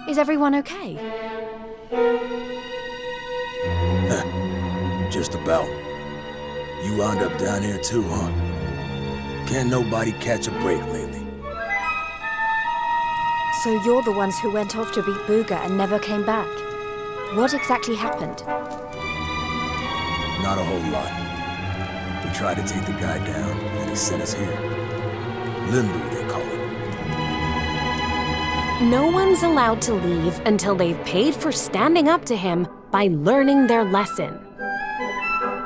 Is everyone okay? Just about. You wound up down here too, huh? Can't nobody catch a break lately. So you're the ones who went off to beat Booga and never came back. What exactly happened? Not a whole lot. We tried to take the guy down, and he sent us here. Limbo, they call it. No one's allowed to leave until they've paid for standing up to him by learning their lesson.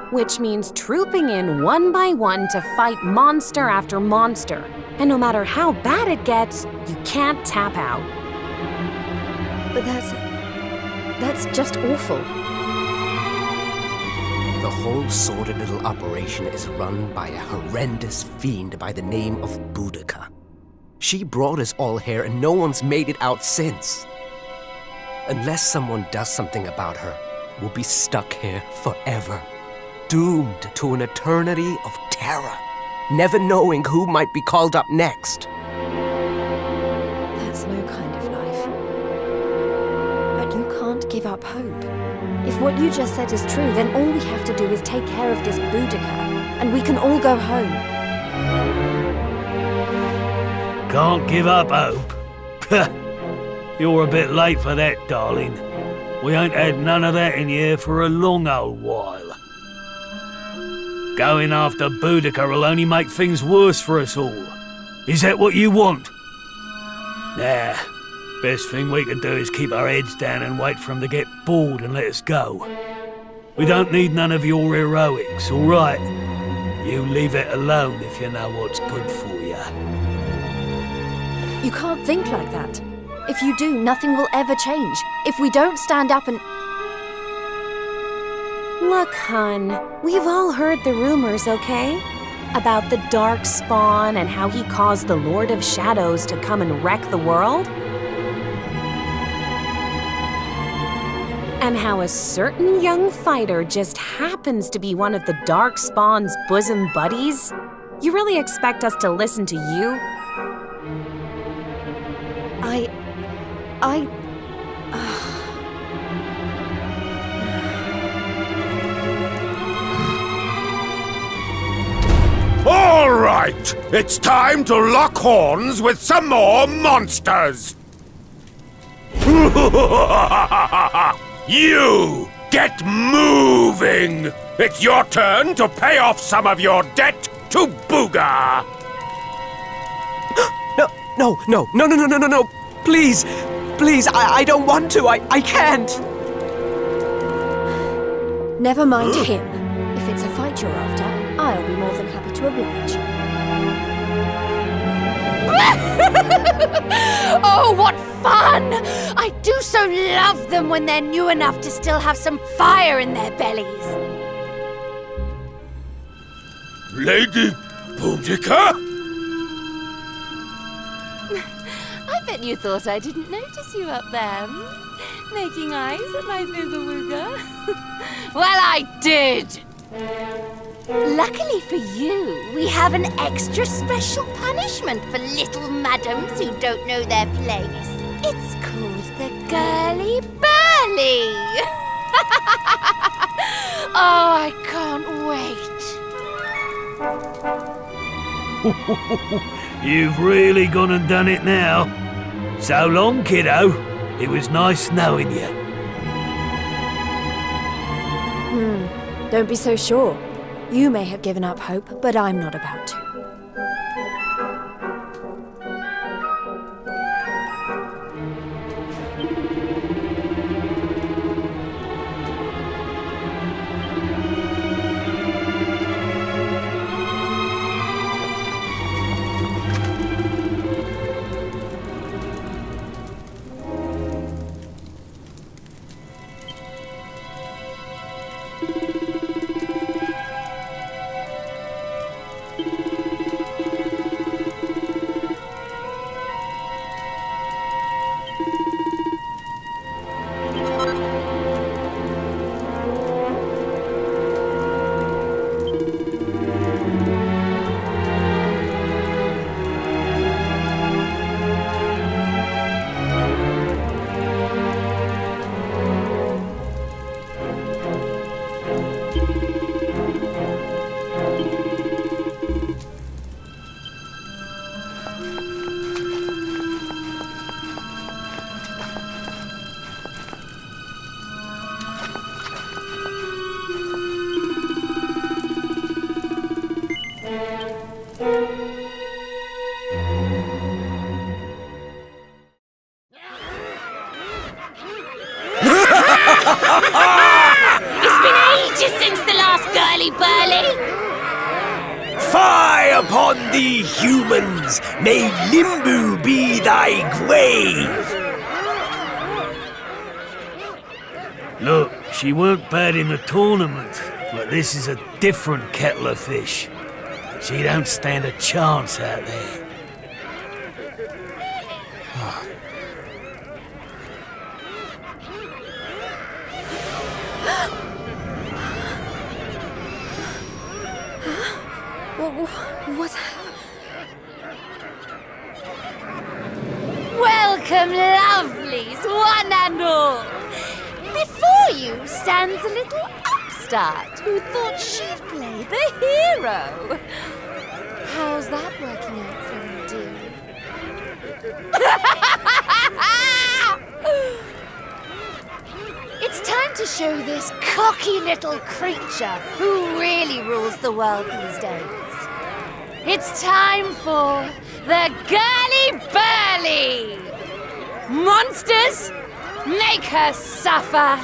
Which means trooping in one by one to fight monster after monster. And no matter how bad it gets, you can't tap out. But that's just awful. The whole sordid little operation is run by a horrendous fiend by the name of Boudica. She brought us all here and no one's made it out since. Unless someone does something about her, we'll be stuck here forever. Doomed to an eternity of terror, never knowing who might be called up next. That's no kind of life. But you can't give up hope. If what you just said is true, then all we have to do is take care of this Boudica, and we can all go home. Can't give up hope? You're a bit late for that, darling. We ain't had none of that in here for a long old while. Going after Boudica will only make things worse for us all. Is that what you want? Nah, best thing we can do is keep our heads down and wait for him to get bored and let us go. We don't need none of your heroics, all right? You leave it alone if you know what's good for you. You can't think like that. If you do, nothing will ever change. If we don't stand up and... Look, hun, we've all heard the rumors, okay? About the Dark Spawn and how he caused the Lord of Shadows to come and wreck the world? And how a certain young fighter just happens to be one of the Dark Spawn's bosom buddies? You really expect us to listen to you? All right, it's time to lock horns with some more monsters. You get moving. It's your turn to pay off some of your debt to Booga. No. Please, I don't want to. I can't. Never mind him. If it's a fight you're after, I'll be more than happy to oblige. Oh, what fun! I do so love them when they're new enough to still have some fire in their bellies. Lady Boudica? I bet you thought I didn't notice you up there, making eyes at my booga-wooga. Well, I did! Luckily for you, we have an extra special punishment for little madams who don't know their place. It's called the Girly Burly. Oh, I can't wait. You've really gone and done it now. So long, kiddo. It was nice knowing you. Don't be so sure. You may have given up hope, but I'm not about to. It's been ages since the last girly burly. Fie upon thee, humans! May Limbu be thy grave! Look, she weren't bad in the tournament, but this is a different kettle of fish. She don't stand a chance out there. What's... Welcome, lovelies, one and all. Before you stands a little upstart who thought she'd play the hero. How's that working out for you, dear? It's time to show this cocky little creature who really rules the world these days. It's time for the Girly Burly! Monsters, make her suffer!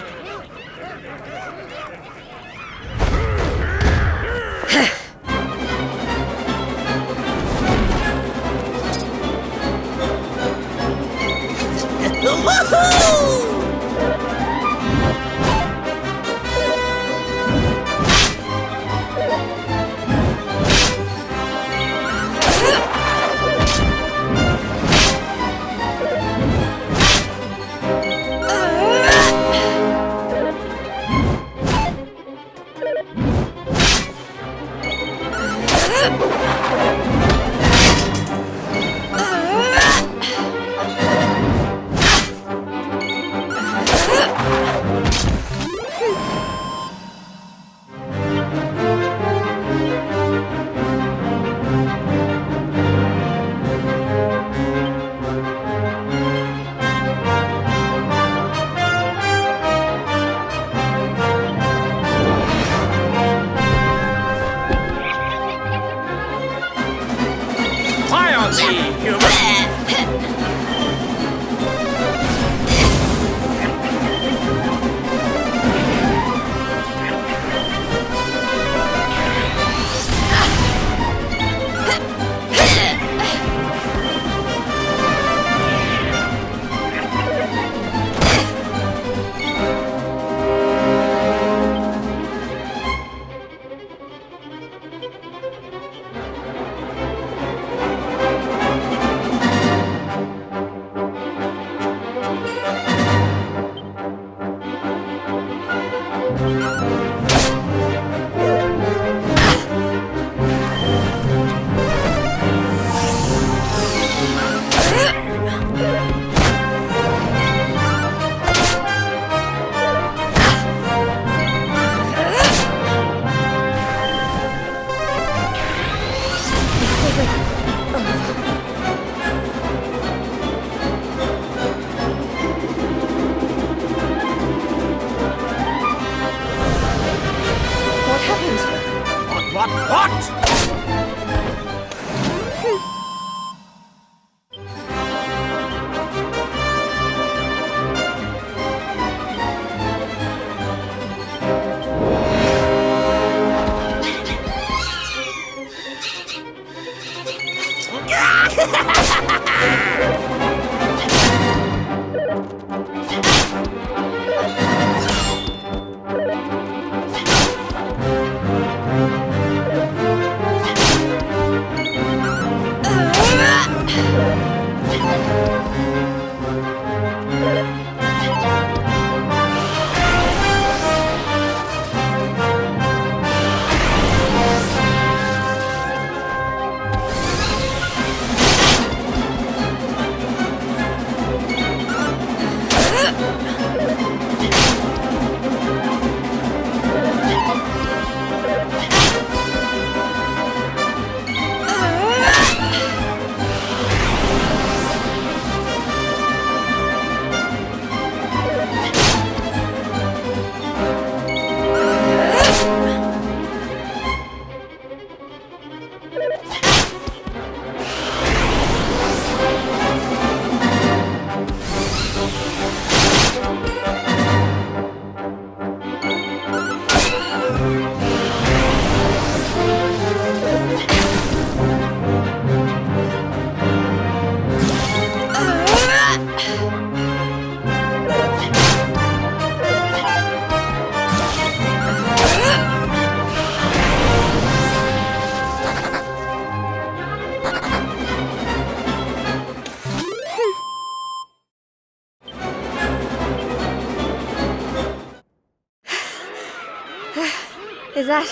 Is that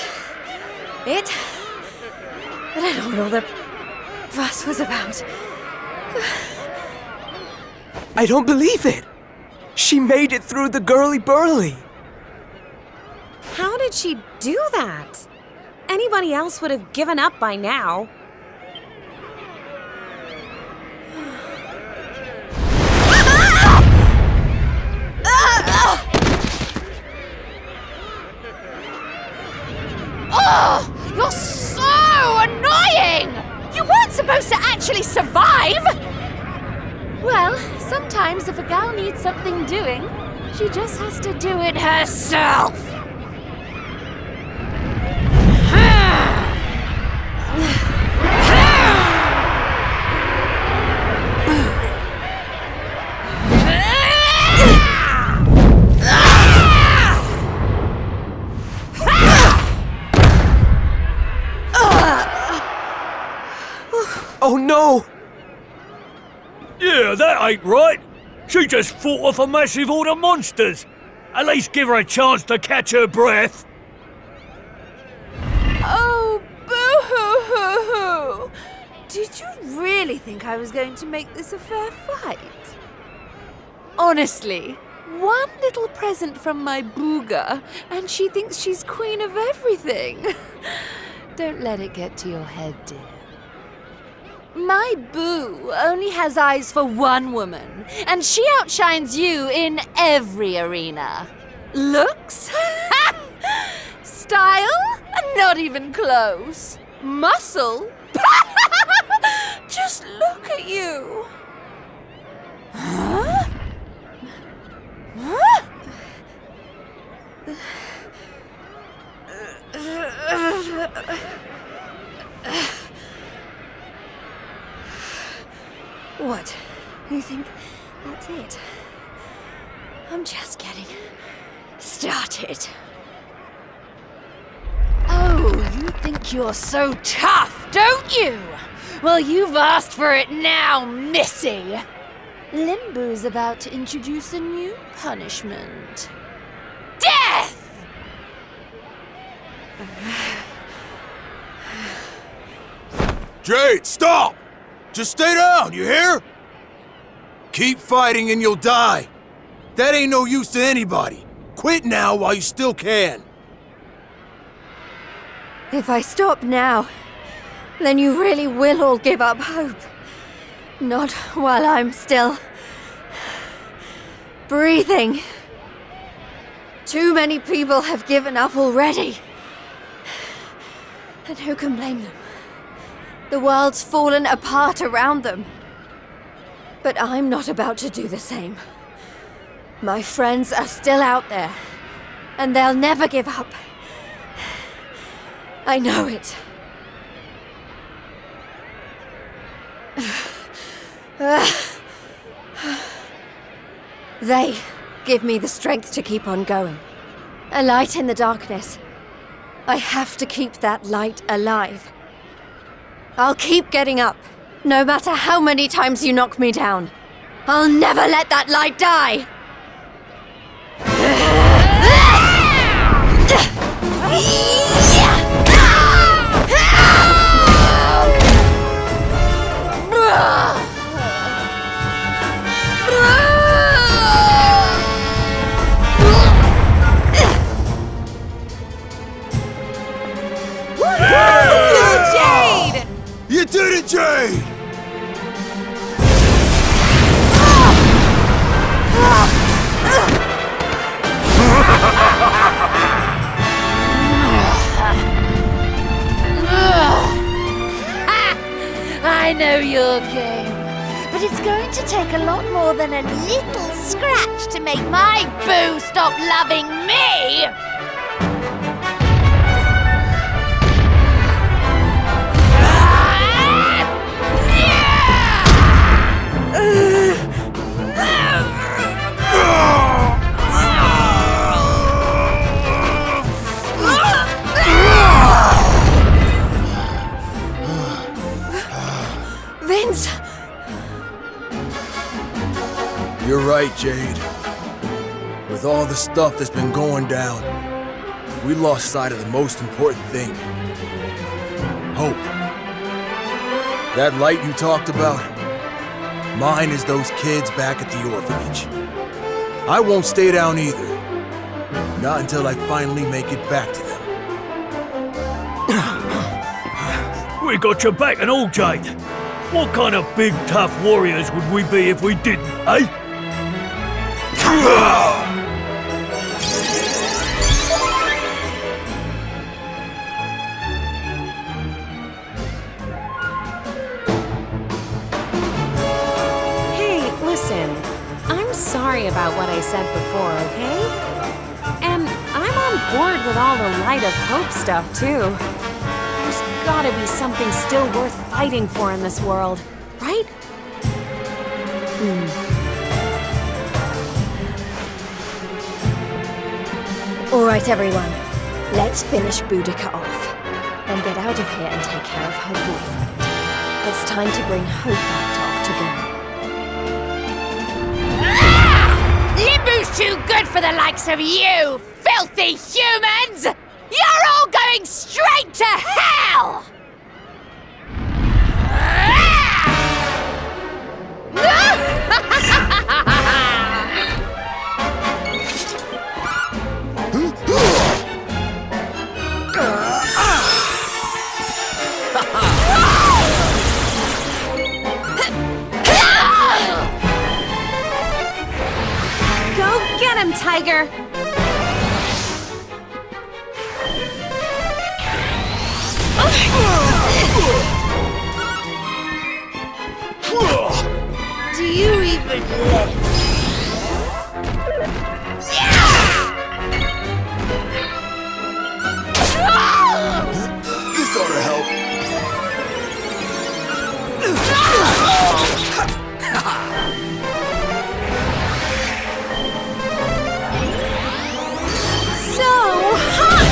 it? I don't know what all the fuss was about. I don't believe it! She made it through the girly-burly! How did she do that? Anybody else would have given up by now. Oh, you're so annoying! You weren't supposed to actually survive! Well, sometimes if a gal needs something doing, she just has to do it herself. Oh no! Yeah, that ain't right. She just fought off a massive horde of monsters. At least give her a chance to catch her breath. Oh, boo-hoo-hoo-hoo! Did you really think I was going to make this a fair fight? Honestly, one little present from my booga, and she thinks she's queen of everything. Don't let it get to your head, dear. My boo only has eyes for one woman, and she outshines you in every arena. Looks? Style? Not even close. Muscle? Just look at you. Huh? Huh? What? You think that's it? I'm just getting started. Oh, you think you're so tough, don't you? Well, you've asked for it now, Missy. Limbo's about to introduce a new punishment. Death! Jade, stop! Just stay down, you hear? Keep fighting and you'll die. That ain't no use to anybody. Quit now while you still can. If I stop now, then you really will all give up hope. Not while I'm still breathing. Too many people have given up already. And who can blame them? The world's fallen apart around them. But I'm not about to do the same. My friends are still out there, and they'll never give up. I know it. They give me the strength to keep on going. A light in the darkness. I have to keep that light alive. I'll keep getting up, no matter how many times you knock me down. I'll never let that light die! You did it, Jade! I know your game, but it's going to take a lot more than a little scratch to make my boo stop loving me! Vince! You're right, Jade. With all the stuff that's been going down, we lost sight of the most important thing. Hope. That light you talked about, mine is those kids back at the orphanage. I won't stay down either. Not until I finally make it back to them. We got your back and all, Jade. What kind of big, tough warriors would we be if we didn't, eh? Hey, listen. I'm sorry about what I said before, okay? And I'm on board with all the Light of Hope stuff, too. There's gotta be something still worth fighting for in this world, right? All right, everyone. Let's finish Boudica off. Then get out of here and take care of her boyfriend. It's time to bring Hope back to Octagon. Limbu's too good for the likes of you, filthy humans! You're all going straight to hell! Go get him, Tiger! Do you even live? This ought to help. So hot!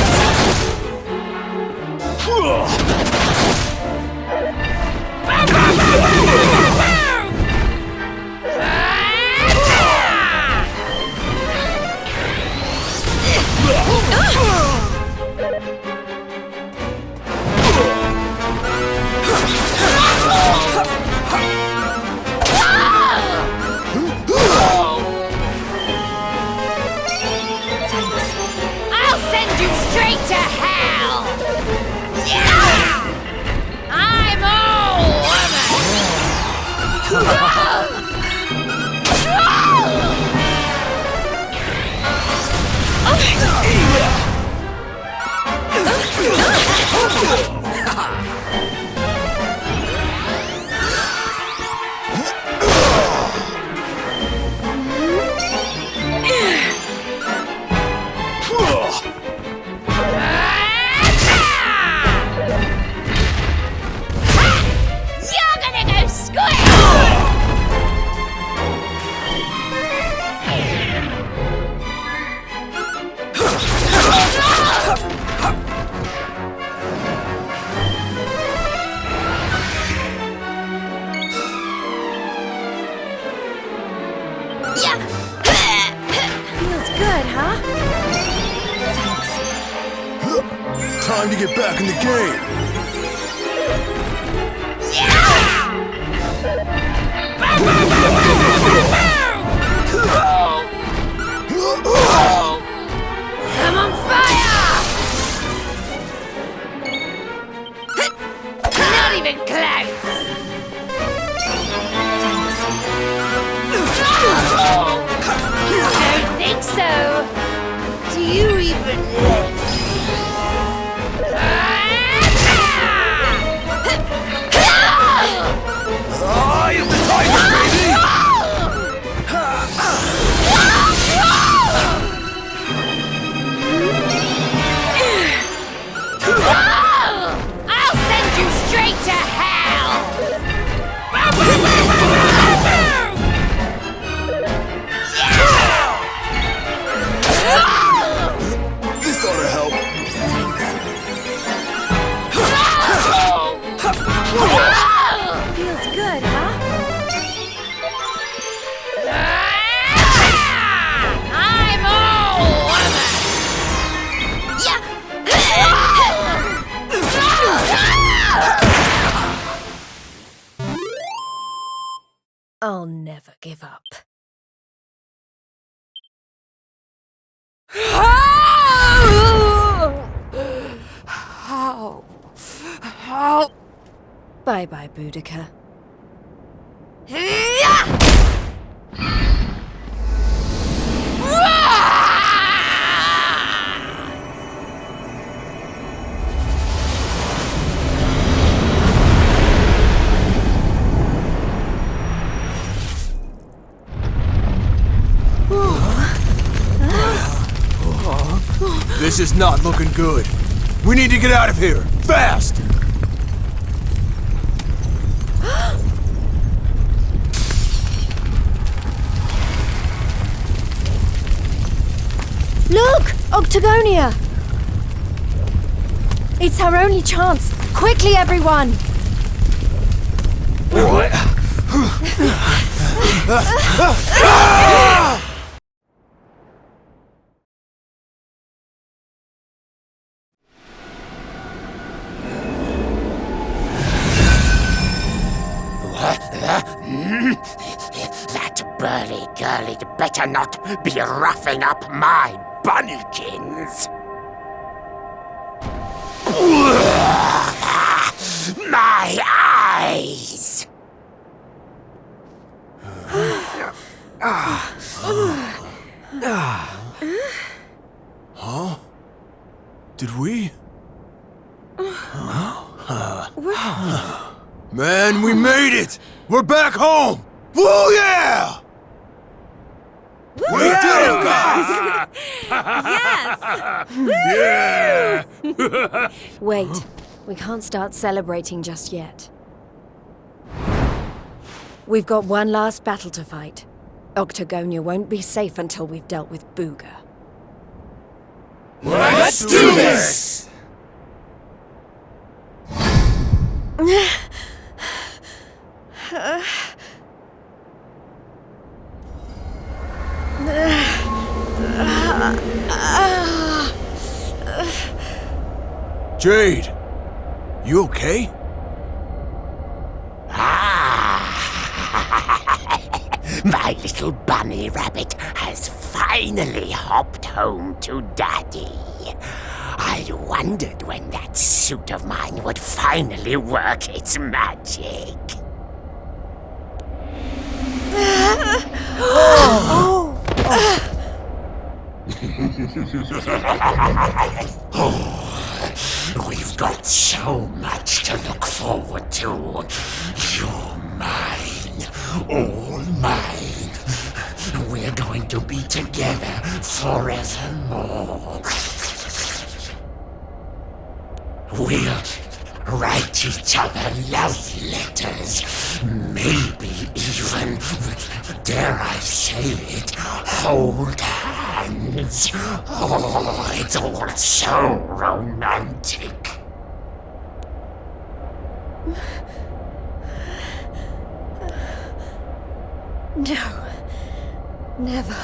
I'll send you straight to hell! I'm all You're gonna go squish! Feels good, huh? Time to get back in the game. I'm on fire! Not even close! Don't think so. Do you even live? I am the tiger, baby! I'll send you straight to hell! This ought give up. How? Bye-bye, Boudica. This is not looking good. We need to get out of here, fast! Look! Octagonia! It's our only chance. Quickly, everyone! That burly girl'd better not be roughing up my bunnykins. My eyes! Huh? Did we? Man, we made it! We're back home! Woo, yeah! We did it, guys! Yeah! Wait, we can't start celebrating just yet. We've got one last battle to fight. Octagonia won't be safe until we've dealt with Booga. Let's do this! Jade, you okay? My little bunny rabbit has finally hopped home to Daddy. I wondered when that suit of mine would finally work its magic. We've got so much to look forward to. You're mine, all mine. We're going to be together forevermore. We'll write each other love letters. Maybe even, dare I say it, hold hands. Oh, it's all so romantic. No. Never.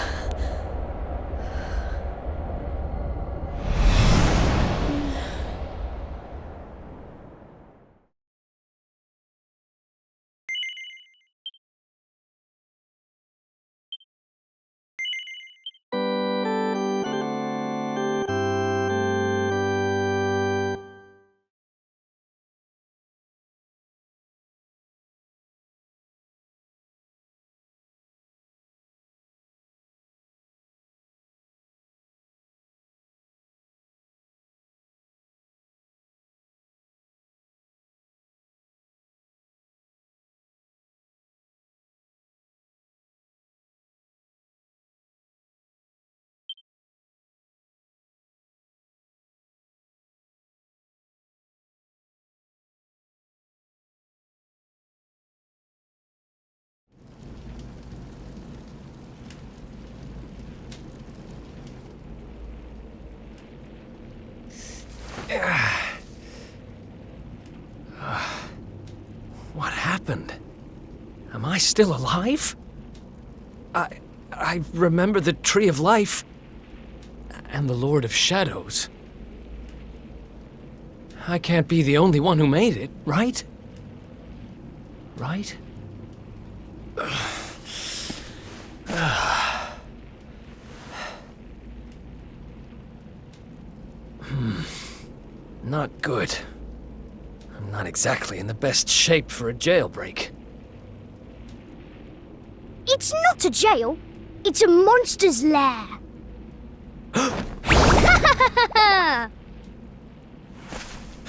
What happened? Am I still alive? I remember the Tree of Life and the Lord of Shadows. I can't be the only one who made it, right? Right? Not good. I'm not exactly in the best shape for a jailbreak. It's not a jail. It's a monster's lair.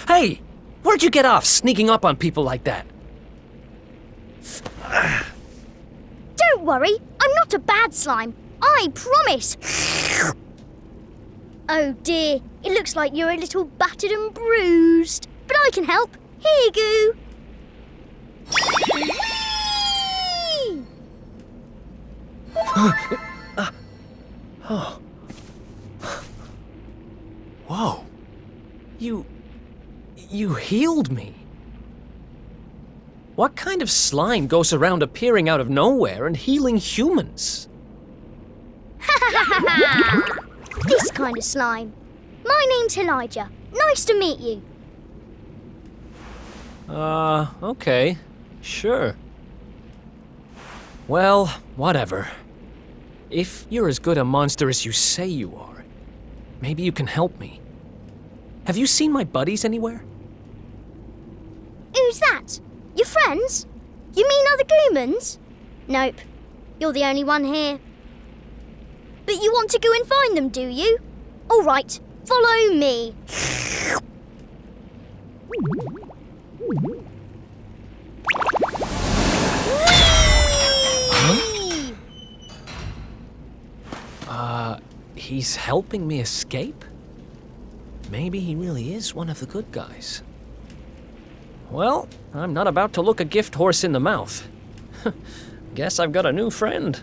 Hey! Where'd you get off sneaking up on people like that? Don't worry, I'm not a bad slime. I promise. Oh dear, it looks like you're a little battered and bruised. But I can help. Here you go. Oh. Whoa. You healed me. What kind of slime goes around appearing out of nowhere and healing humans? This kind of slime. My name's Elijah. Nice to meet you. Okay. Sure. Well, whatever. If you're as good a monster as you say you are, maybe you can help me. Have you seen my buddies anywhere? Who's that? Your friends? You mean other Goomans? Nope. You're the only one here. But you want to go and find them, do you? All right, follow me. Huh? He's helping me escape? Maybe he really is one of the good guys. Well, I'm not about to look a gift horse in the mouth. Guess I've got a new friend.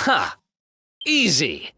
Ha! Easy!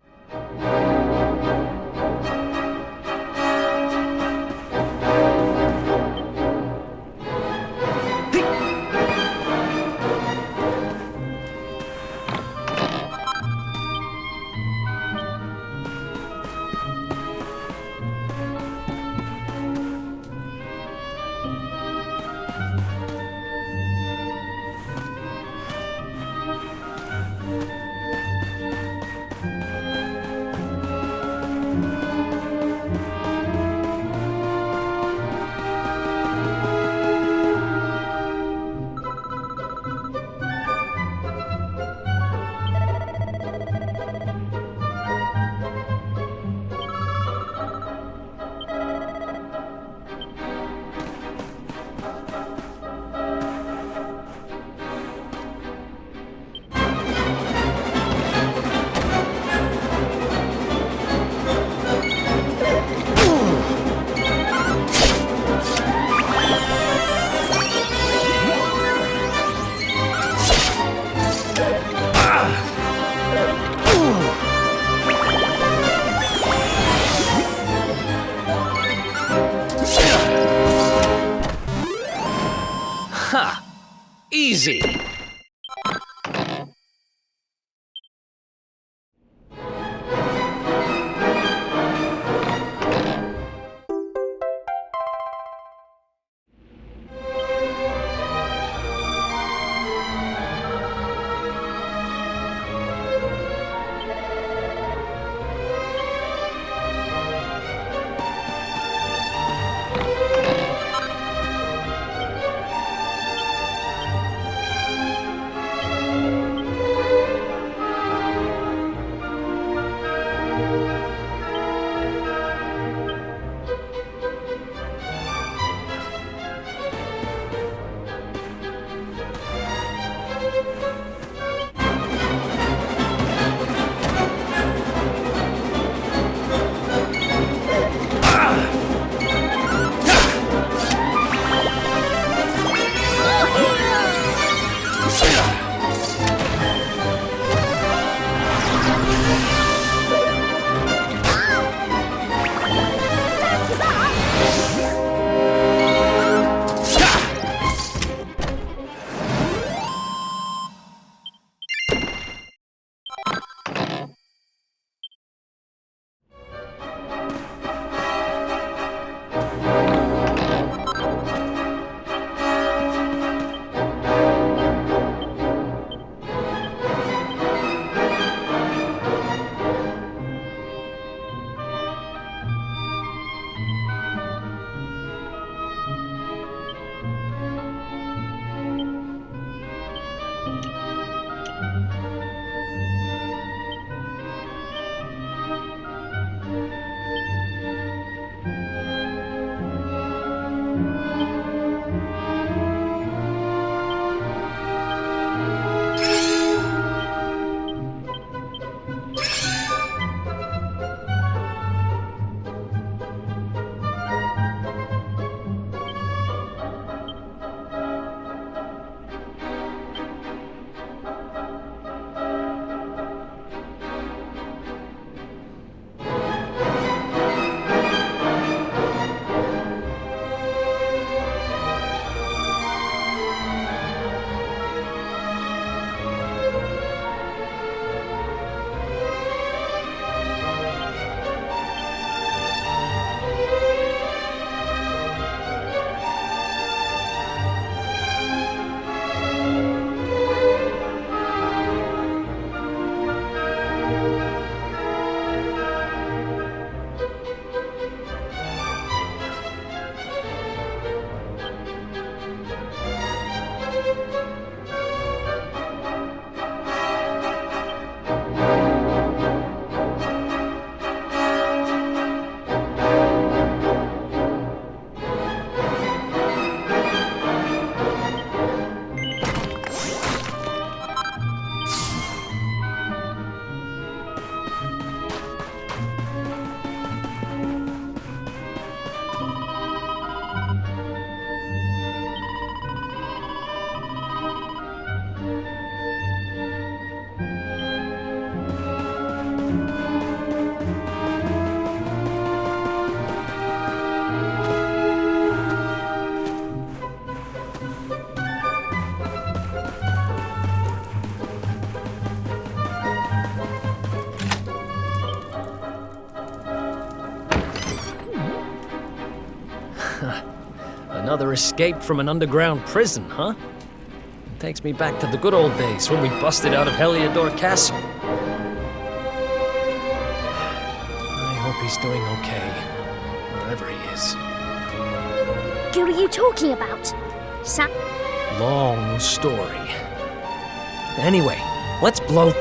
easy. Another escape from an underground prison, huh? It takes me back to the good old days when we busted out of Heliodor Castle. I hope he's doing okay, wherever he is. Who are you talking about? Long story. Anyway, let's blow...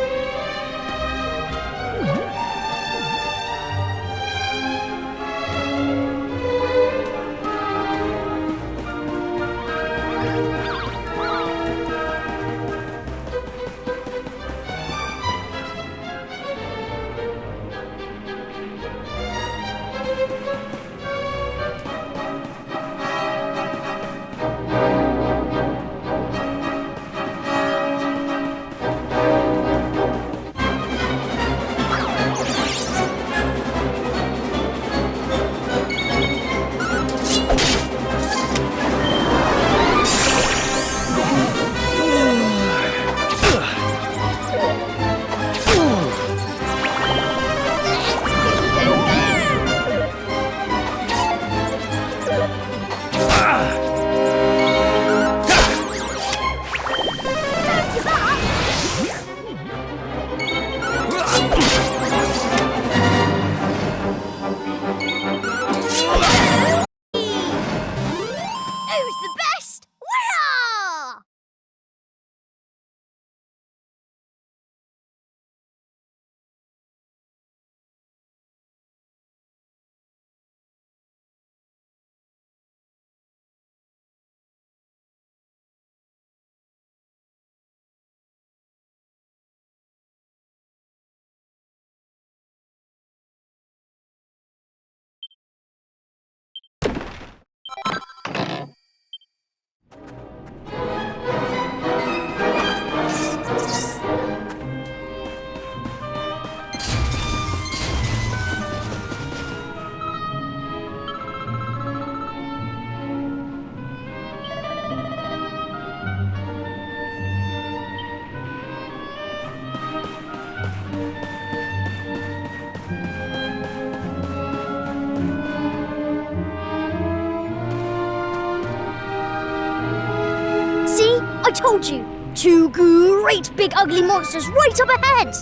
told you! 2 great big ugly monsters right up ahead!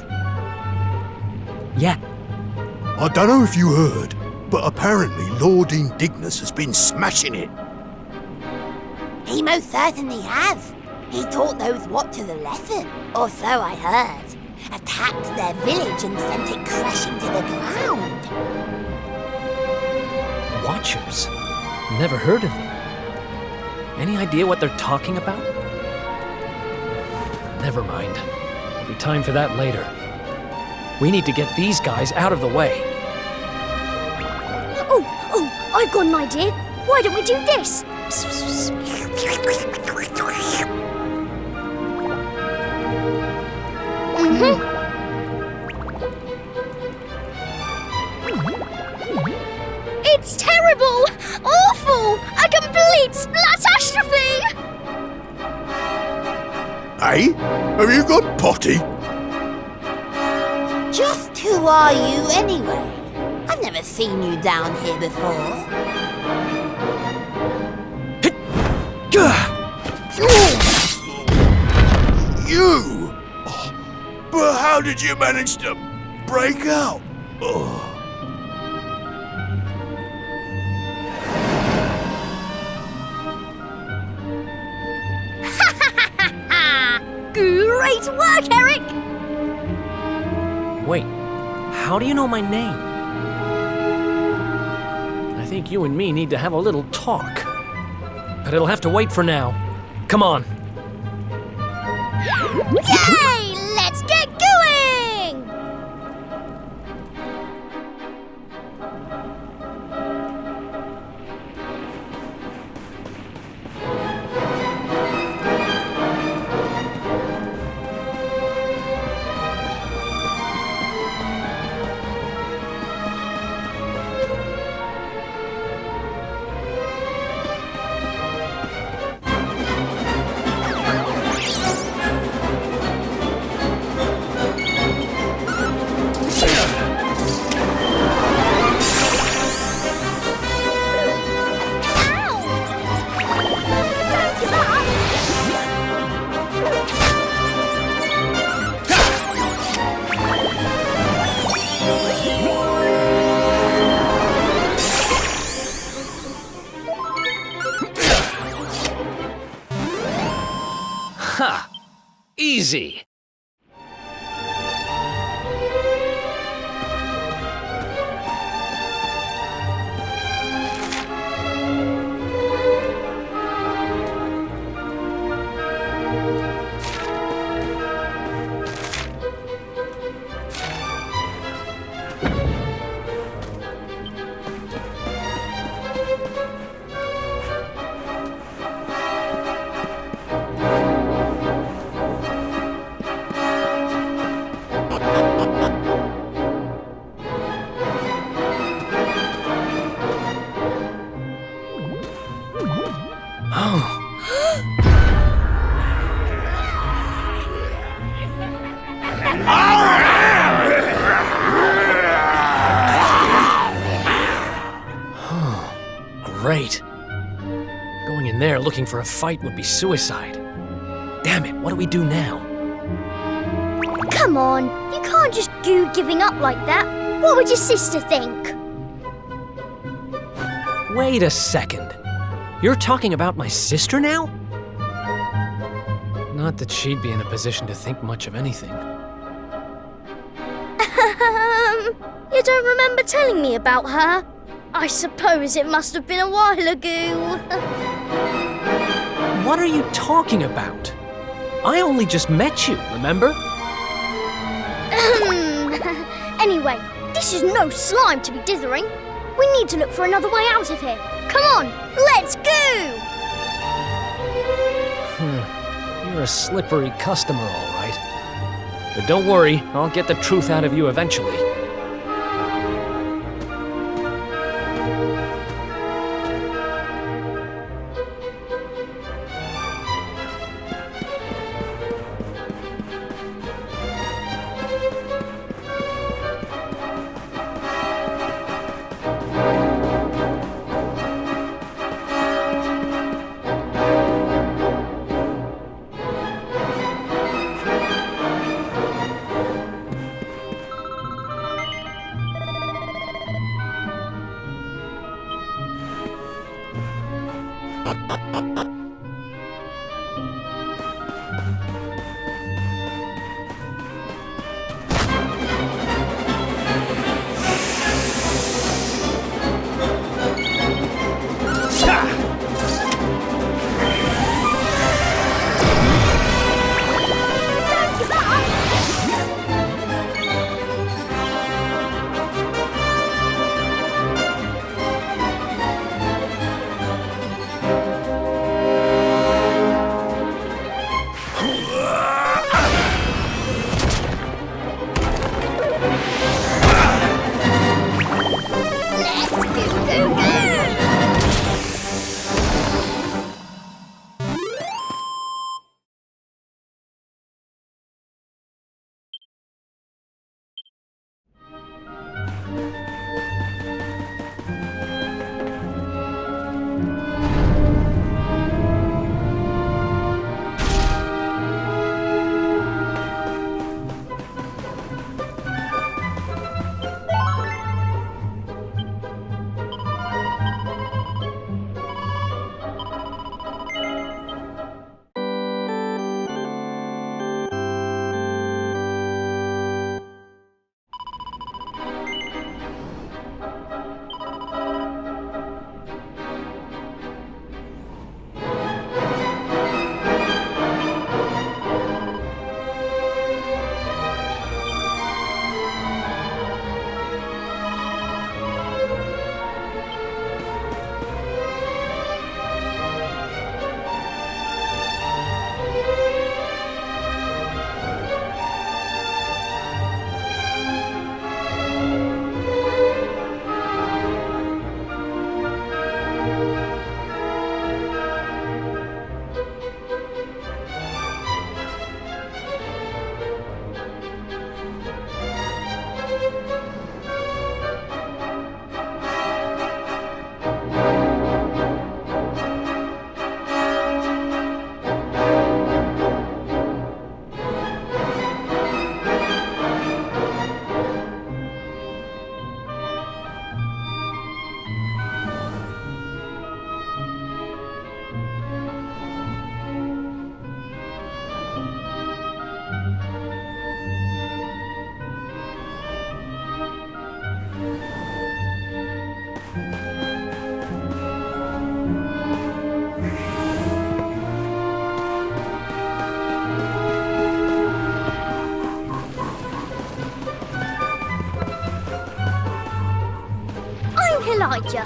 Yeah, I don't know if you heard, but apparently Lord Indignus has been smashing it. He most certainly has. He taught those Watchers a lesson, or so I heard. Attacked their village and sent it crashing to the ground. Watchers? Never heard of them. Any idea what they're talking about? Never mind. There'll be time for that later. We need to get these guys out of the way. Oh, I've got an idea. Why don't we do this? It's terrible! Awful! A complete splatastrophe! Hey, have you got potty? Just who are you anyway? I've never seen you down here before. You! Oh, but how did you manage to break out? Oh. Great work, Eric! Wait, how do you know my name? I think you and me need to have a little talk. But it'll have to wait for now. Come on. Yay! Let's get going! Ha! Easy. Great. Going in there looking for a fight would be suicide. Damn it, what do we do now? Come on, you can't just go giving up like that. What would your sister think? Wait a second. You're talking about my sister now? Not that she'd be in a position to think much of anything. You don't remember telling me about her? I suppose it must have been a while ago. What are you talking about? I only just met you, remember? Anyway, this is no slime to be dithering. We need to look for another way out of here. Come on, let's go! You're a slippery customer, all right. But don't worry, I'll get the truth out of you eventually. Elijah.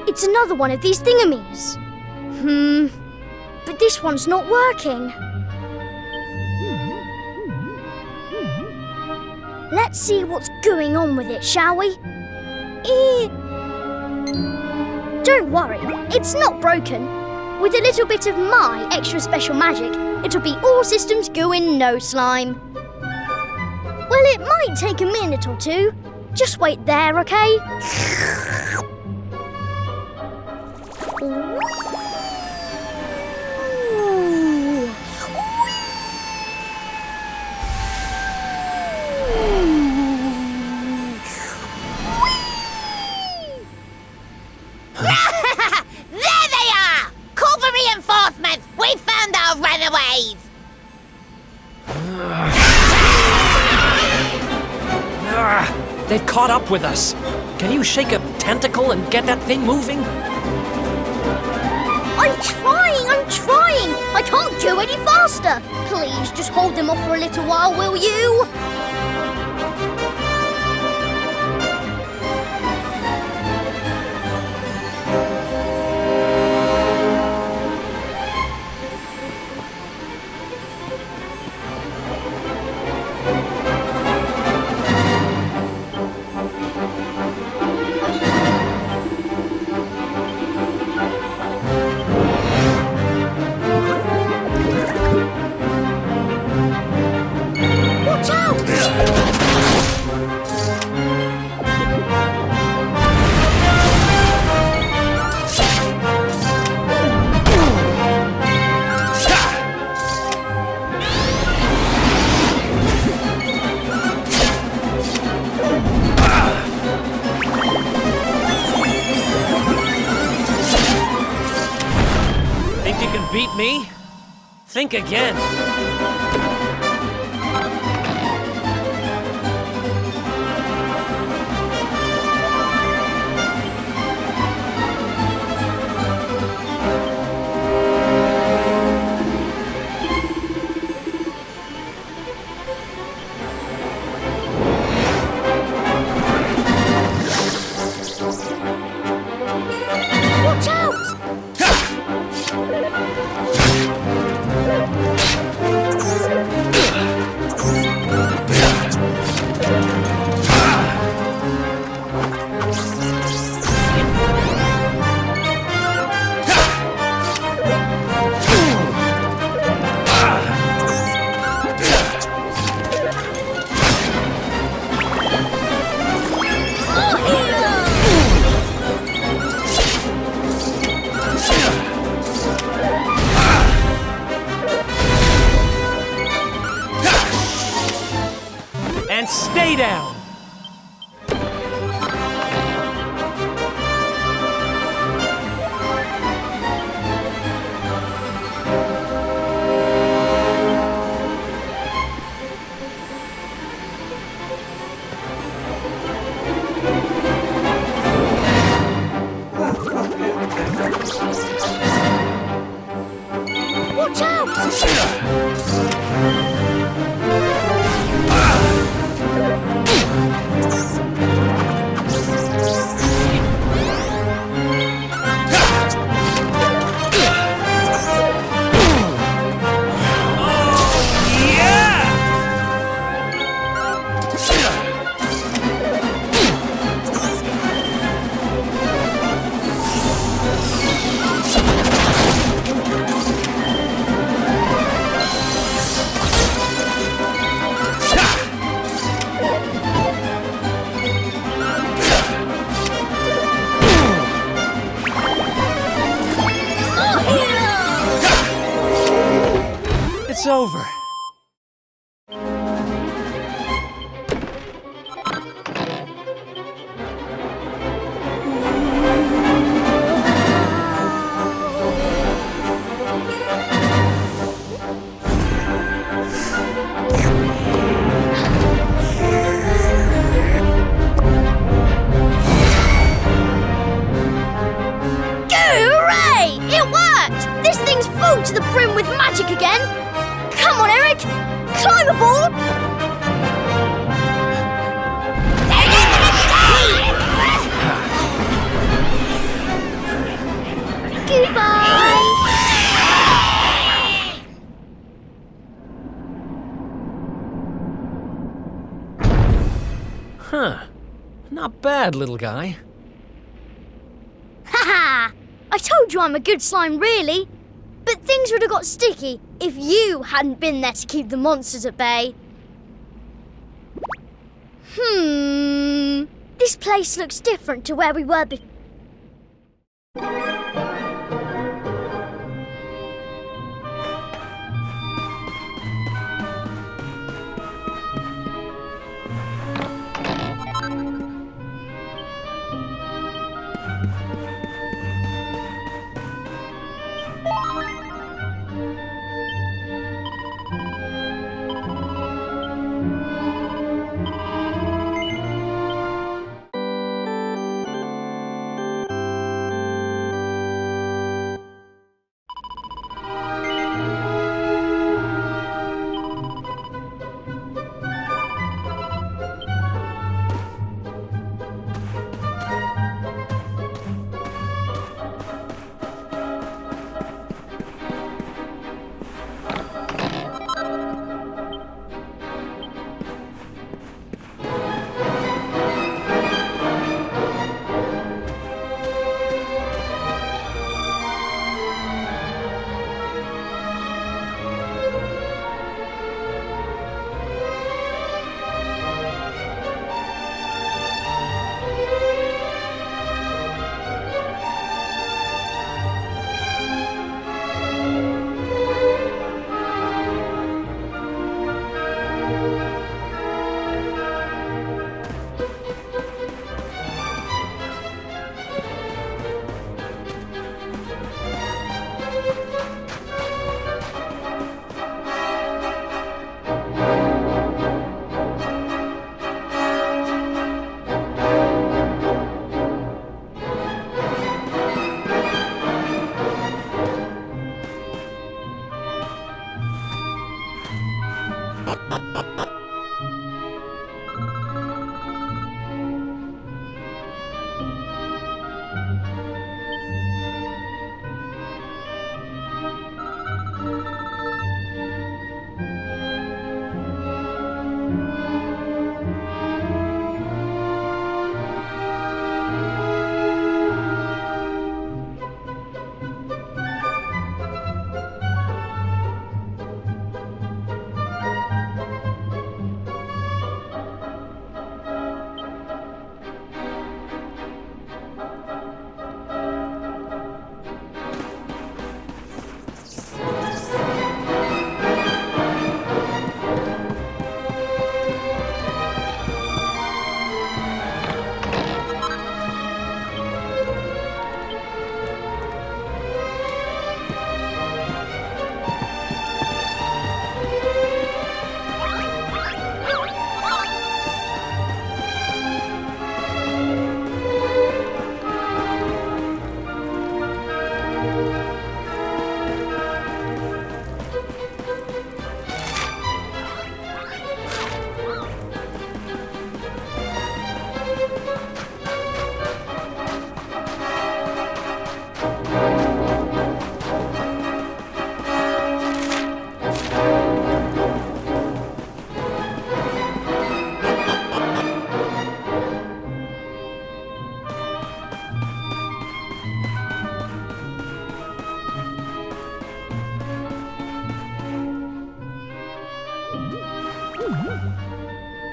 It's another one of these thingamies. But this one's not working. Let's see what's going on with it, shall we? Don't worry, it's not broken. With a little bit of my extra special magic, it'll be all systems go in no slime. Well, it might take a minute or two. Just wait there, okay? There they are! Call for reinforcements! We found our runaways! They've caught up with us. Can you shake a tentacle and get that thing moving? I'm trying! I can't go any faster! Please, just hold them off for a little while, will you? Watch out! Think you can beat me? Think again. Watch out! And stay down! Watch out! It's over. Hooray! It worked! This thing's full to the brim with magic again! Come on, Eric! Climb aboard! Goodbye! Not bad, little guy. Ha! I told you I'm a good slime, really. But things would have got sticky if you hadn't been there to keep the monsters at bay. This place looks different to where we were before.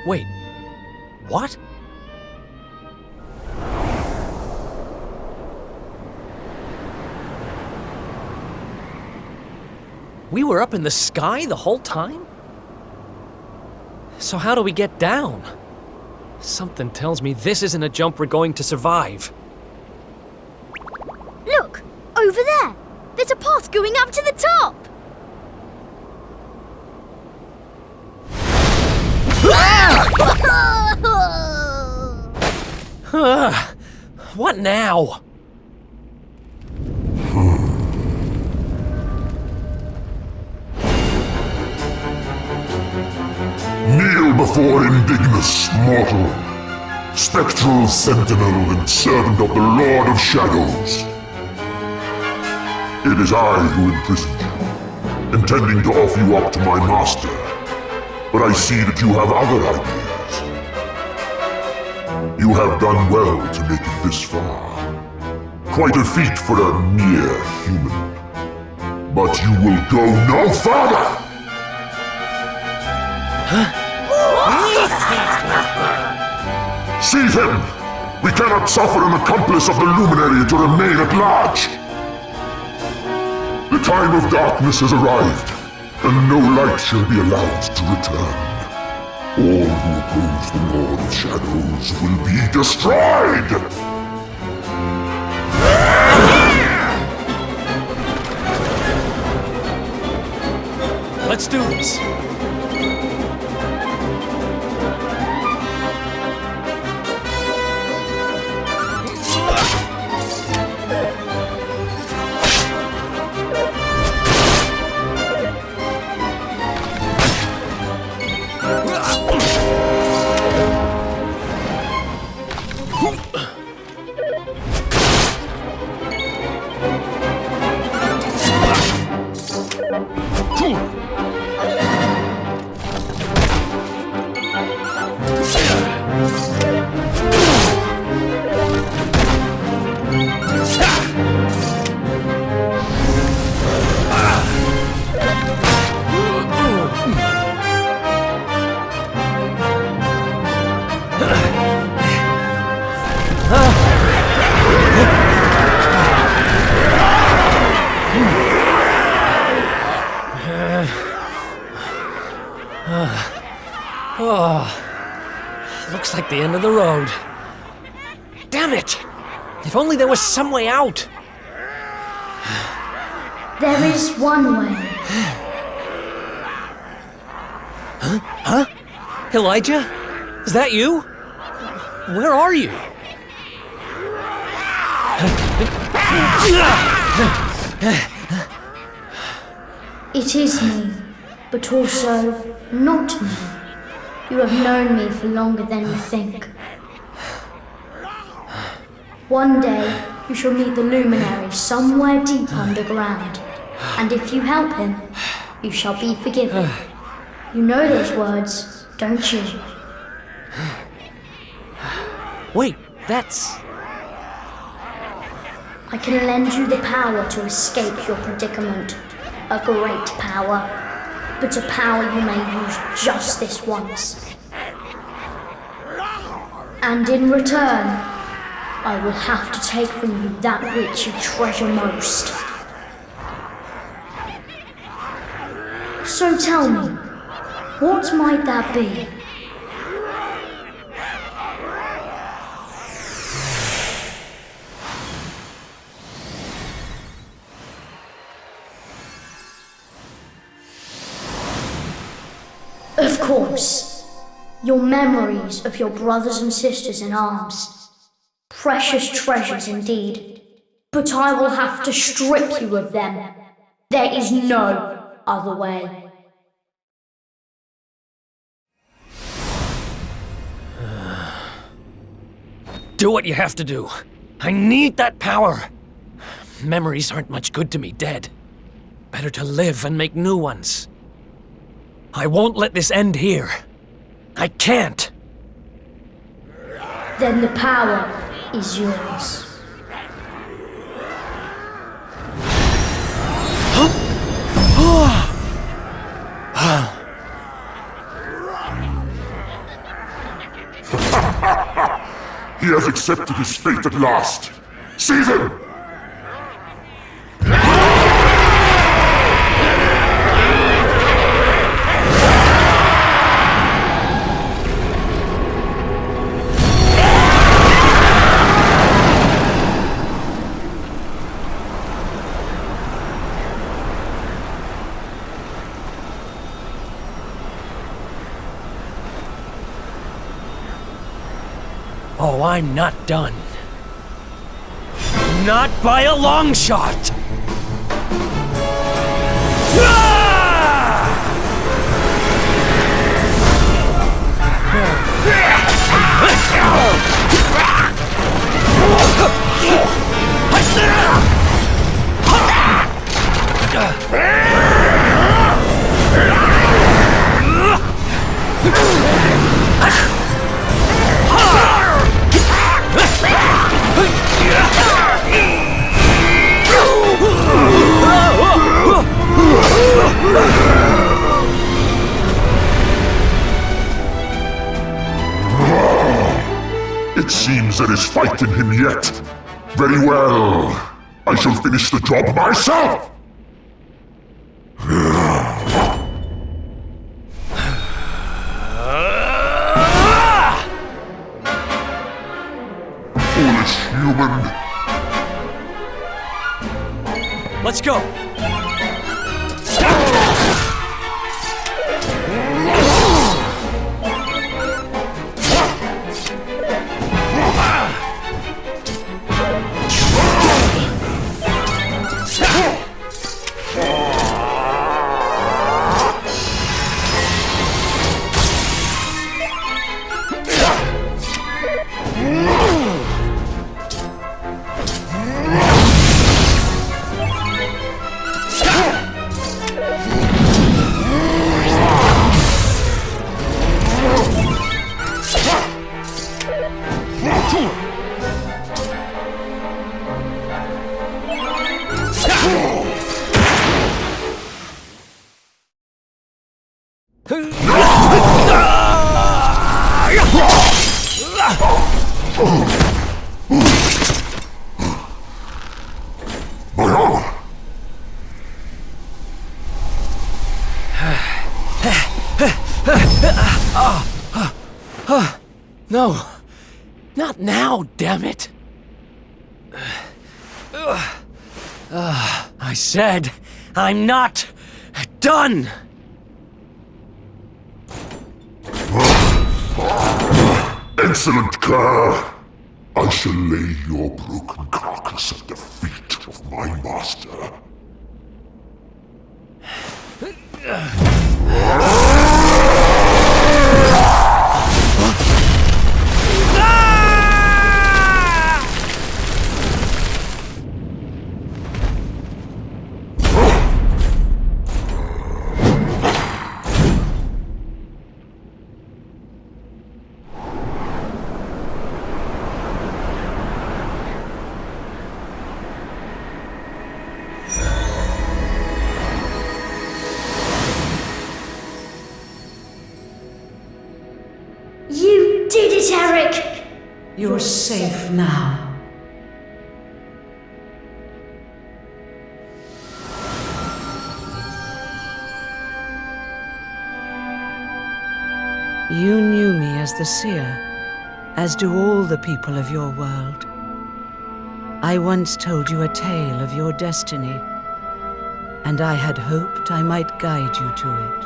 Wait, what? We were up in the sky the whole time? So how do we get down? Something tells me this isn't a jump we're going to survive. Look, over there. There's a path going up to the top. What now? Kneel before indignous mortal, spectral sentinel and servant of the Lord of Shadows. It is I who imprisoned you, intending to offer you up to my master. But I see that you have other ideas. You have done well to make it this far. Quite a feat for a mere human. But you will go no further! Seize him! We cannot suffer an accomplice of the Luminary to remain at large! The time of darkness has arrived, and no light shall be allowed to return. All who oppose the Lord of Shadows will be destroyed! Let's do this. Looks like the end of the road. Damn it! If only there was some way out. There is one way. Huh? Elijah? Is that you? Where are you? It is me, but also not me. You have known me for longer than you think. One day, you shall meet the Luminary somewhere deep underground, and if you help him, you shall be forgiven. You know those words, don't you? Wait, that's... I can lend you the power to escape your predicament. A great power. But a power you may use just this once. And in return, I will have to take from you that which you treasure most. So tell me, what might that be? Of course, your memories of your brothers and sisters in arms. Precious treasures indeed. But I will have to strip you of them. There is no other way. Do what you have to do. I need that power. Memories aren't much good to me dead. Better to live and make new ones. I won't let this end here. I can't. Then the power is yours. He has accepted his fate at last. Seize him! Oh, I'm not done. Not by a long shot! there is fight in him yet. Very well. I shall finish the job myself! Foolish human. Let's go! My armor! No, not now, damn it. I said, I'm not done. Excellent, Kerr! I shall lay your broken carcass at the feet of my master. You did it, Eric! You're safe now. You knew me as the seer, as do all the people of your world. I once told you a tale of your destiny, and I had hoped I might guide you to it.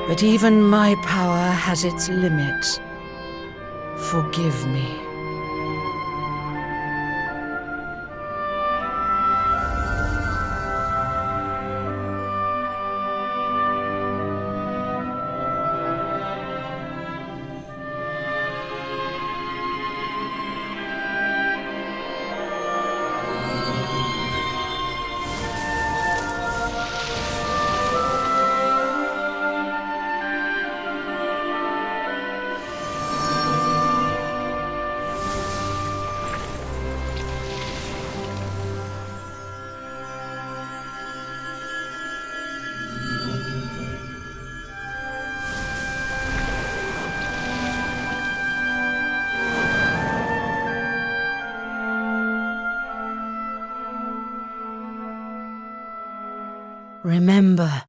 But even my power has its limits. Forgive me. Remember,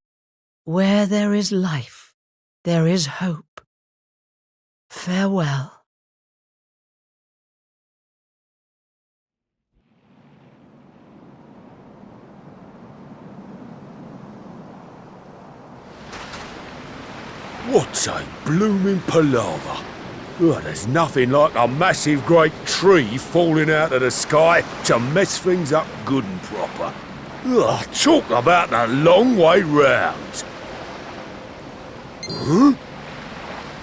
where there is life, there is hope. Farewell. What's a blooming palaver? Oh, there's nothing like a massive great tree falling out of the sky to mess things up good and proper. Oh, talk about a long way round. Huh?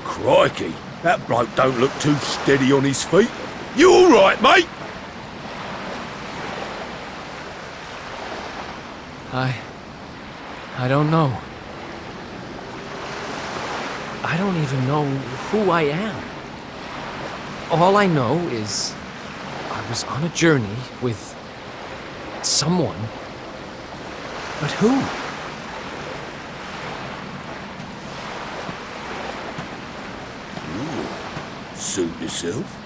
Crikey, that bloke don't look too steady on his feet. You all right, mate? I don't know. I don't even know who I am. All I know is I was on a journey with someone. But who? suit yourself.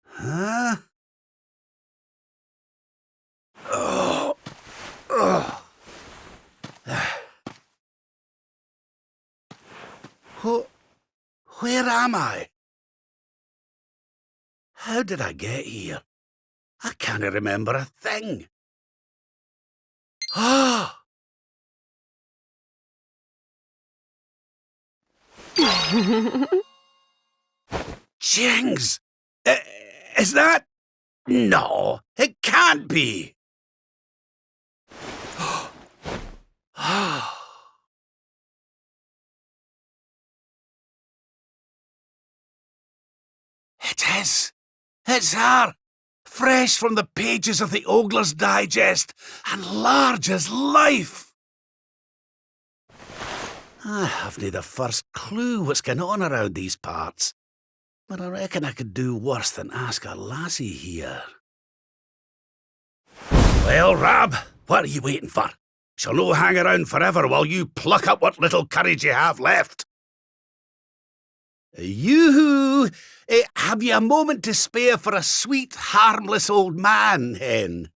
Huh? Oh. Oh. Where am I? How did I get here? I can't remember a thing. Ah! Jings! Is that... No, it can't be. It is. It's her. Fresh from the pages of the Ogler's Digest, and large as life. I haven't the first clue what's going on around these parts, but I reckon I could do worse than ask a lassie here. Well, Rab, what are you waiting for? She'll no hang around forever while you pluck up what little courage you have left. Yoo-hoo! Have you a moment to spare for a sweet, harmless old man, hen?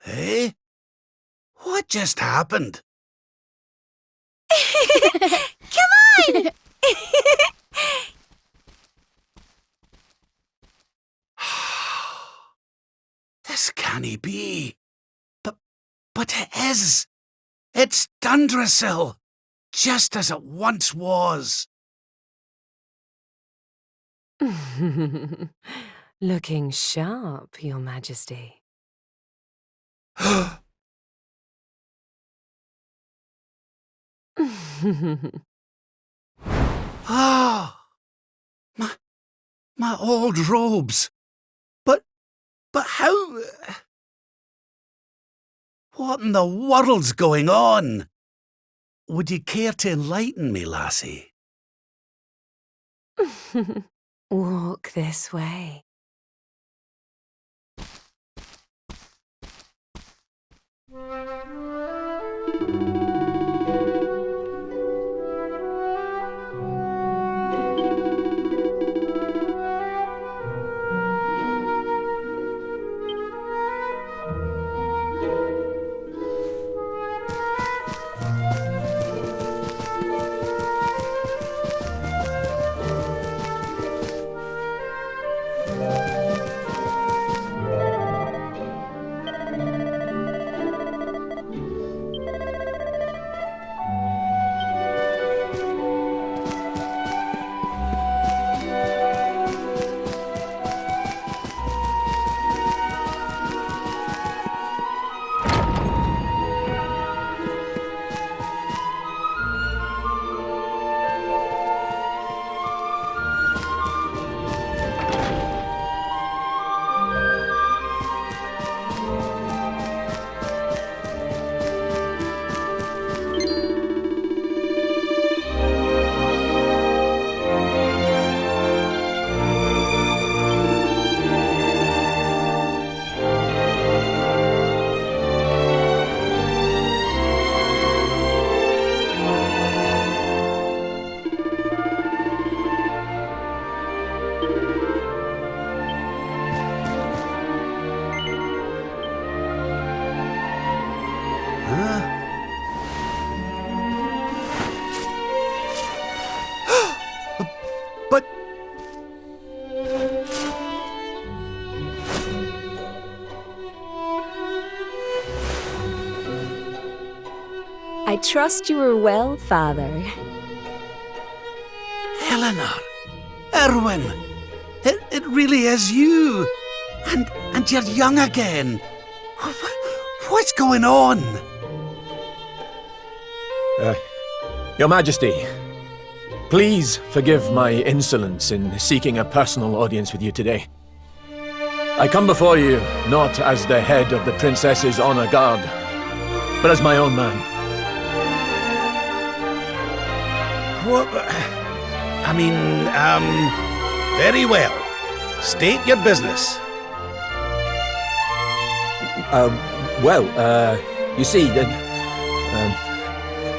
Hey? What just happened? Come on! This can't be. But it is. It's Dundrasil, just as it once was. Looking sharp, Your Majesty. Ah! My old robes. But how... What in the world's going on? Would you care to enlighten me, lassie? Walk this way. But... I trust you are well, Father. Eleanor! Erwin! It really is you! And you're young again! What's going on? Your Majesty, please forgive my insolence in seeking a personal audience with you today. I come before you not as the head of the Princess's Honor Guard, but as my own man. What? I mean, very well. State your business. You see,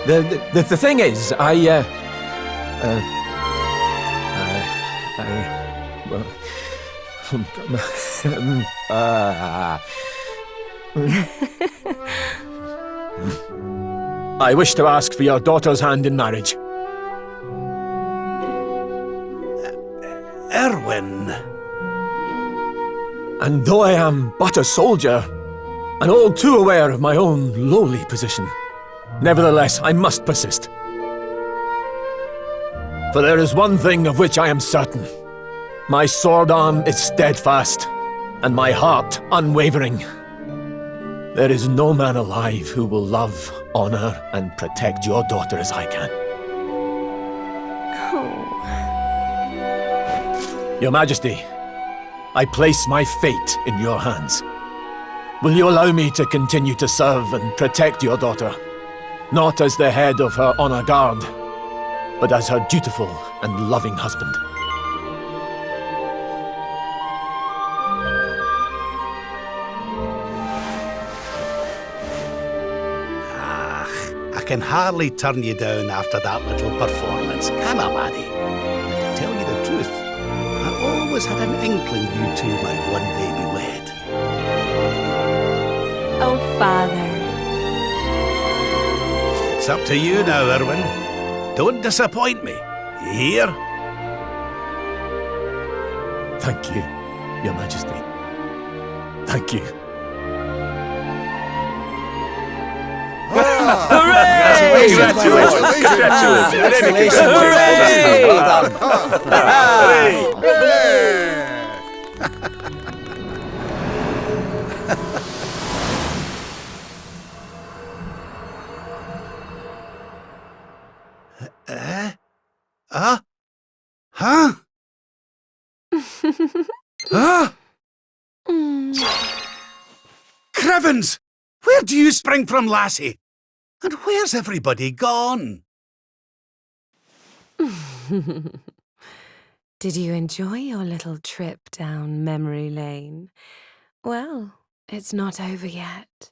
the thing is, I wish to ask for your daughter's hand in marriage. Erwin. And though I am but a soldier, and all too aware of my own lowly position, nevertheless I must persist. For there is one thing of which I am certain. My sword arm is steadfast, and my heart unwavering. There is no man alive who will love, honor, and protect your daughter as I can. Your Majesty, I place my fate in your hands. Will you allow me to continue to serve and protect your daughter? Not as the head of her honor guard, but as her dutiful and loving husband. I can hardly turn you down after that little performance, can I, laddie? But to tell you the truth, I always had an inkling you two might one day be wed. Oh, Father. It's up to you now, Erwin. Don't disappoint me. You hear? Thank you, Your Majesty. Thank you. Hooray! Huh? Huh? Crevens! Where do you spring from, lassie? And where's everybody gone? Did you enjoy your little trip down memory lane? Well, it's not over yet.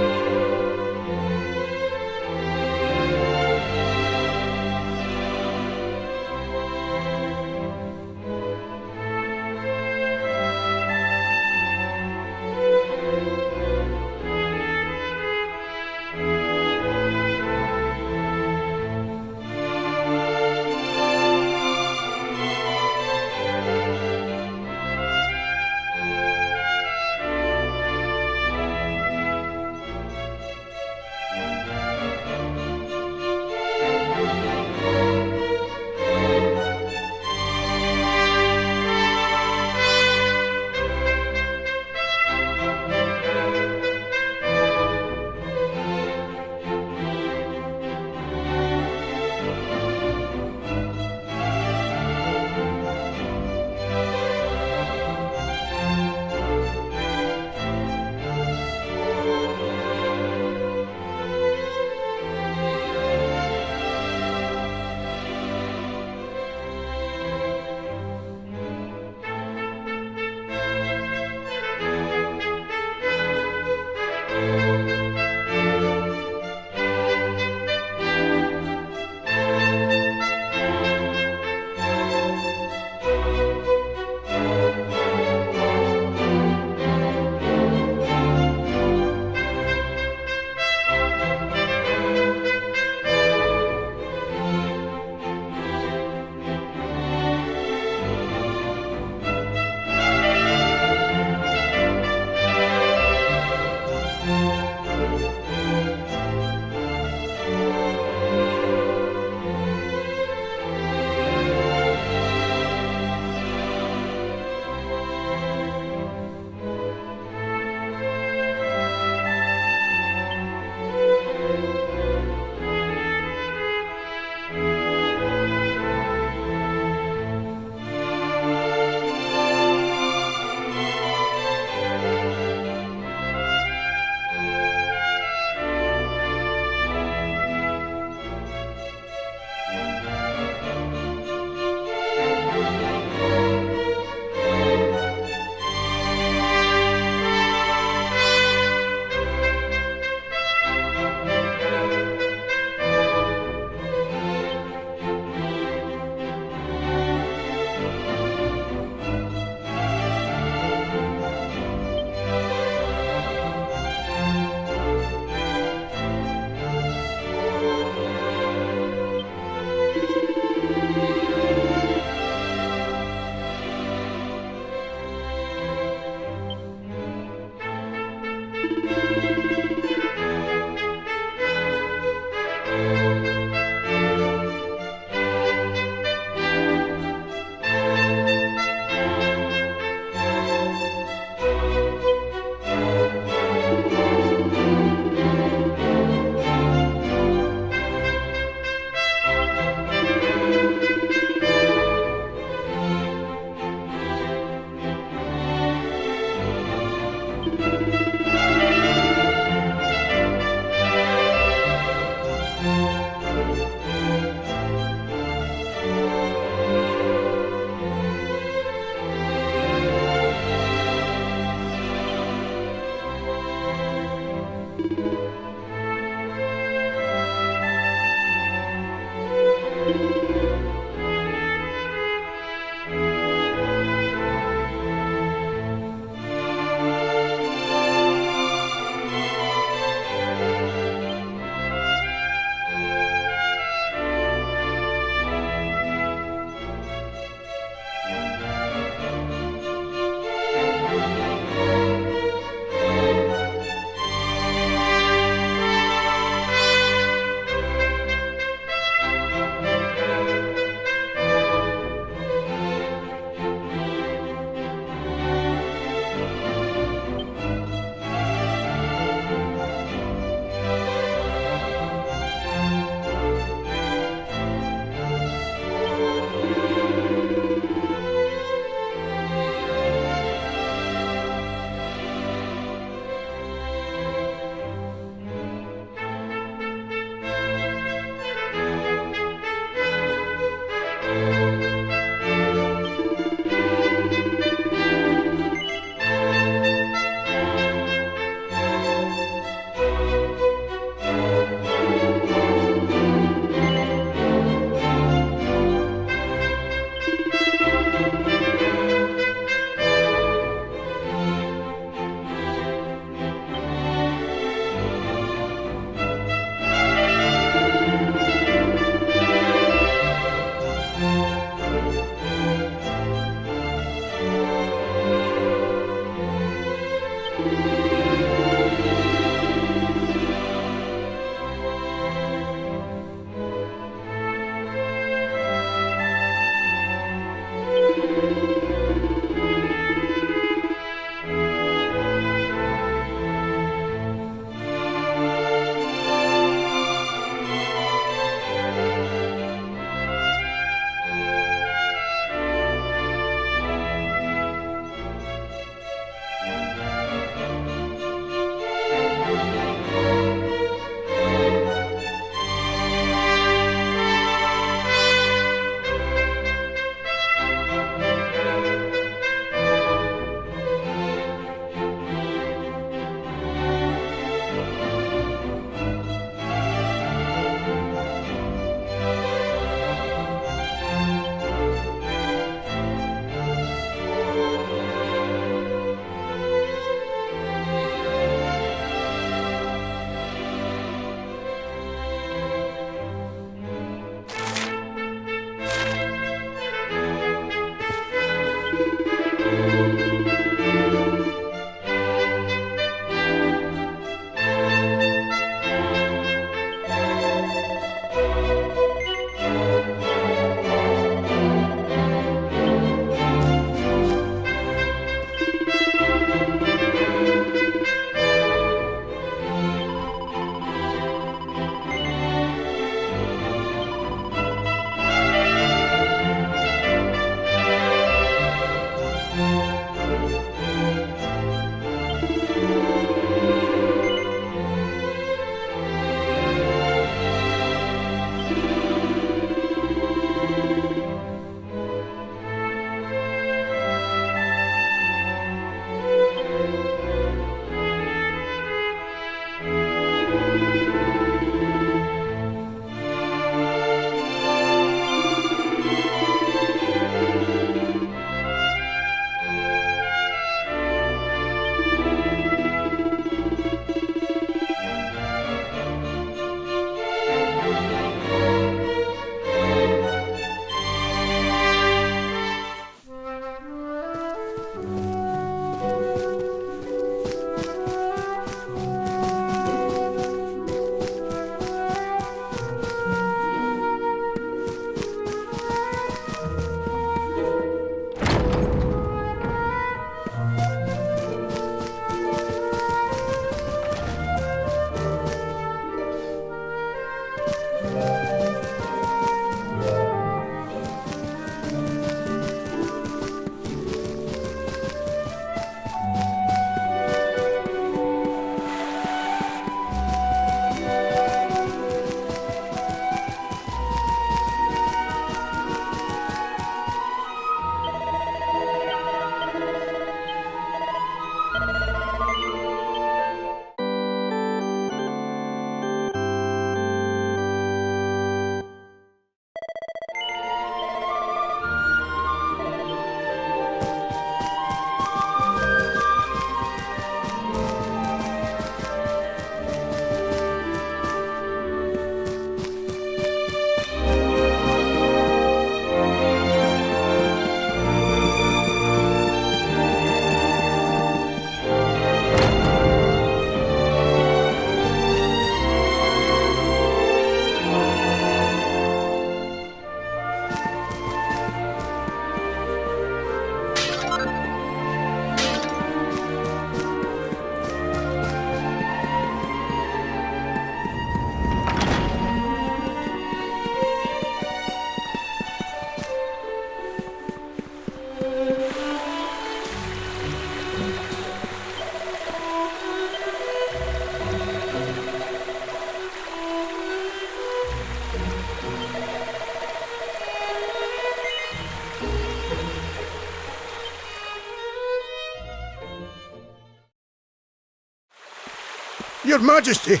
Your Majesty,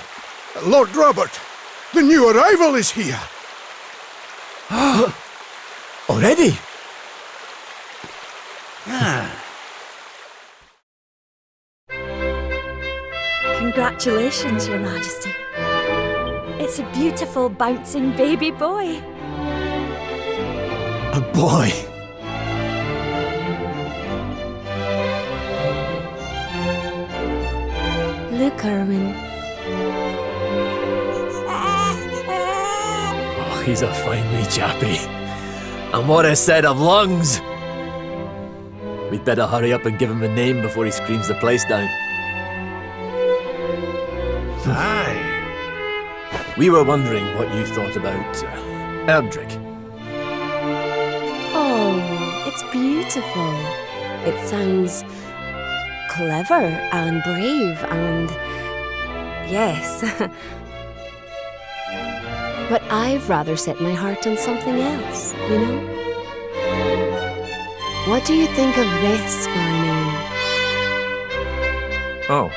Lord Robert, the new arrival is here. Already? Congratulations, Your Majesty. It's a beautiful, bouncing baby boy. A boy? Look, Erwin. Oh, he's a fine wee chappie. And what a set of lungs! We'd better hurry up and give him a name before he screams the place down. Aye. We were wondering what you thought about Erdrick. Oh, it's beautiful. It sounds clever and brave and... yes. But I've rather set my heart on something else, you know? What do you think of this for a name? Oh,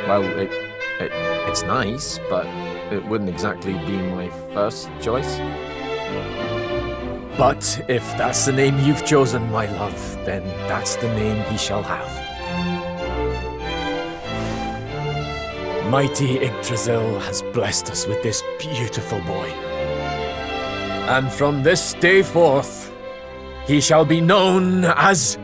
well, it's nice, but it wouldn't exactly be my first choice. But if that's the name you've chosen, my love, then that's the name he shall have. Mighty Yggdrasil has blessed us with this beautiful boy. And from this day forth, he shall be known as...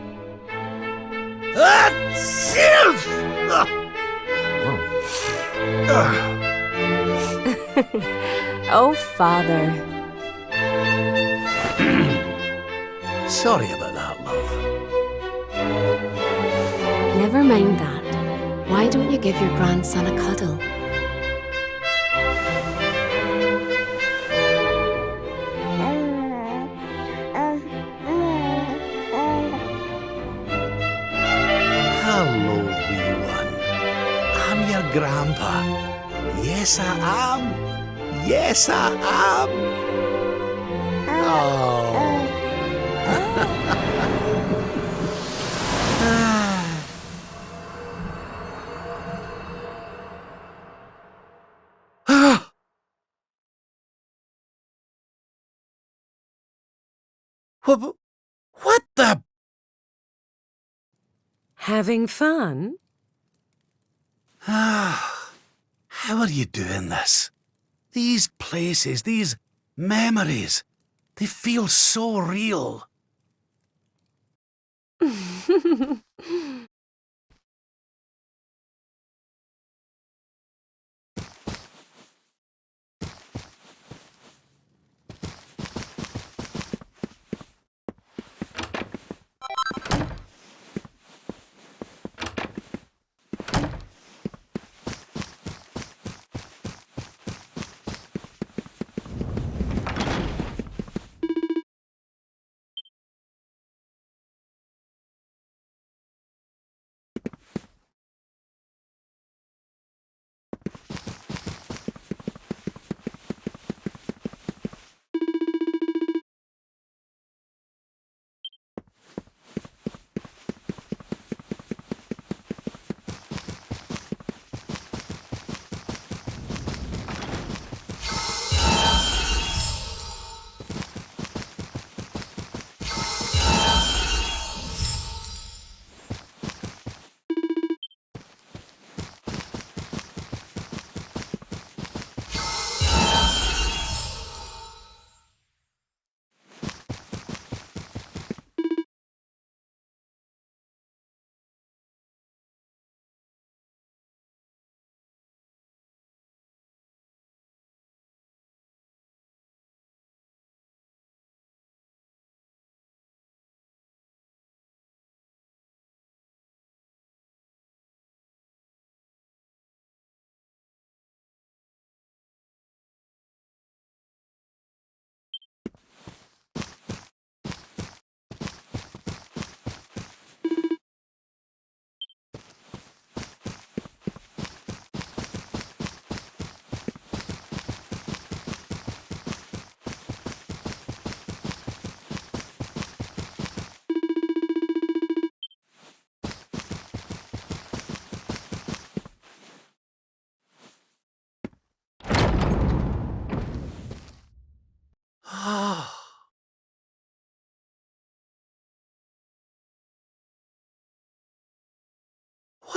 Oh, Father. Sorry about that, love. Never mind that. Why don't you give your grandson a cuddle? Hello, wee one. I'm your grandpa. Yes, I am. Yes, I am. Oh. What the? Having fun? How are you doing this? These places, these memories, they feel so real.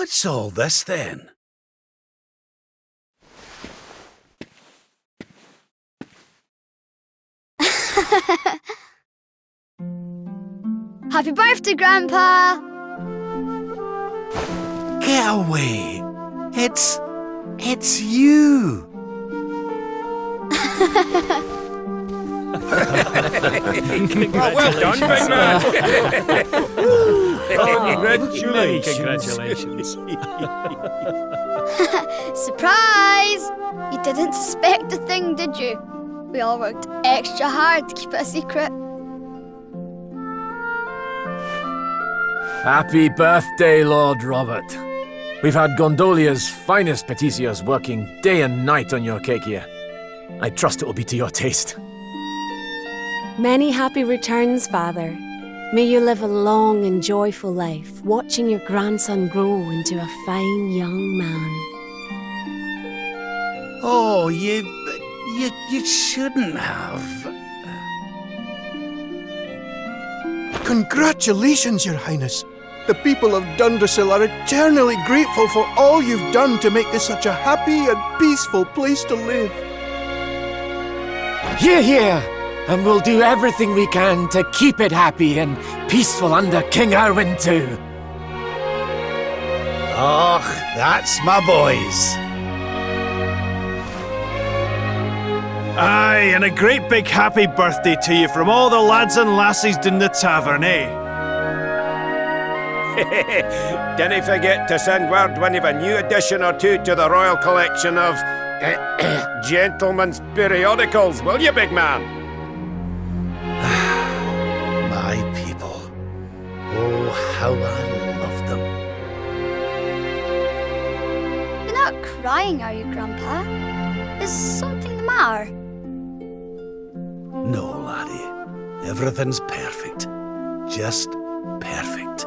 What's all this then? Happy birthday, Grandpa! Get away! It's you! Well done, big man! Congratulations. Surprise! You didn't suspect a thing, did you? We all worked extra hard to keep it a secret. Happy birthday, Lord Robert. We've had Gondolia's finest patissiers working day and night on your cake here. I trust it will be to your taste. Many happy returns, Father. May you live a long and joyful life, watching your grandson grow into a fine young man. Oh, you shouldn't have. Congratulations, Your Highness. The people of Dundrasil are eternally grateful for all you've done to make this such a happy and peaceful place to live. Hear, hear! And we'll do everything we can to keep it happy and peaceful under King Erwin too. Oh, that's my boys. Aye, and a great big happy birthday to you from all the lads and lassies down the tavern, eh? Dinna forget to send word when you've a new edition or two to the Royal Collection of gentlemen's periodicals, will you, big man? My people. Oh, how I love them. You're not crying, are you, Grandpa? Is something the matter? No, laddie. Everything's perfect. Just perfect.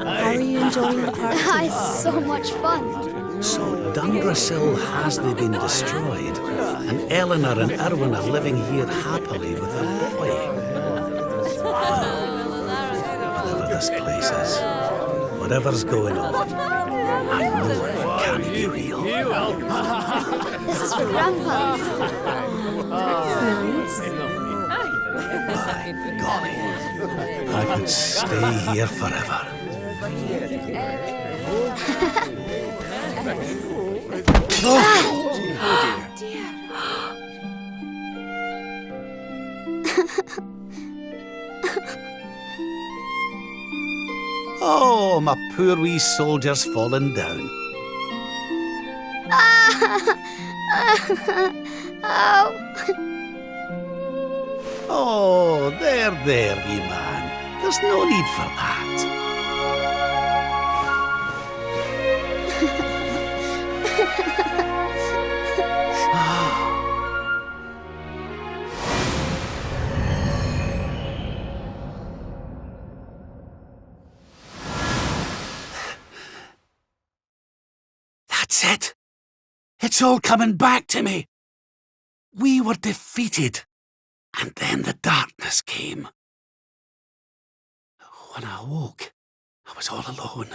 How are you enjoying the party? It's so much fun. So Dundrasil hasn't been destroyed, and Eleanor and Erwin are living here happily with their boy. Whatever this place is, whatever's going on, I know it can't be real. This is for Grandpa. By golly, I could stay here forever. Oh, my poor wee soldier's fallen down. Oh. Oh, there, wee man. There's no need for that. That's it. It's all coming back to me. We were defeated, and then the darkness came. When I awoke, I was all alone.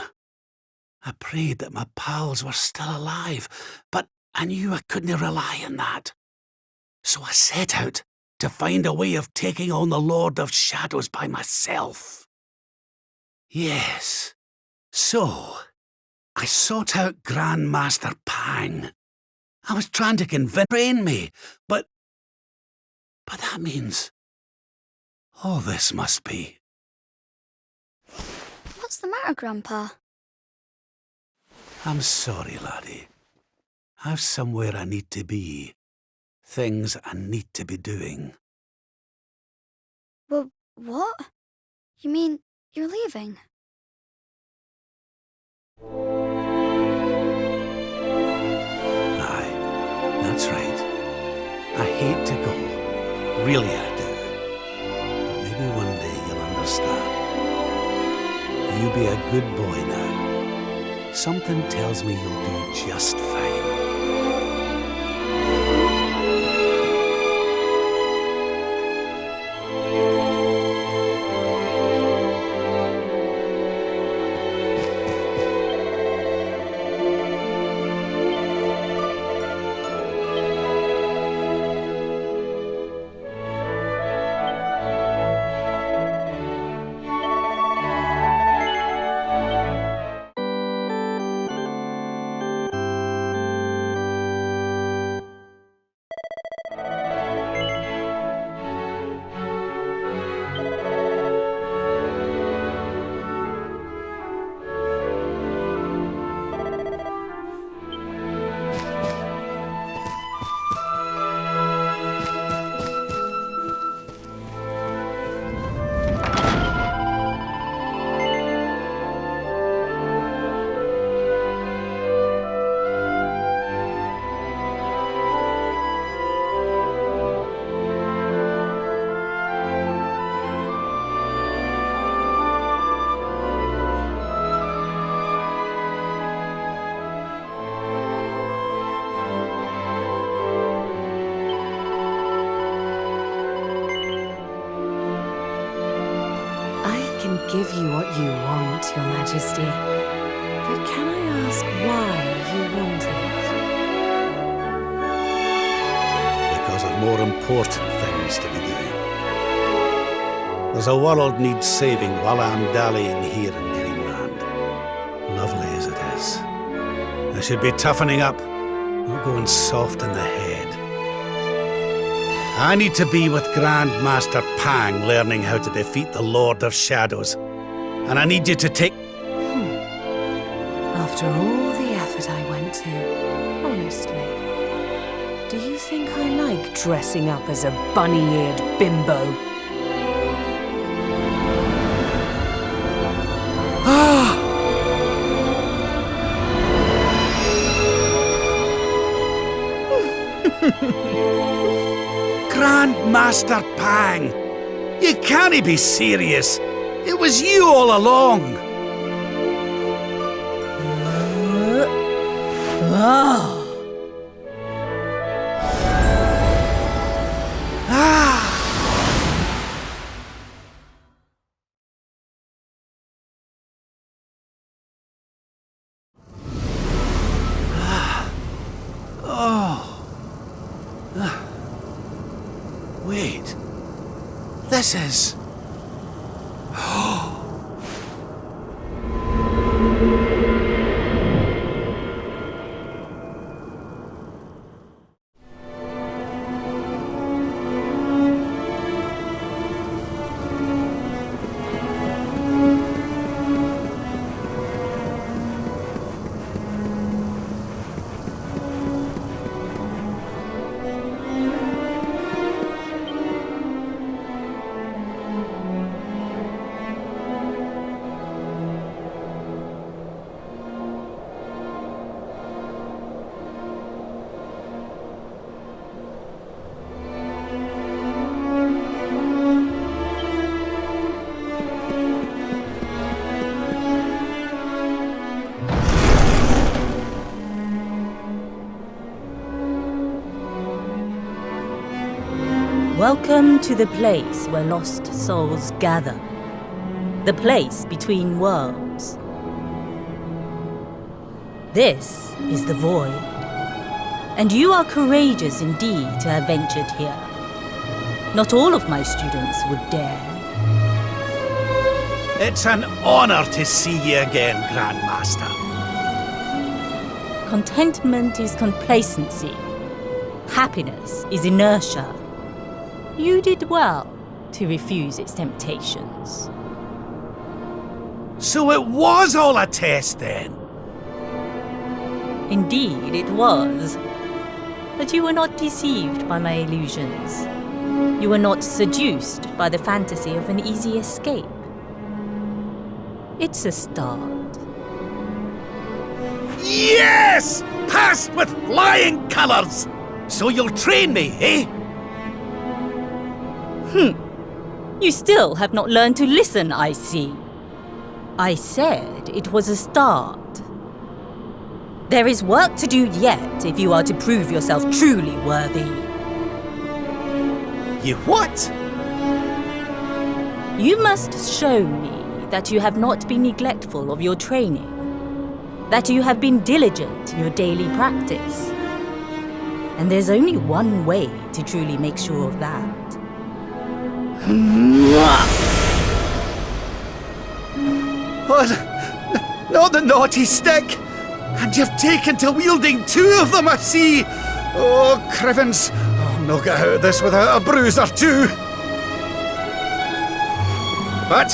I prayed that my pals were still alive, but I knew I couldn't rely on that. So I set out to find a way of taking on the Lord of Shadows by myself. Yes, so I sought out Grandmaster Pang. I was trying to train me, but that means all this must be. What's the matter, Grandpa? I'm sorry, laddie. I've somewhere I need to be. Things I need to be doing. Well, what? You mean you're leaving? Aye, that's right. I hate to go. Really, I do. But maybe one day you'll understand. You be a good boy now. Something tells me you'll do just fine. Give you what you want, Your Majesty. But can I ask why you want it? Because of more important things to be doing. There's a world needs saving while I'm dallying here in Dreamland. Lovely as it is. I should be toughening up, not going soft in the head. I need to be with Grandmaster Pang learning how to defeat the Lord of Shadows. And I need you to take... After all the effort I went to, honestly, do you think I like dressing up as a bunny-eared bimbo? Grandmaster Pang! You can't be serious! It was you all along! Wait. This is... Welcome to the place where lost souls gather. The place between worlds. This is the Void. And you are courageous indeed to have ventured here. Not all of my students would dare. It's an honor to see you again, Grandmaster. Contentment is complacency. Happiness is inertia. You did well to refuse its temptations. So it was all a test then? Indeed, it was. But you were not deceived by my illusions. You were not seduced by the fantasy of an easy escape. It's a start. Yes! Passed with flying colours! So you'll train me, eh? You still have not learned to listen, I see. I said it was a start. There is work to do yet if you are to prove yourself truly worthy. You what? You must show me that you have not been neglectful of your training, that you have been diligent in your daily practice. And there's only one way to truly make sure of that. Oh, not the naughty stick! And you've taken to wielding two of them, I see! Oh, Crivens, I'll not get out of this without a bruise or two! But,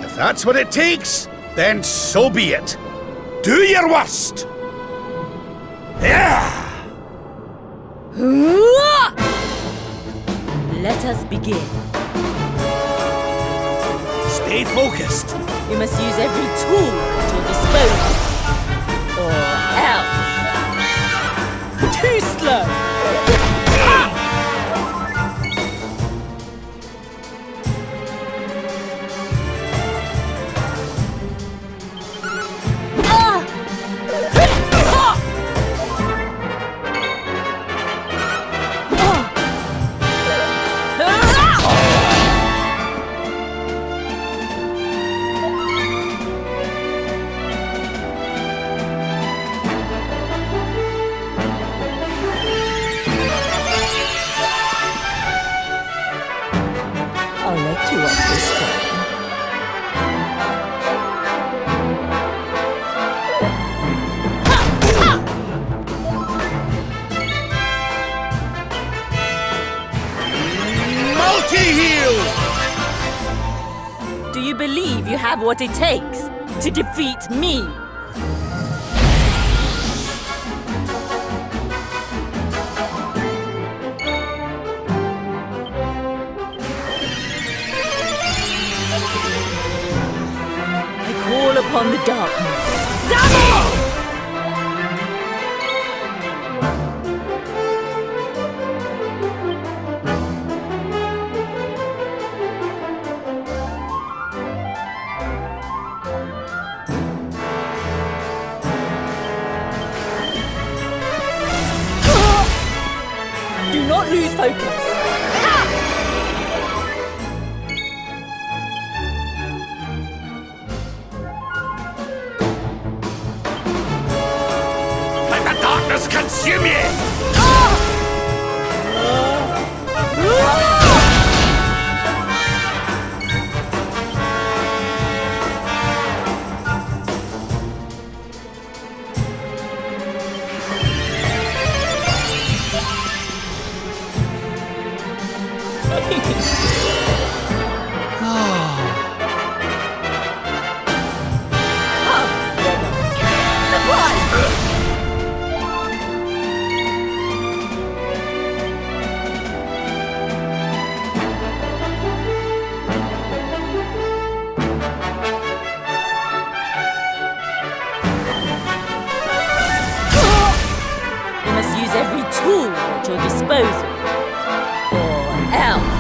if that's what it takes, then so be it. Do your worst! Yeah! Let us begin. Stay focused. You must use every tool at your disposal. Or else. Too slow! I'll let you up this time. Multi-heal! Do you believe you have what it takes to defeat me? Call upon the darkness. Double! Do not lose focus. Darkness consume you! Every tool at your disposal, or else.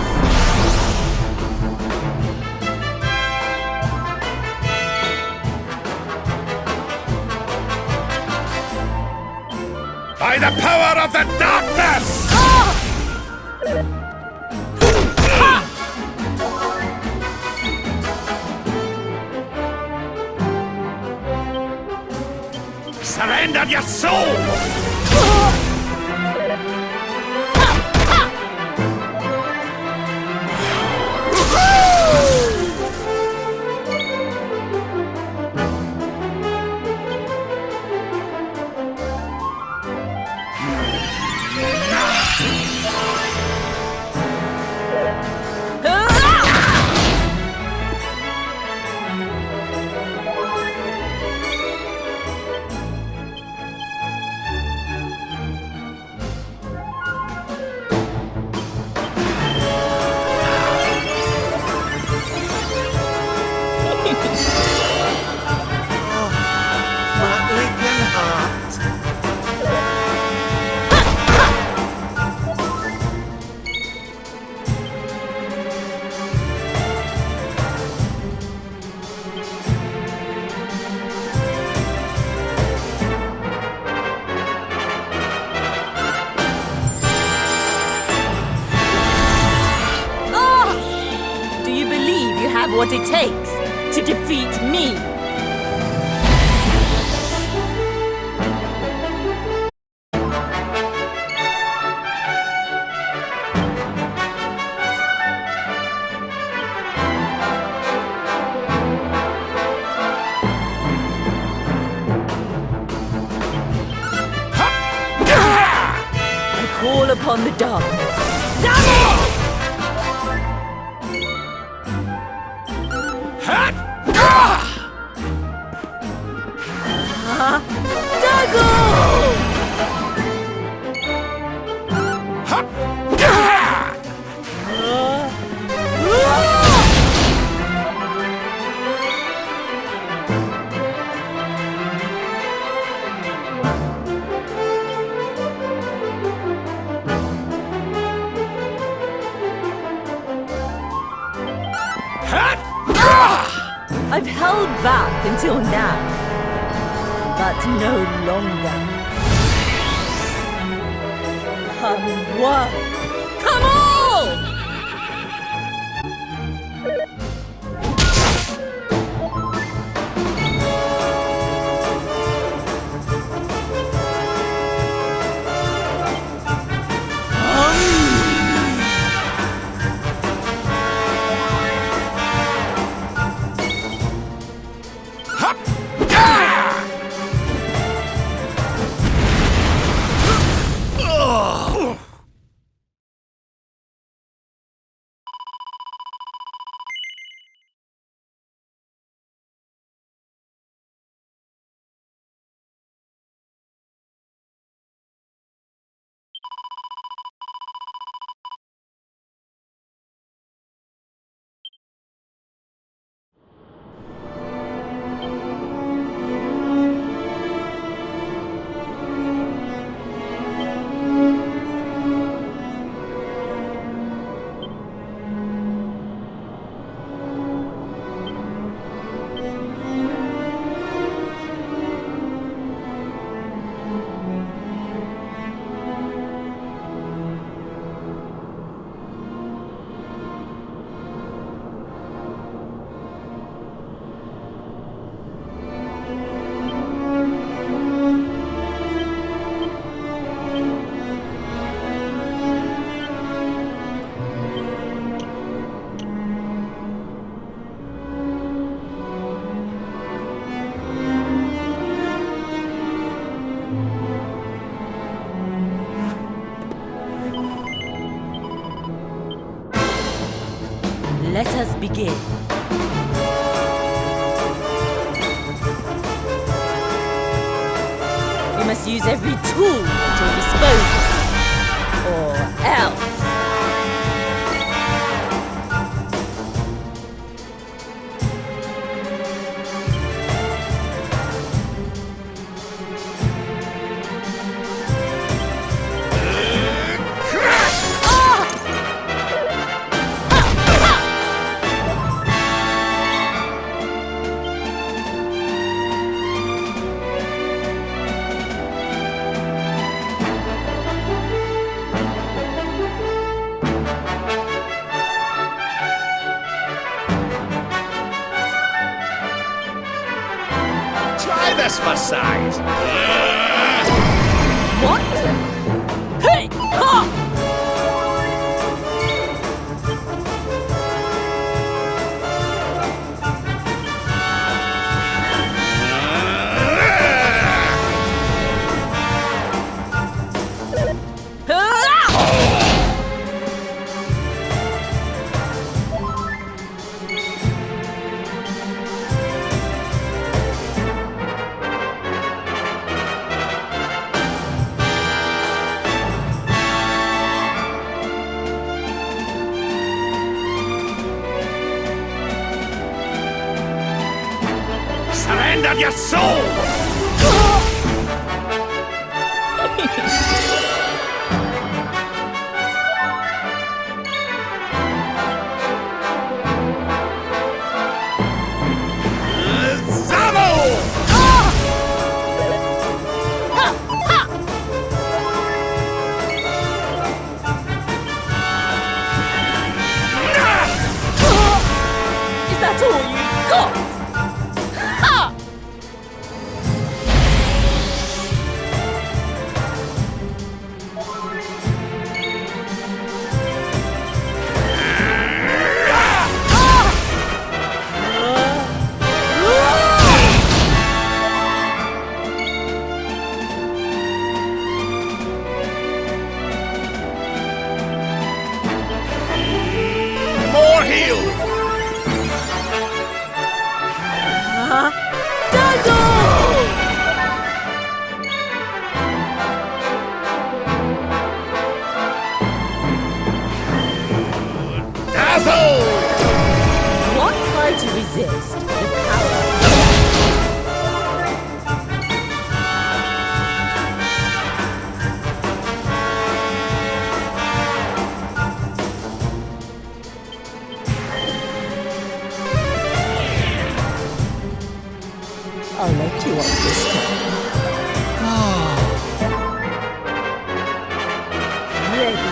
By the power of the darkness! Surrender your soul! What it takes to defeat me. I call upon the darkness. Double! I've held back until now, but no longer. Come one, come all! Let us begin. You must use every tool at your disposal, or else. Christmas size. What? Hey! Ha! Surrender your soul! Is that all you got? Ha! More heal! Dazzle! What try to resist the power? I'll let you off this time. Ready.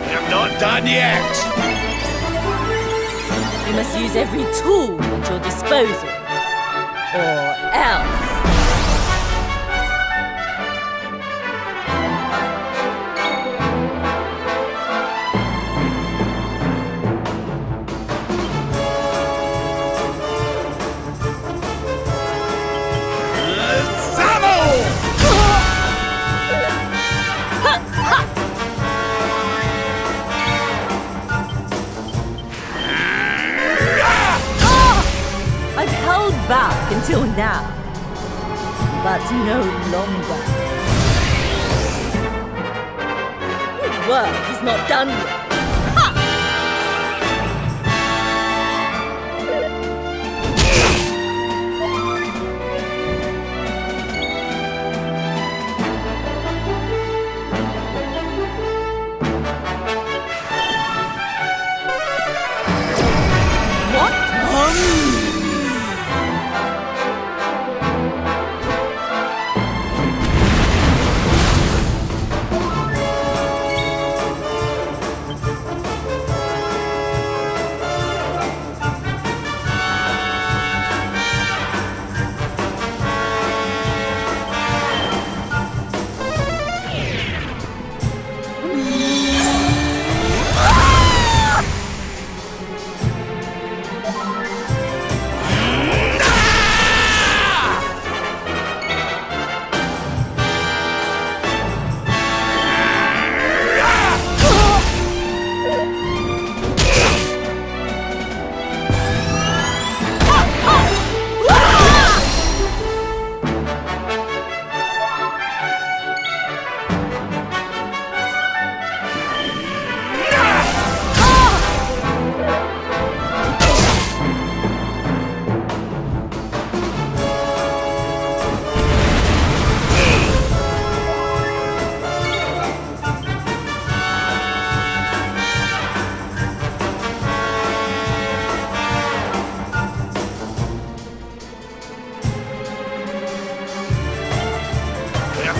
I'm not done yet! You must use every tool at your disposal, or else. I've held back until now, but no longer. Your work is not done yet.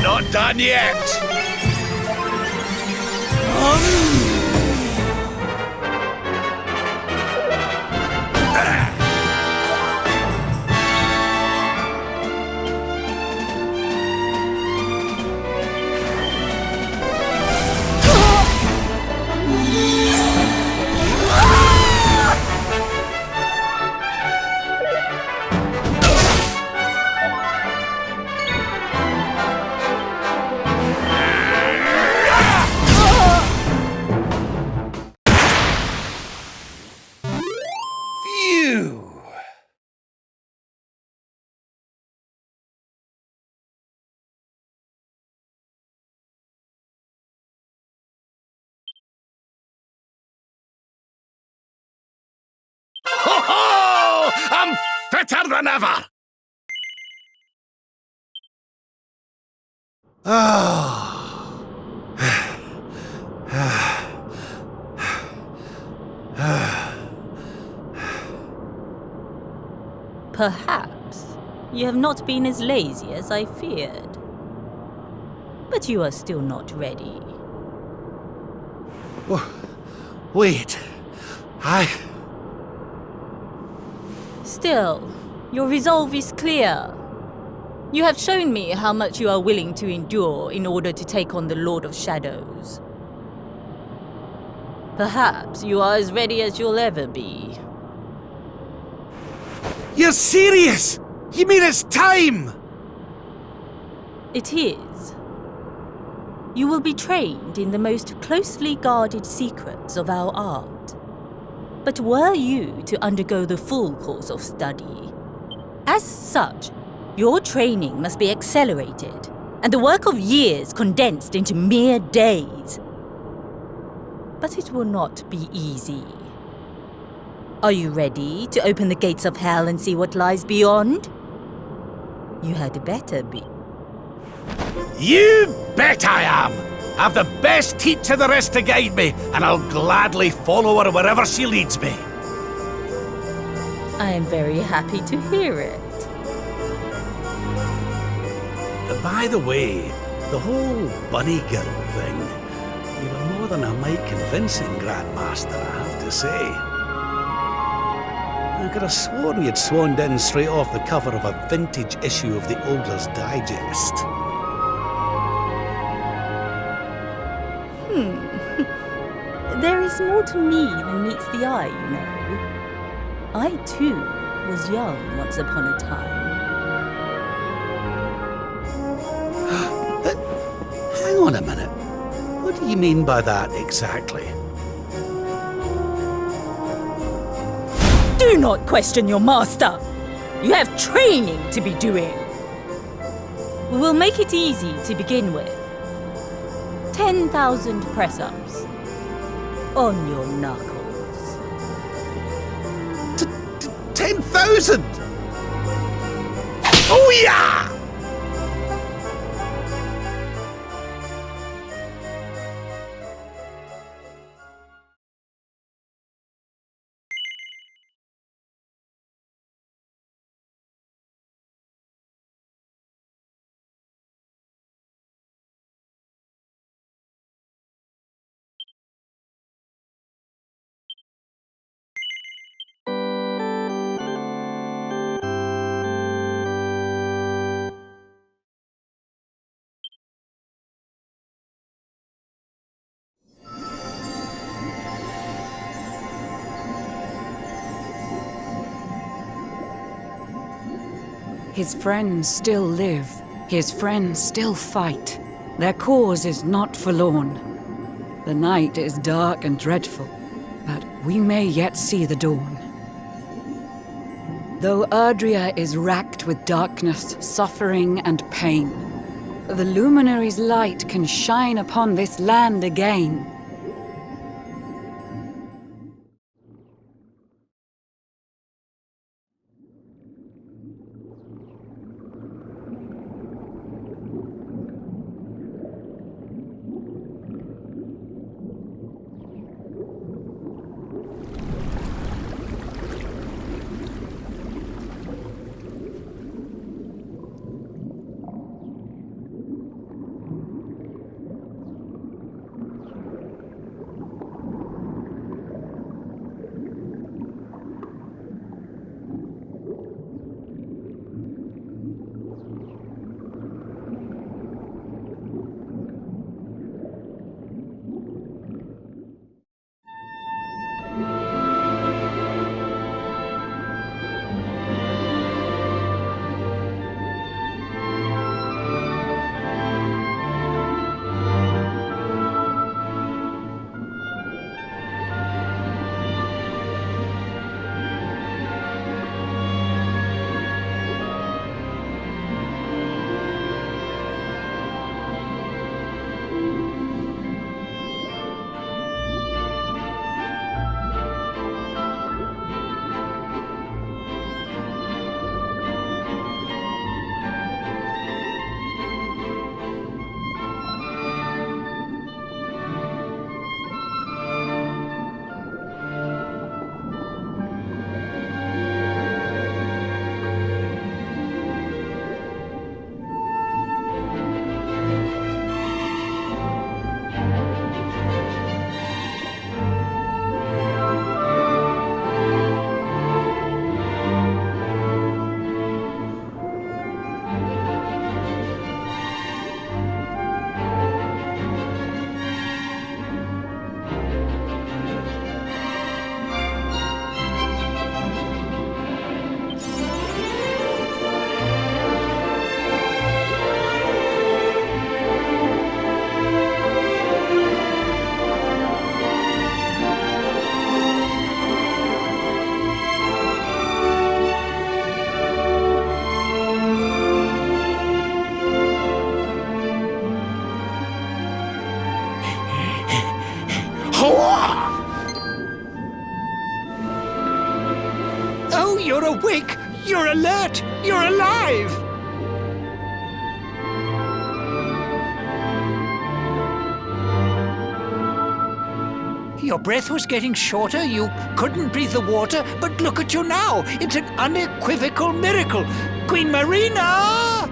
Not done yet! than ever! Perhaps you have not been as lazy as I feared. But you are still not ready. Wait. Still, your resolve is clear. You have shown me how much you are willing to endure in order to take on the Lord of Shadows. Perhaps you are as ready as you'll ever be. You're serious? You mean it's time? It is. You will be trained in the most closely guarded secrets of our art. But were you to undergo the full course of study, as such, your training must be accelerated, and the work of years condensed into mere days. But it will not be easy. Are you ready to open the gates of hell and see what lies beyond? You had better be. You bet I am! I've the best teacher there is to guide me, and I'll gladly follow her wherever she leads me. I am very happy to hear it. By the way, the whole bunny girl thing, you were more than a mite convincing, Grandmaster, I have to say. I could have sworn you'd swanned in straight off the cover of a vintage issue of the Ogler's Digest. There is more to me than meets the eye, you know. I, too, was young once upon a time. Hang on a minute. What do you mean by that, exactly? Do not question your master! You have training to be doing! We will make it easy to begin with. 10,000 press-ups. On your knuckles. 10,000! Oh yeah! His friends still live. His friends still fight. Their cause is not forlorn. The night is dark and dreadful, but we may yet see the dawn. Though Erdrea is racked with darkness, suffering, and pain, the Luminary's light can shine upon this land again. Oh, you're awake! You're alert! You're alive! Your breath was getting shorter, you couldn't breathe the water, but look at you now! It's an unequivocal miracle! Queen Marina!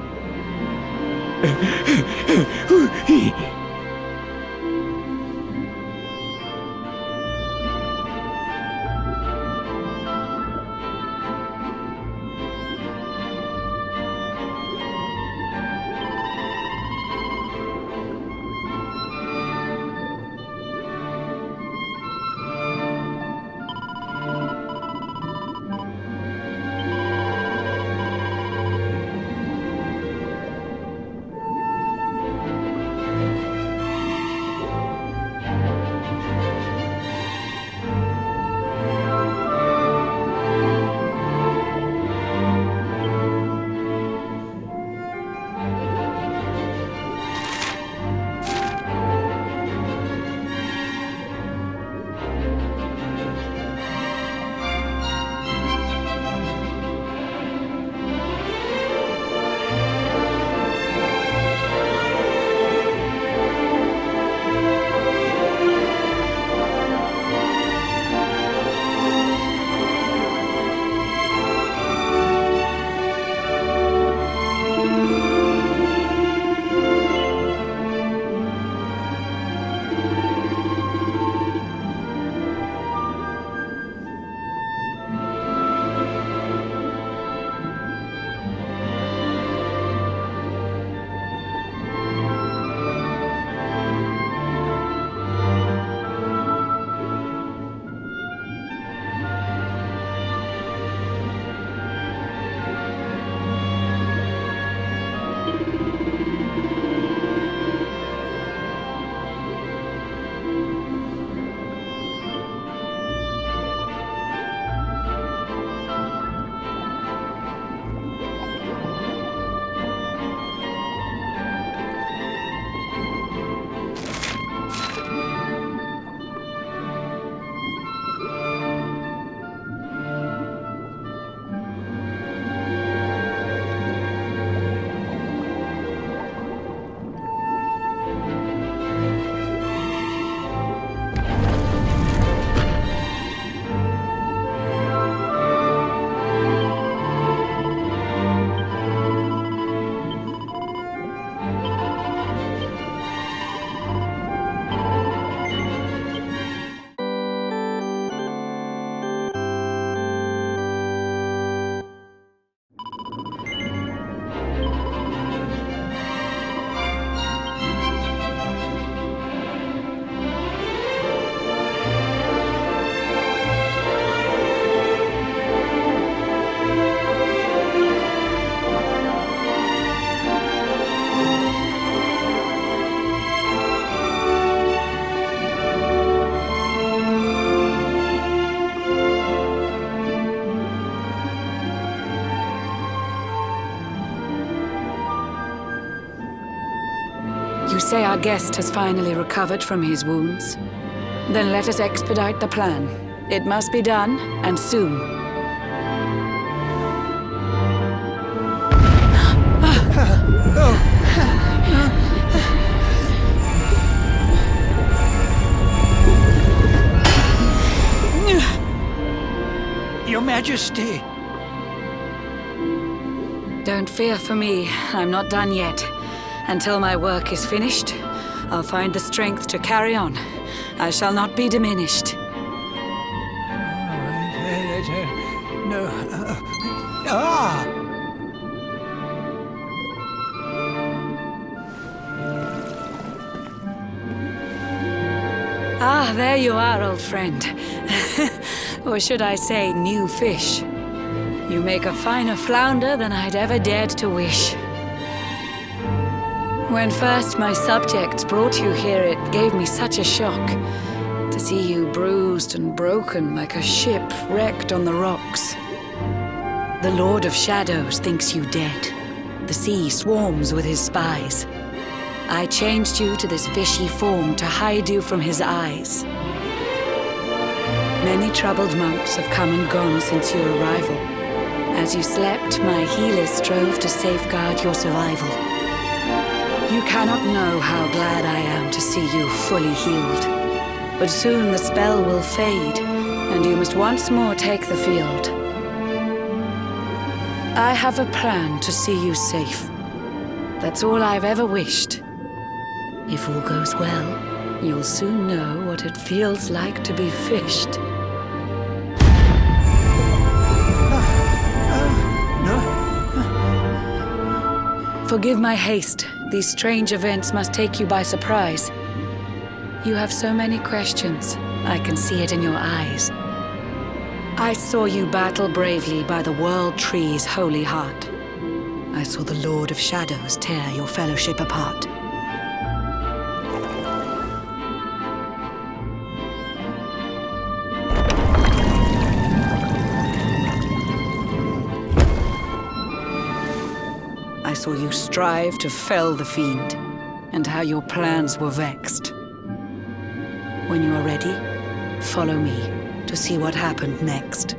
You say our guest has finally recovered from his wounds? Then let us expedite the plan. It must be done, and soon. Your Majesty! Don't fear for me. I'm not done yet. Until my work is finished, I'll find the strength to carry on. I shall not be diminished. No. Ah! Ah, there you are, old friend. Or should I say, new fish. You make a finer flounder than I'd ever dared to wish. When first my subjects brought you here, it gave me such a shock to see you bruised and broken like a ship wrecked on the rocks. The Lord of Shadows thinks you dead. The sea swarms with his spies. I changed you to this fishy form to hide you from his eyes. Many troubled monks have come and gone since your arrival. As you slept, my healers strove to safeguard your survival. You cannot know how glad I am to see you fully healed. But soon the spell will fade, and you must once more take the field. I have a plan to see you safe. That's all I've ever wished. If all goes well, you'll soon know what it feels like to be fished. Forgive my haste. These strange events must take you by surprise. You have so many questions. I can see it in your eyes. I saw you battle bravely by the World Tree's holy heart. I saw the Lord of Shadows tear your fellowship apart. I saw you strive to fell the fiend, and how your plans were vexed. When you are ready, follow me to see what happened next.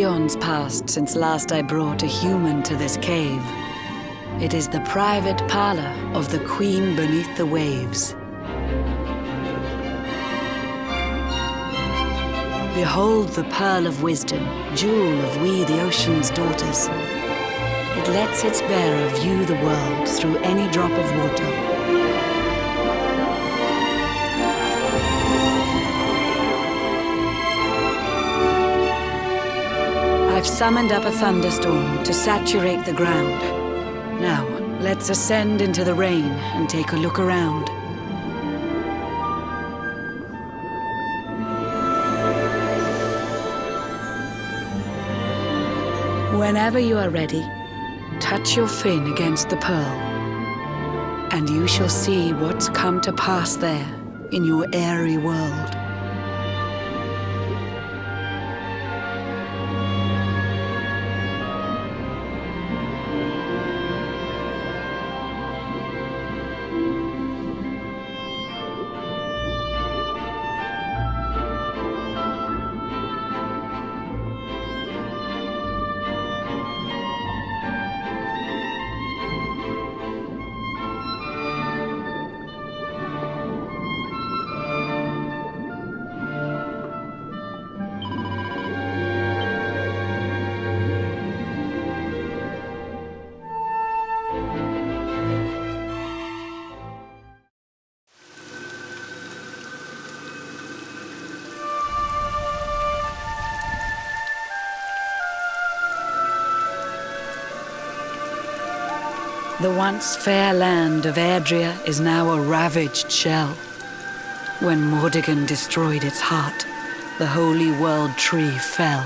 eons passed since last I brought a human to this cave. It is the private parlor of the Queen beneath the waves. Behold the pearl of wisdom, jewel of we the ocean's daughters. It lets its bearer view the world through any drop of water. I've summoned up a thunderstorm to saturate the ground. Now, let's ascend into the rain and take a look around. Whenever you are ready, touch your fin against the pearl, and you shall see what's come to pass there in your airy world. The once fair land of Erdrea is now a ravaged shell. When Mordegon destroyed its heart, the holy world tree fell.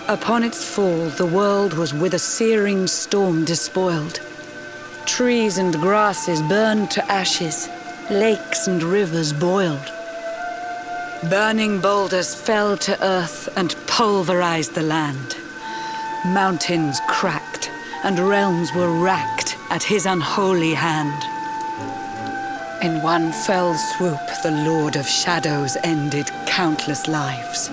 Upon its fall, the world was with a searing storm despoiled. Trees and grasses burned to ashes, lakes and rivers boiled. Burning boulders fell to earth and pulverized the land. Mountains cracked, and realms were racked at his unholy hand. In one fell swoop, the Lord of Shadows ended countless lives.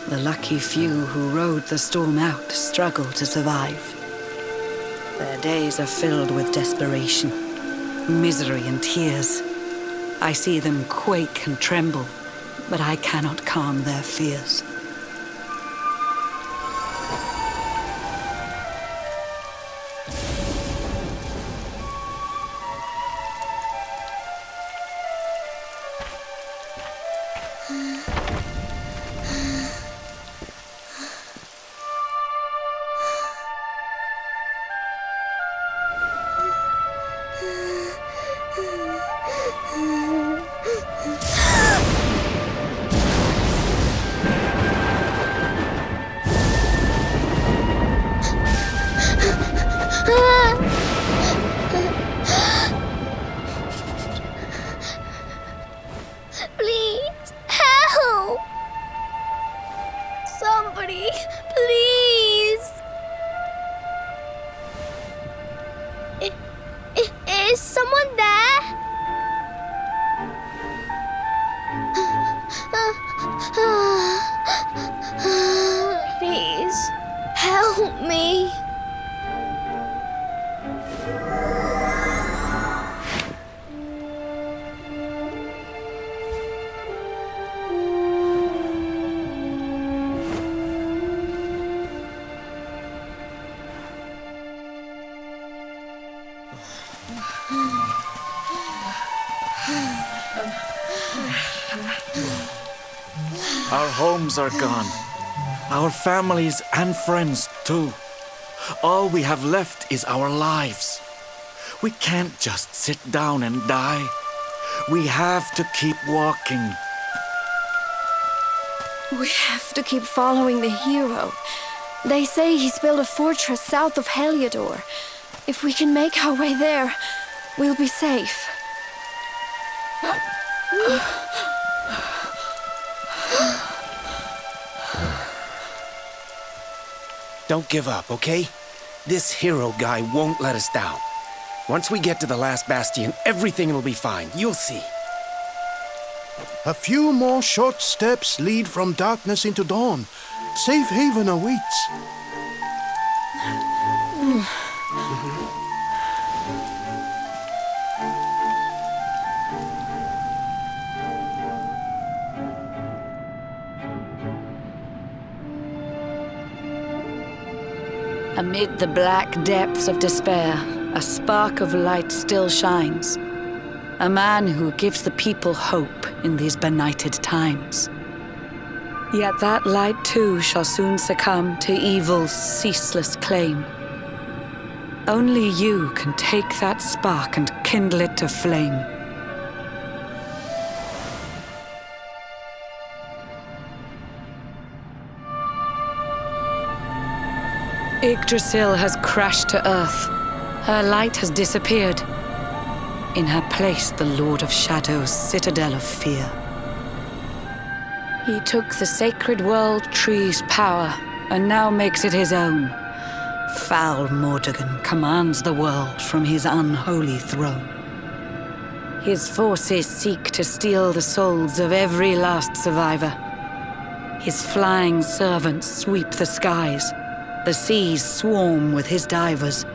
The lucky few who rode the storm out struggled to survive. Their days are filled with desperation, misery and tears. I see them quake and tremble, but I cannot calm their fears. Please, help! Somebody, please! Is someone there? Please, help me. Our homes are gone. Our families and friends too. All we have left is our lives. We can't just sit down and die. We have to keep walking. We have to keep following the hero. They say he's built a fortress south of Heliodor. If we can make our way there, we'll be safe. Don't give up, okay? This hero guy won't let us down. Once we get to the last bastion, everything will be fine. You'll see. A few more short steps lead from darkness into dawn. Safe haven awaits. Amid the black depths of despair, a spark of light still shines. A man who gives the people hope in these benighted times. Yet that light too shall soon succumb to evil's ceaseless claim. Only you can take that spark and kindle it to flame. Yggdrasil has crashed to earth. Her light has disappeared. In her place, the Lord of Shadows' citadel of fear. He took the sacred world tree's power and now makes it his own. Foul Mordegon commands the world from his unholy throne. His forces seek to steal the souls of every last survivor. His flying servants sweep the skies. The seas swarm with his divers.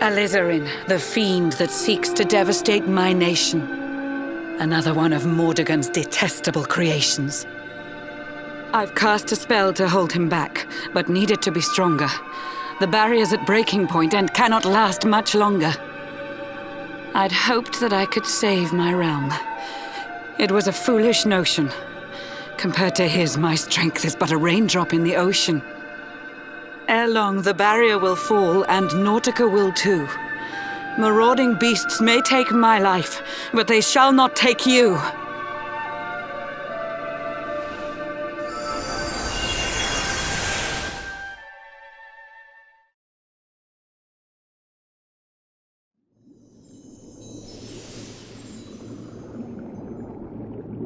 Alizarin, the fiend that seeks to devastate my nation. Another one of Mordegon's detestable creations. I've cast a spell to hold him back, but need it to be stronger. The barrier's at breaking point and cannot last much longer. I'd hoped that I could save my realm. It was a foolish notion. Compared to his, my strength is but a raindrop in the ocean. Ere long, the barrier will fall, and Nautica will too. Marauding beasts may take my life, but they shall not take you.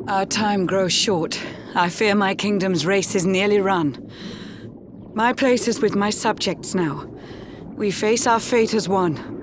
Our time grows short. I fear my kingdom's race is nearly run. My place is with my subjects now. We face our fate as one.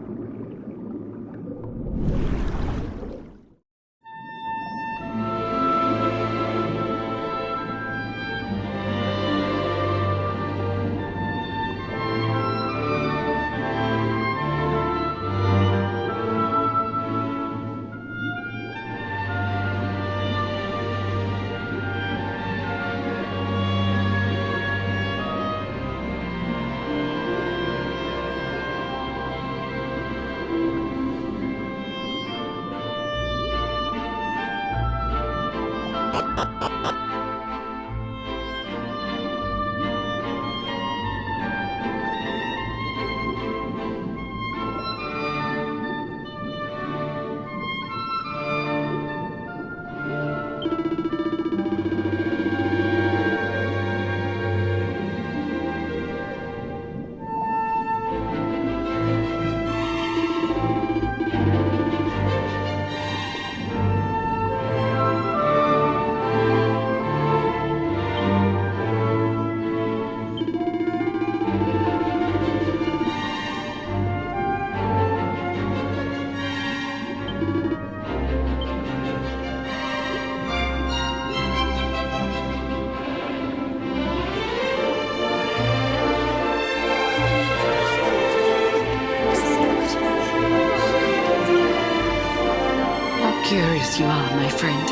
Curious you are, my friend.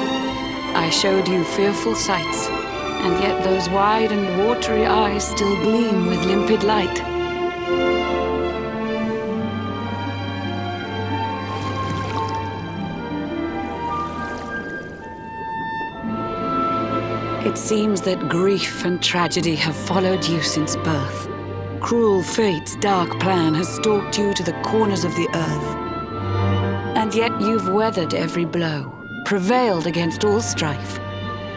I showed you fearful sights, and yet those wide and watery eyes still gleam with limpid light. It seems that grief and tragedy have followed you since birth. Cruel fate's dark plan has stalked you to the corners of the earth. And yet you've weathered every blow, prevailed against all strife.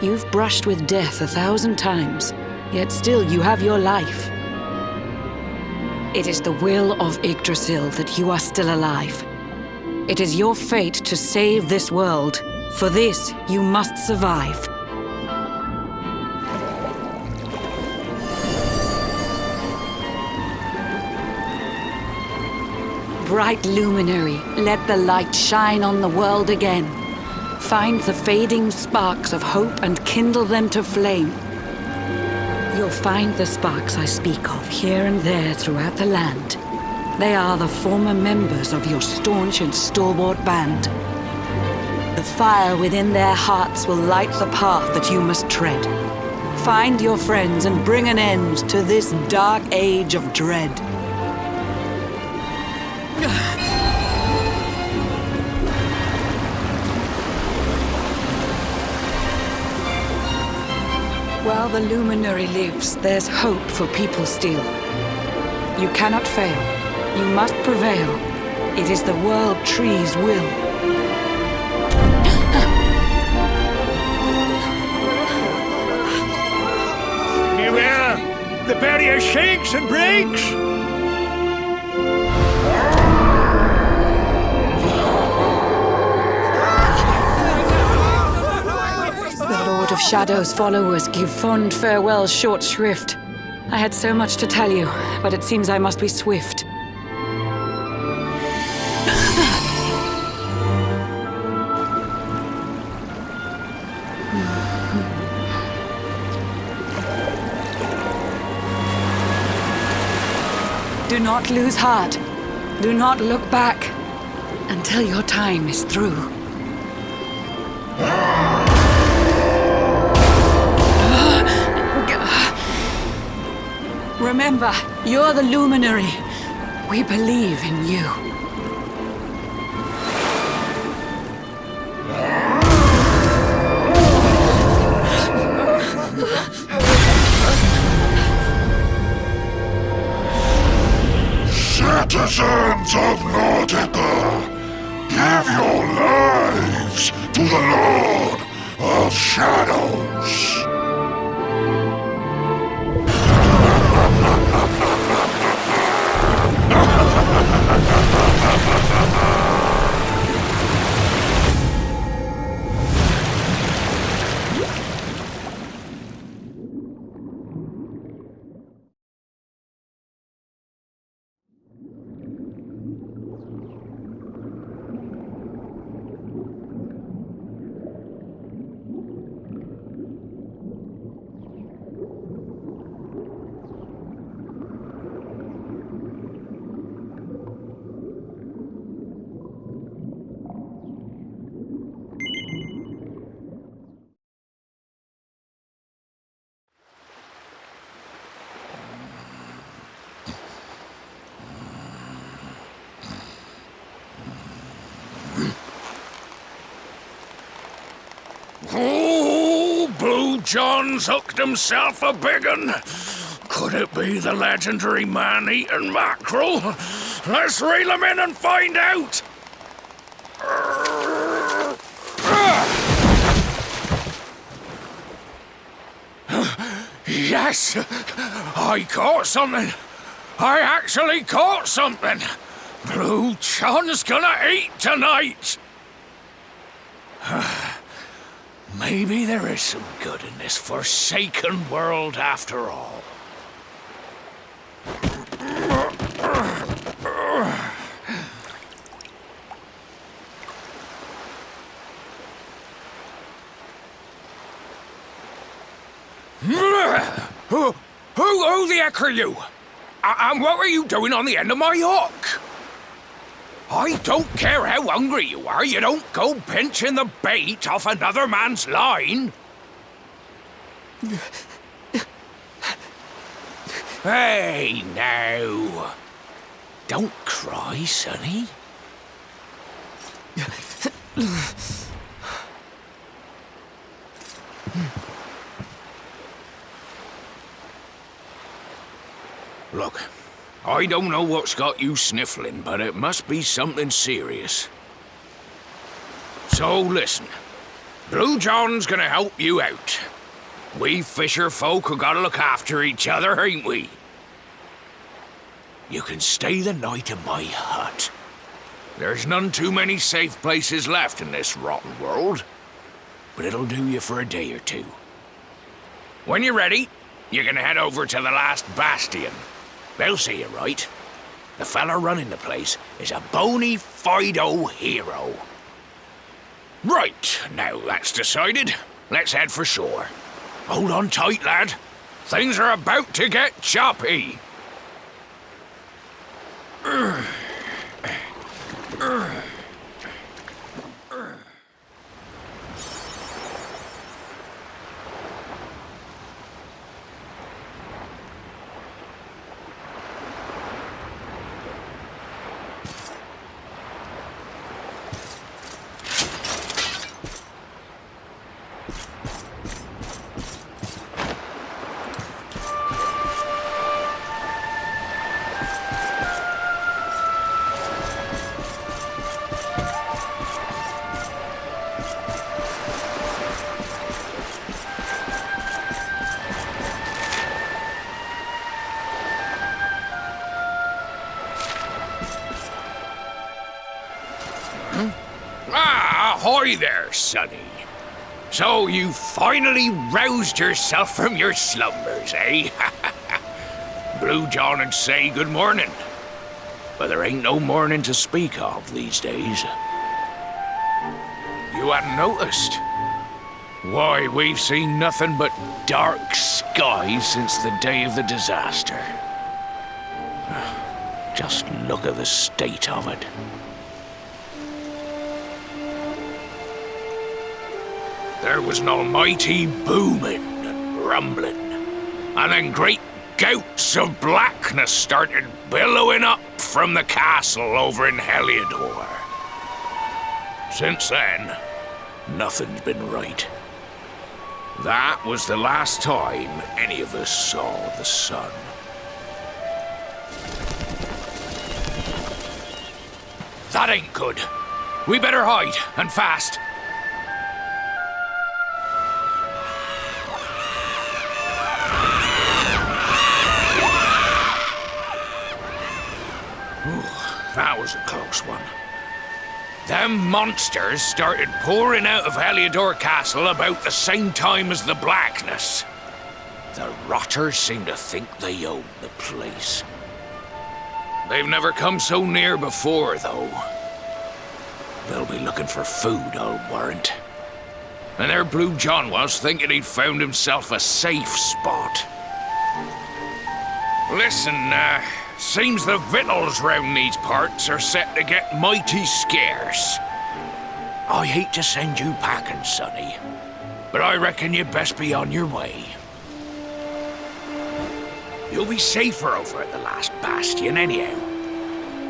You've brushed with death 1,000 times, yet still you have your life. It is the will of Yggdrasil that you are still alive. It is your fate to save this world. For this, you must survive. Bright luminary, let the light shine on the world again. Find the fading sparks of hope and kindle them to flame. You'll find the sparks I speak of here and there throughout the land. They are the former members of your staunch and stalwart band. The fire within their hearts will light the path that you must tread. Find your friends and bring an end to this dark age of dread. While the luminary lives, there's hope for people still. You cannot fail. You must prevail. It is the world tree's will. Beware! The barrier shakes and breaks! The Lord of Shadow's followers give fond farewells short shrift. I had so much to tell you, but it seems I must be swift. Do not lose heart. Do not look back until your time is through. Remember, you're the luminary. We believe in you. Citizens of Nautica, give your lives to the Lord of Shadows. Oh, Blue John's hooked himself a big un. Could it be the legendary man-eating mackerel? Let's reel him in and find out! Yes! I caught something! I actually caught something! Blue John's gonna eat tonight! Maybe there is some good in this forsaken world after all. Who the heck are you? And what were you doing on the end of my hook? I don't care how hungry you are, you don't go pinching the bait off another man's line. Hey, now. Don't cry, sonny. Look, I don't know what's got you sniffling, but it must be something serious. So listen, Blue John's gonna help you out. We fisher folk have gotta look after each other, ain't we? You can stay the night in my hut. There's none too many safe places left in this rotten world, but it'll do you for a day or two. When you're ready, you can head over to the last bastion. They'll see you right. The fella running the place is a bona fide hero. Right, now that's decided, let's head for shore. Hold on tight, lad. Things are about to get choppy. Ahoy there, Sonny. So you finally roused yourself from your slumbers, eh? Blue John would say good morning. But there ain't no morning to speak of these days. You hadn't noticed? Why, we've seen nothing but dark skies since the day of the disaster. Just look at the state of it. There was an almighty booming and rumbling, and then great gouts of blackness started billowing up from the castle over in Heliodor. Since then, nothing's been right. That was the last time any of us saw the sun. That ain't good. We better hide, and fast. That was a close one. Them monsters started pouring out of Heliodor Castle about the same time as the blackness. The rotters seem to think they own the place. They've never come so near before, though. They'll be looking for food, I'll warrant. And there Blue John was, thinking he'd found himself a safe spot. Listen, seems the victuals round these parts are set to get mighty scarce. I hate to send you packing, Sonny, but I reckon you'd best be on your way. You'll be safer over at the last bastion anyhow.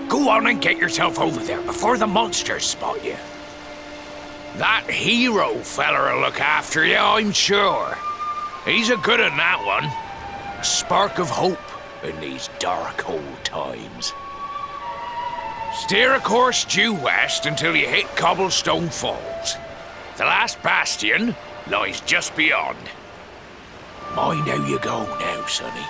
Go on and get yourself over there before the monsters spot you. That hero feller'll look after you, I'm sure. He's a good un, that one. A spark of hope in these dark old times. Steer a course due west until you hit Cobblestone Falls. The last bastion lies just beyond. Mind how you go now, Sonny.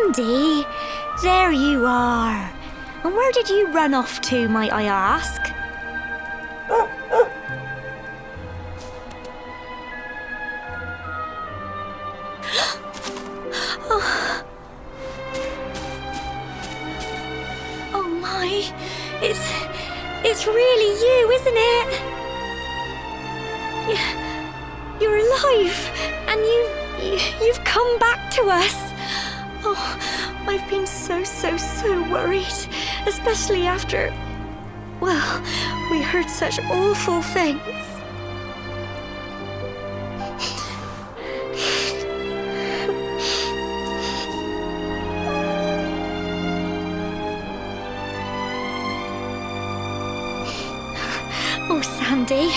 Sandy, there you are. And where did you run off to, might I ask? Oh my, it's really you, isn't it? You're alive, and you've come back to us. Oh, I've been so worried, especially after, well, we heard such awful things. Oh, Sandy,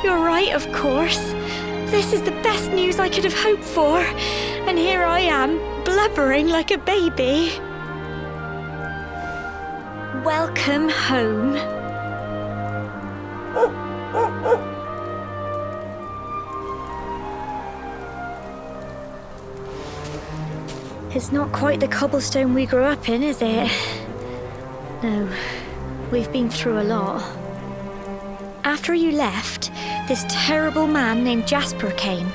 you're right, of course. This is the best news I could have hoped for. And here I am, blubbering like a baby. Welcome home. It's not quite the cobblestone we grew up in, is it? No, we've been through a lot. After you left, this terrible man named Jasper came.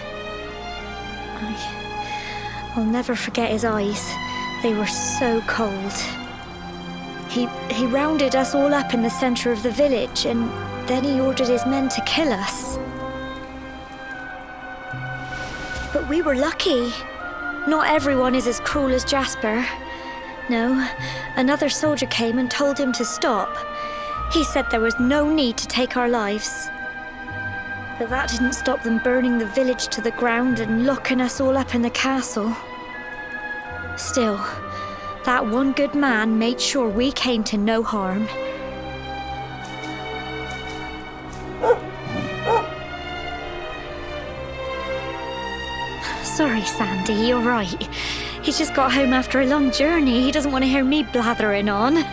I'll never forget his eyes. They were so cold. He rounded us all up in the center of the village, and then he ordered his men to kill us. But we were lucky. Not everyone is as cruel as Jasper. No, another soldier came and told him to stop. He said there was no need to take our lives. But that didn't stop them burning the village to the ground and locking us all up in the castle. Still, that one good man made sure we came to no harm. Sorry, Sandy, you're right. He's just got home after a long journey. He doesn't want to hear me blathering on.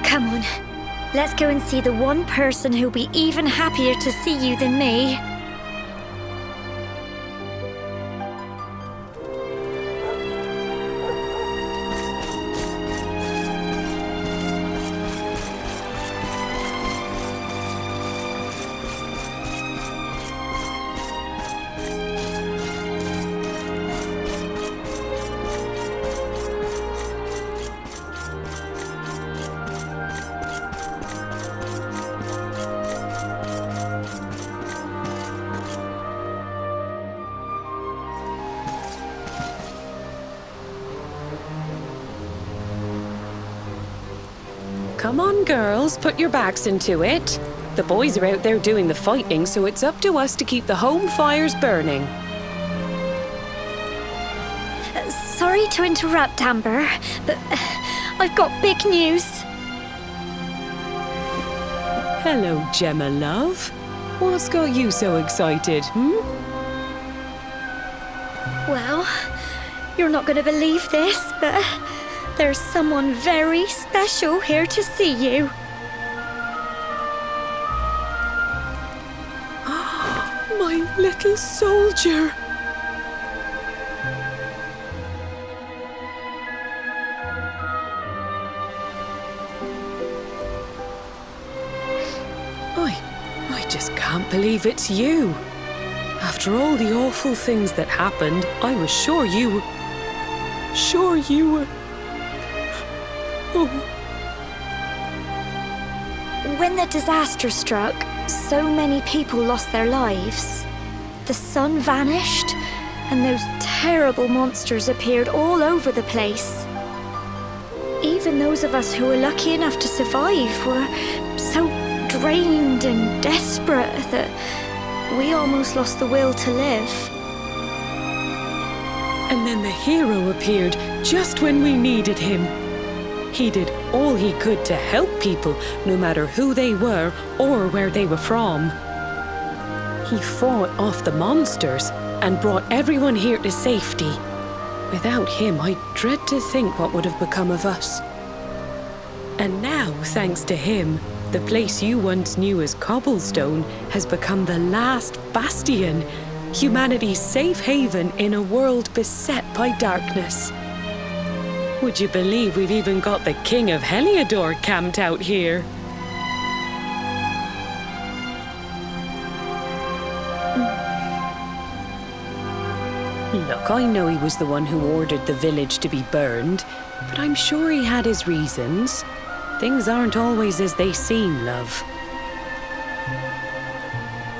Come on, let's go and see the one person who'll be even happier to see you than me. Come on, girls, put your backs into it. The boys are out there doing the fighting, so it's up to us to keep the home fires burning. Sorry to interrupt, Amber, but I've got big news. Hello, Gemma, love. What's got you so excited, Well, you're not going to believe this, but there's someone very special here to see you. My little soldier. I just can't believe it's you. After all the awful things that happened, I was sure you were... Oh. When the disaster struck, so many people lost their lives. The sun vanished, and those terrible monsters appeared all over the place. Even those of us who were lucky enough to survive were so drained and desperate that we almost lost the will to live. And then the hero appeared just when we needed him. He did all he could to help people, no matter who they were or where they were from. He fought off the monsters and brought everyone here to safety. Without him, I dread to think what would have become of us. And now, thanks to him, the place you once knew as Cobblestone has become the last bastion, humanity's safe haven in a world beset by darkness. Would you believe we've even got the King of Heliodor camped out here? Look, I know he was the one who ordered the village to be burned, but I'm sure he had his reasons. Things aren't always as they seem, love.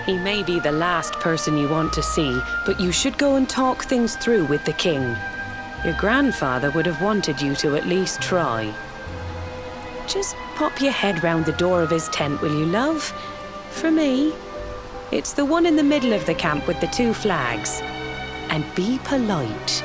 He may be the last person you want to see, but you should go and talk things through with the king. Your grandfather would have wanted you to at least try. Just pop your head round the door of his tent, will you, love? For me. It's the one in the middle of the camp with the 2 flags. And be polite.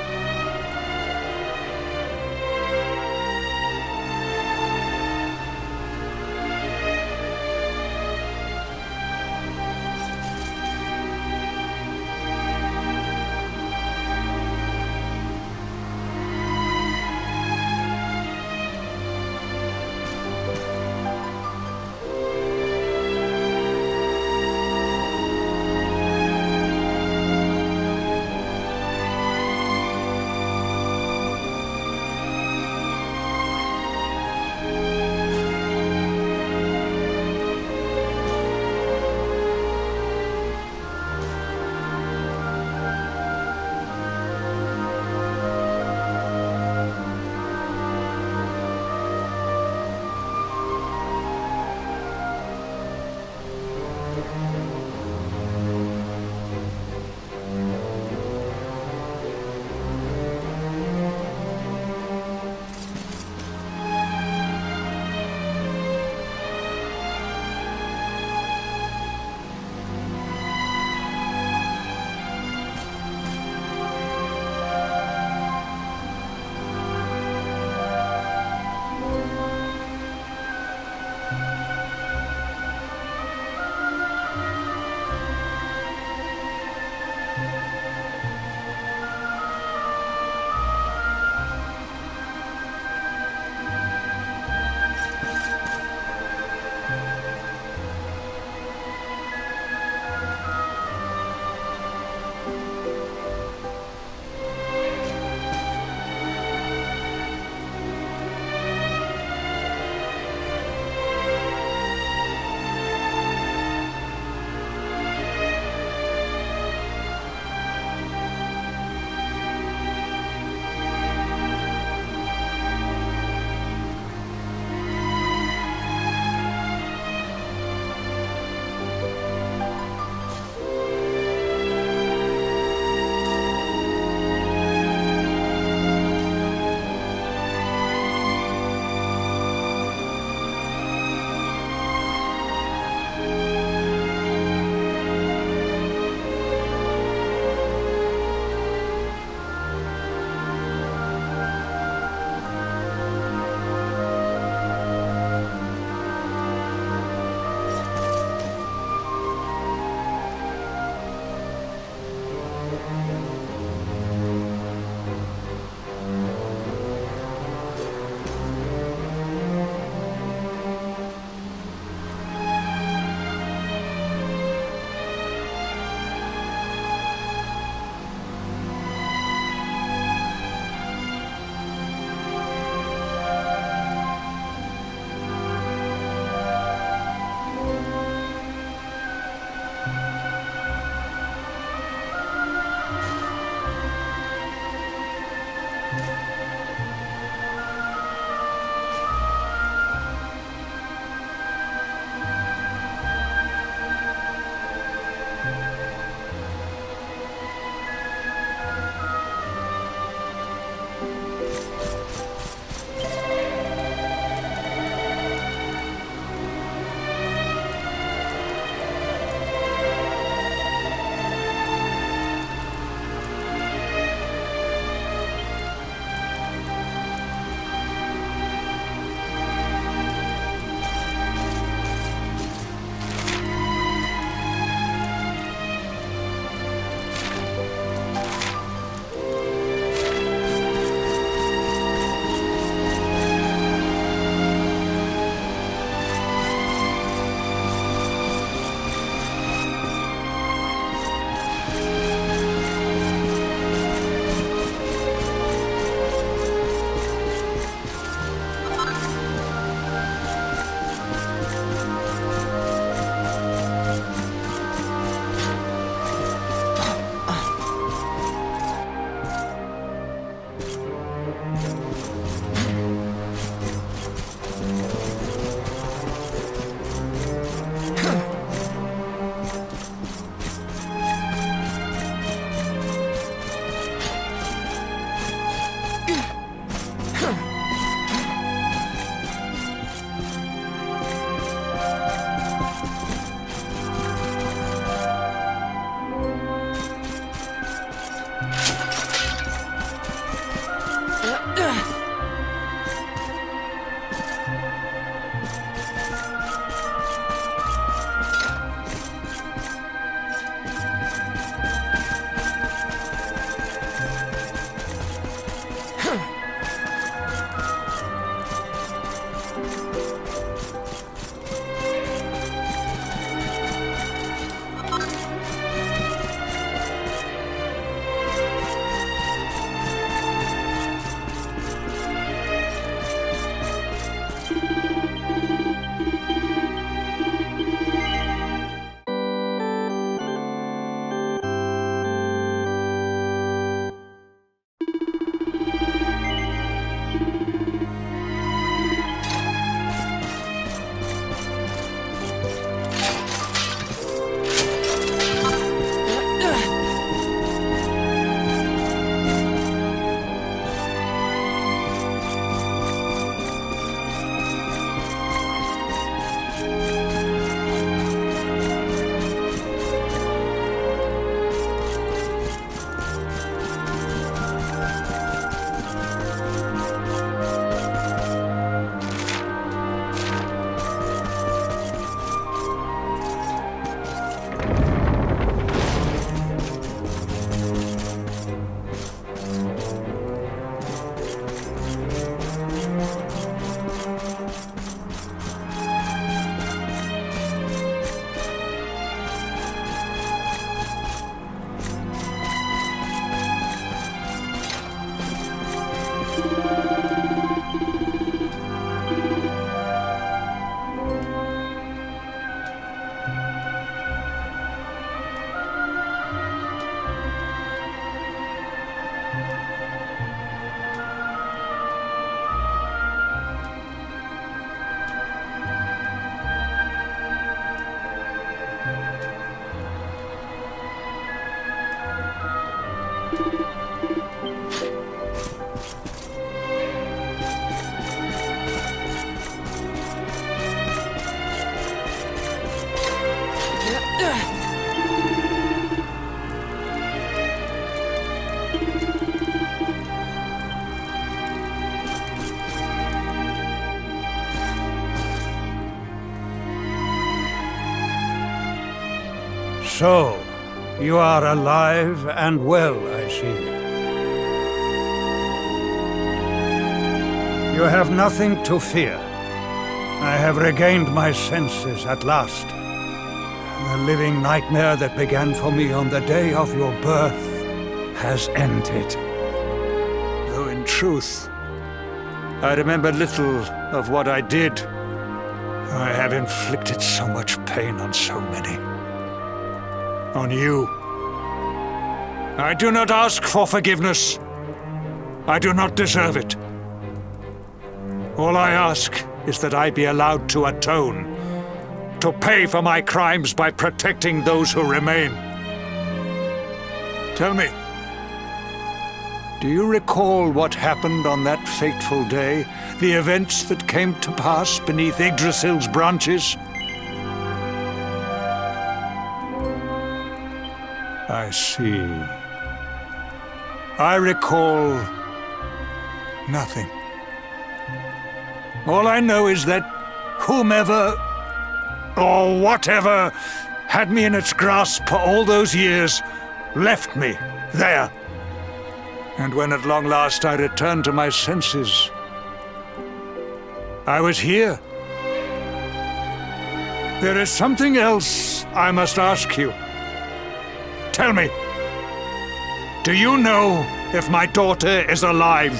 So, you are alive and well, I see. You have nothing to fear. I have regained my senses at last. The living nightmare that began for me on the day of your birth has ended. Though in truth, I remember little of what I did. I have inflicted so much pain on so many. On you. I do not ask for forgiveness. I do not deserve it. All I ask is that I be allowed to atone, to pay for my crimes by protecting those who remain. Tell me, do you recall what happened on that fateful day? The events that came to pass beneath Yggdrasil's branches? I see. I recall nothing. All I know is that whomever or whatever had me in its grasp for all those years left me there. And when at long last I returned to my senses, I was here. There is something else I must ask you. Tell me, do you know if my daughter is alive?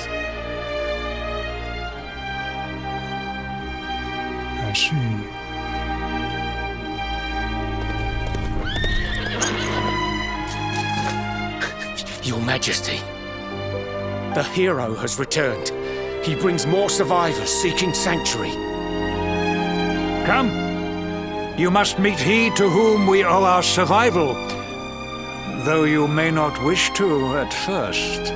I see. Your Majesty, the hero has returned. He brings more survivors seeking sanctuary. Come. You must meet he to whom we owe our survival, though you may not wish to at first.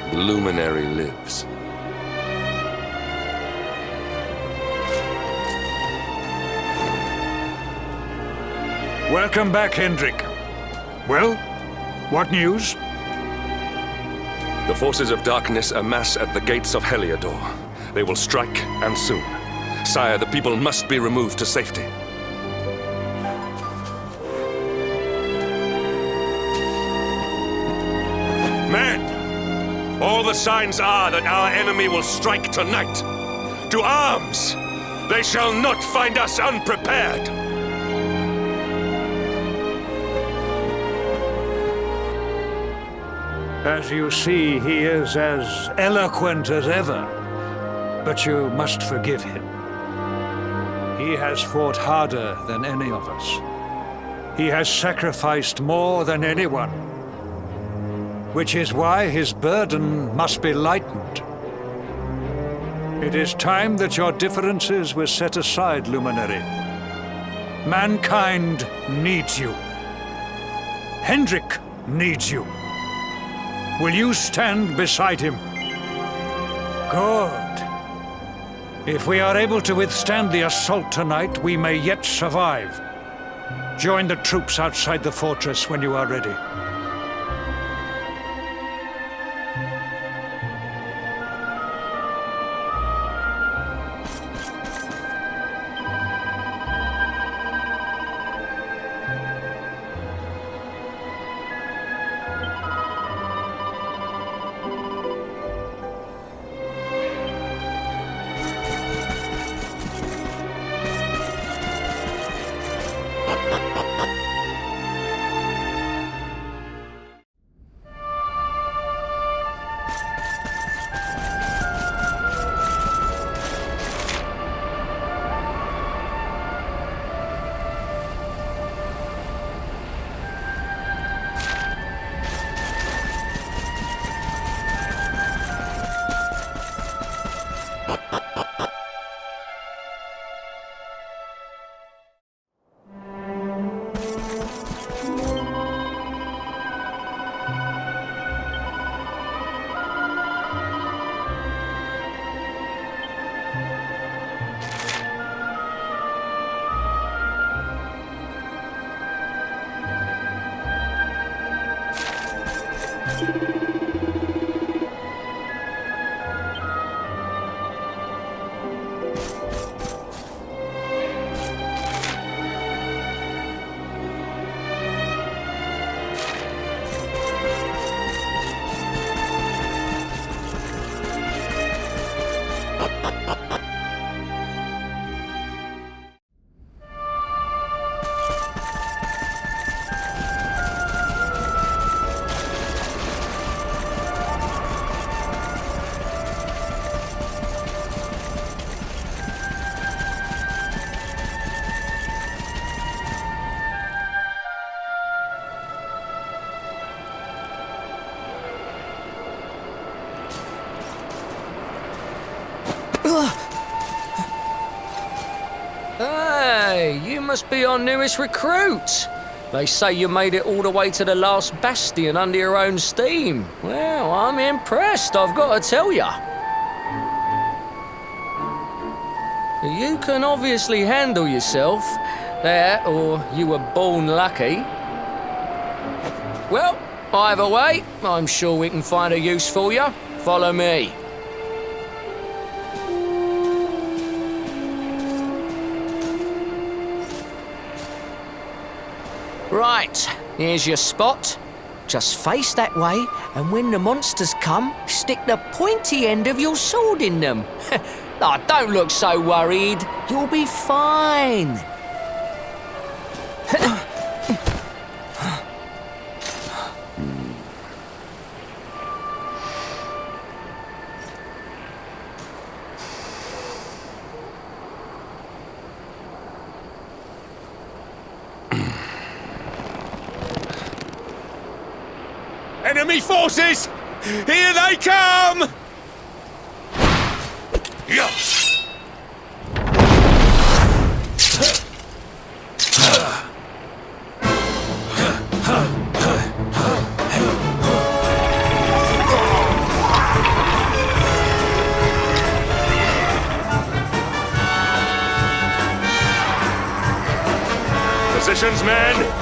The luminary lives. Welcome back, Hendrik. Well, what news? The forces of darkness amass at the gates of Heliodor. They will strike, and soon. Sire, the people must be removed to safety. Men! All the signs are that our enemy will strike tonight. To arms! They shall not find us unprepared! As you see, he is as eloquent as ever, but you must forgive him. He has fought harder than any of us. He has sacrificed more than anyone, which is why his burden must be lightened. It is time that your differences were set aside, Luminary. Mankind needs you. Hendrik needs you. Will you stand beside him? Good. If we are able to withstand the assault tonight, we may yet survive. Join the troops outside the fortress when you are ready. Hey, you must be our newest recruit. They say you made it all the way to the last bastion under your own steam. Well, I'm impressed, I've got to tell ya. You can obviously handle yourself. That, or you were born lucky. Well, either way, I'm sure we can find a use for you. Follow me. Right, here's your spot. Just face that way, and when the monsters come, stick the pointy end of your sword in them. Oh, don't look so worried. You'll be fine. Enemy forces! Here they come! Yeah. Positions, men!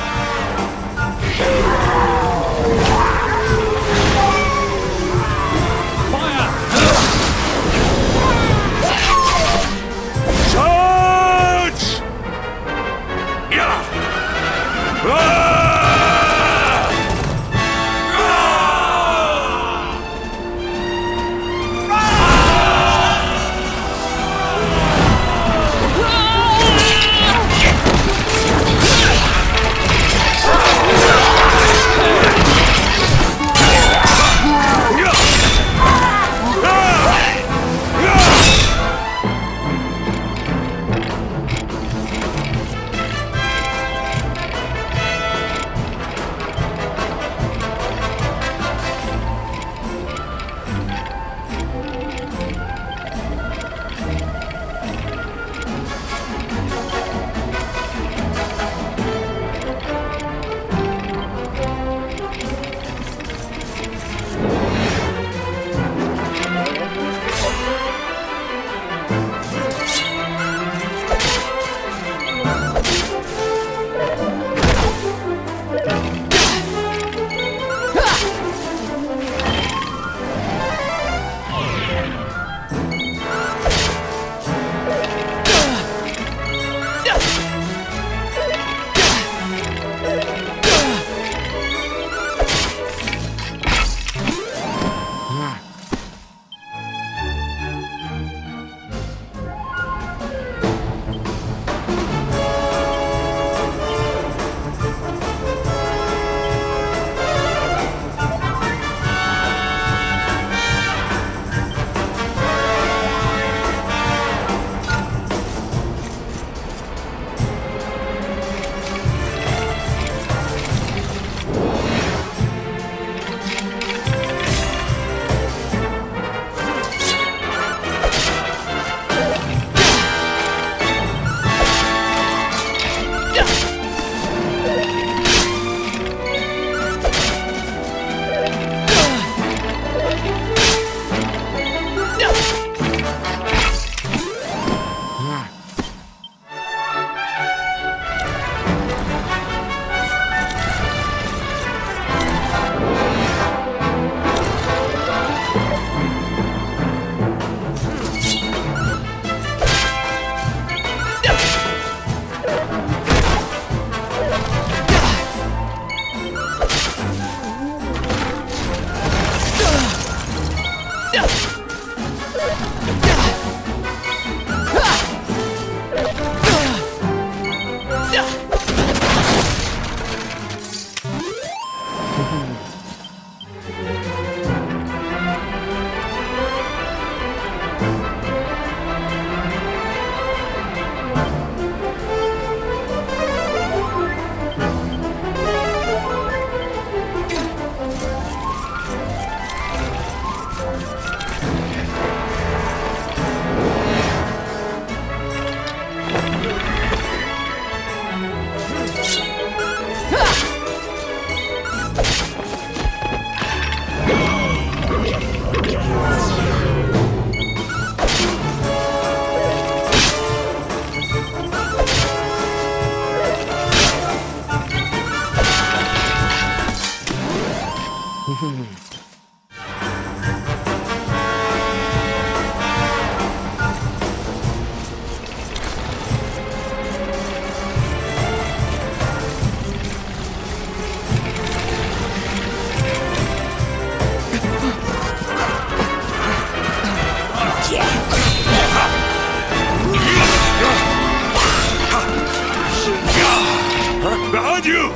Behind you!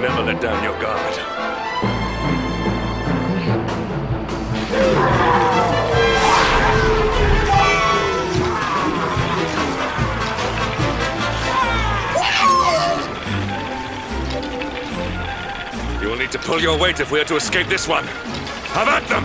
Never let down your guard. You will need to pull your weight if we are to escape this one. Have at them!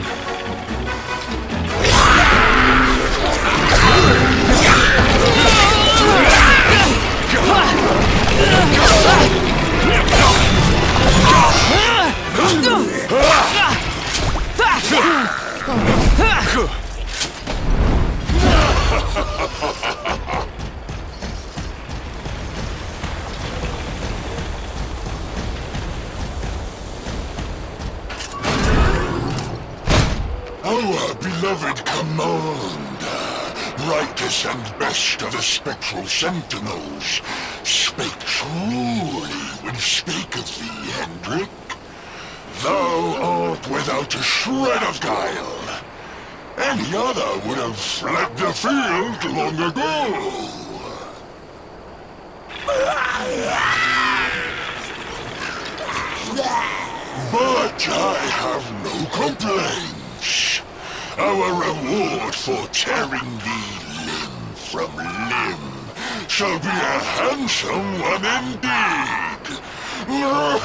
Our beloved commander, brightest and best of the spectral sentinels, spake truly when spaketh thee, Hendrik. Thou art without a shred of guile. Any other would have fled the field long ago. But I have no complaints. Our reward for tearing thee limb from limb shall be a handsome one indeed. Well,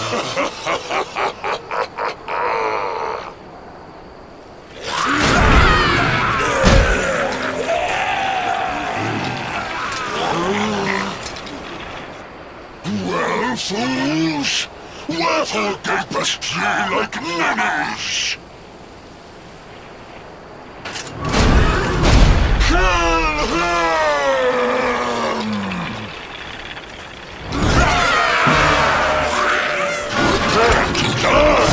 fools, wherefore gapest ye like ninnies? Kill him! Prepare to die!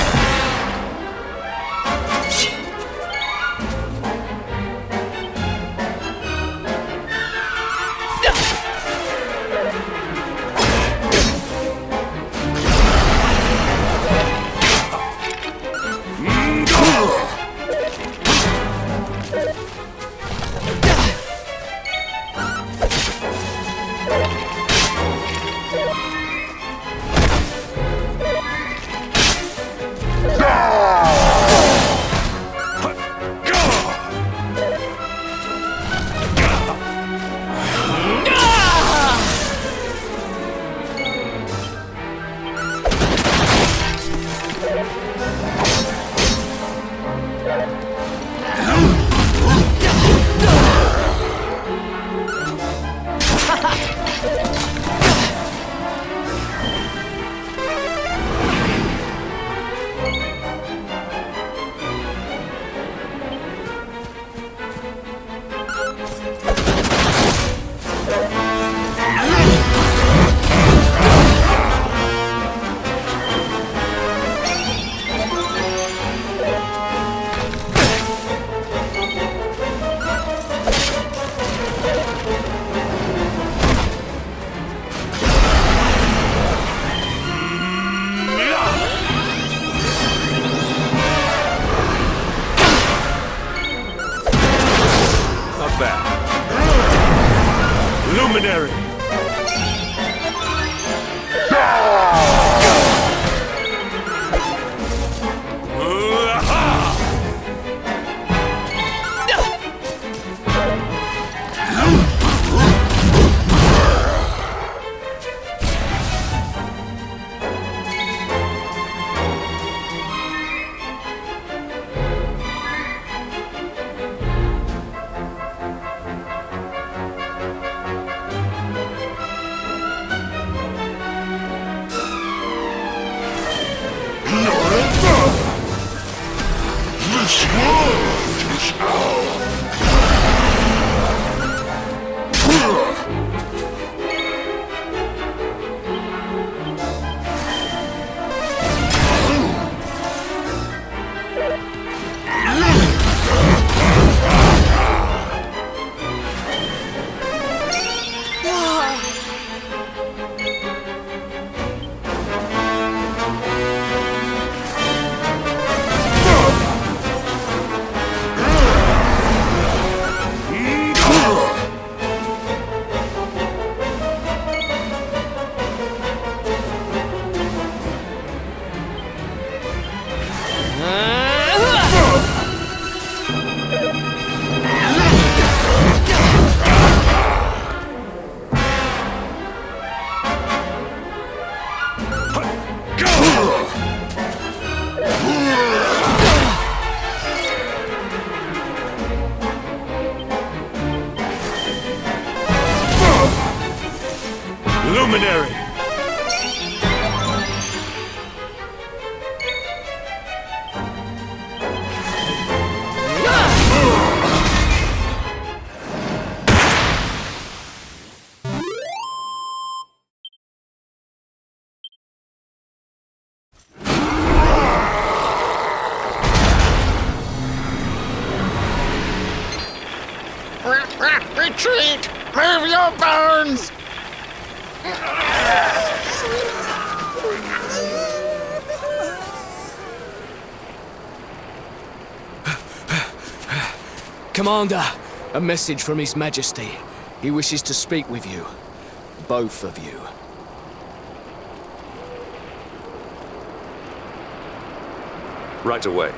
Retreat! Move your bones! Commander, a message from His Majesty. He wishes to speak with you. Both of you. Right away.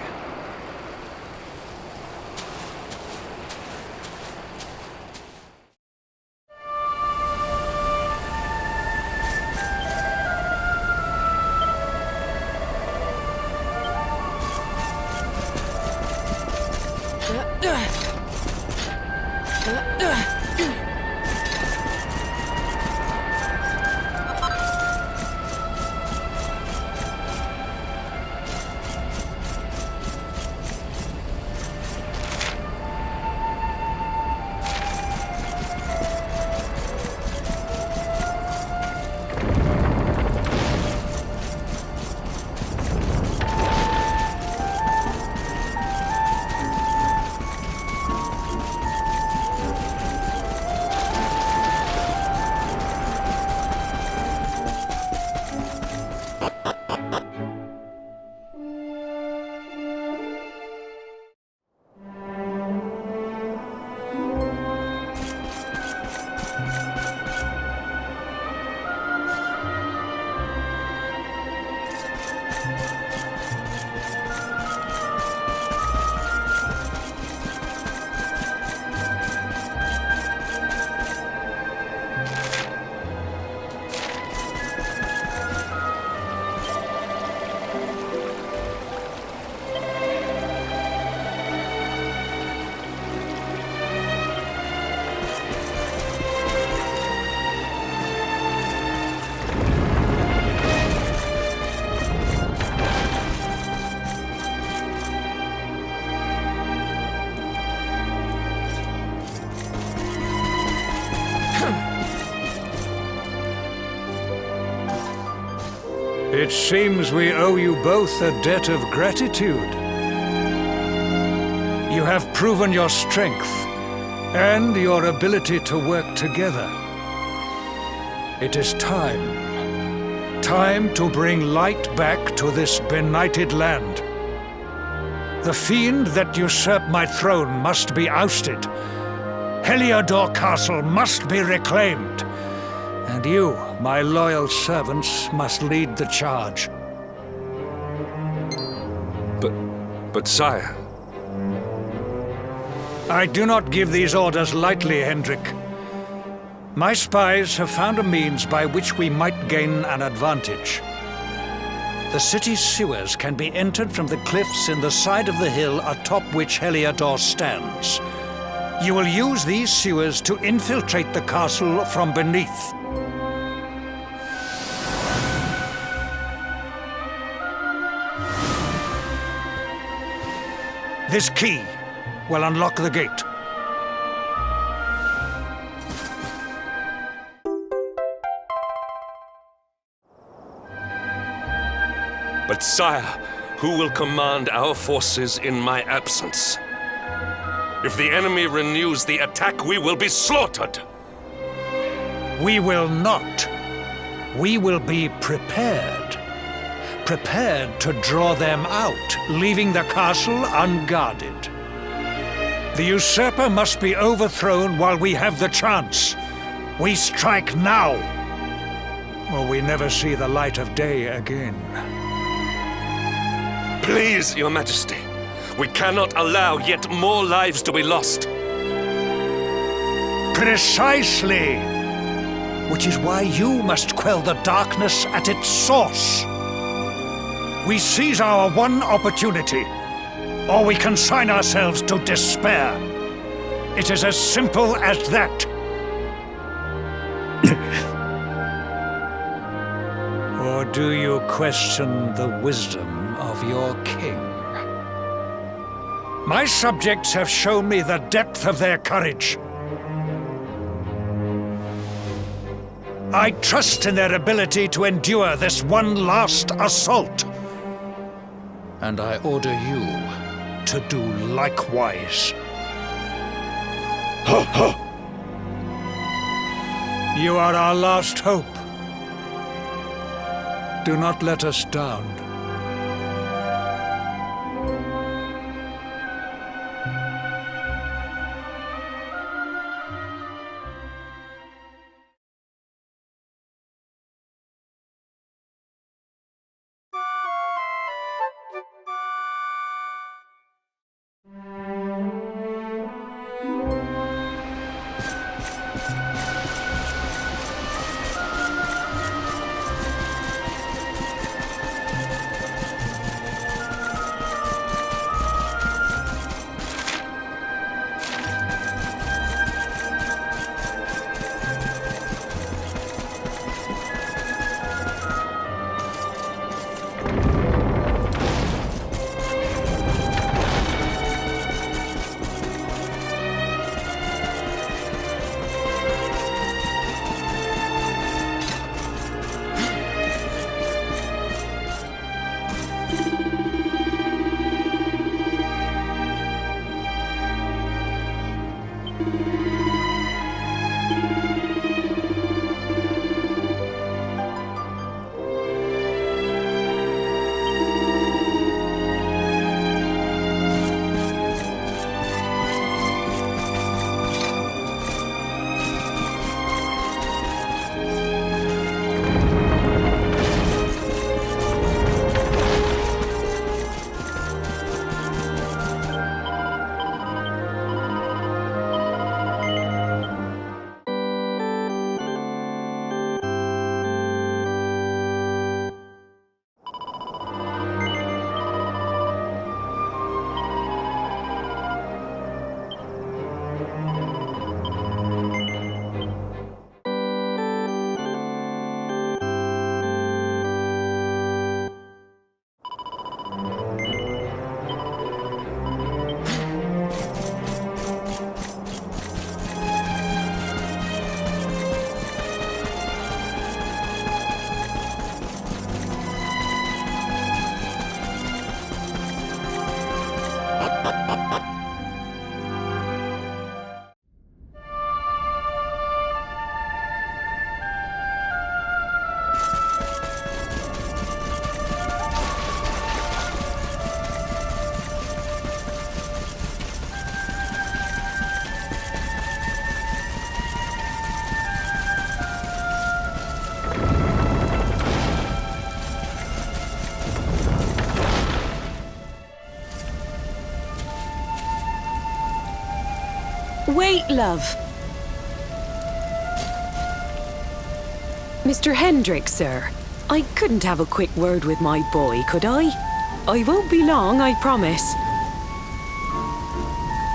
It seems we owe you both a debt of gratitude. You have proven your strength and your ability to work together. It is time. Time to bring light back to this benighted land. The fiend that usurped my throne must be ousted. Heliodor Castle must be reclaimed. And you, my loyal servants, must lead the charge. But sire... I do not give these orders lightly, Hendrik. My spies have found a means by which we might gain an advantage. The city's sewers can be entered from the cliffs in the side of the hill atop which Heliodor stands. You will use these sewers to infiltrate the castle from beneath. This key will unlock the gate. But sire, who will command our forces in my absence? If the enemy renews the attack, we will be slaughtered. We will not. We will be prepared. Prepared to draw them out, leaving the castle unguarded. The usurper must be overthrown while we have the chance. We strike now, or we never see the light of day again. Please, Your Majesty, we cannot allow yet more lives to be lost. Precisely! Which is why you must quell the darkness at its source. We seize our one opportunity, or we consign ourselves to despair. It is as simple as that. Or do you question the wisdom of your king? My subjects have shown me the depth of their courage. I trust in their ability to endure this one last assault. And I order you to do likewise. You are our last hope. Do not let us down. Wait, love. Mr. Hendrick, sir. I couldn't have a quick word with my boy, could I? I won't be long, I promise.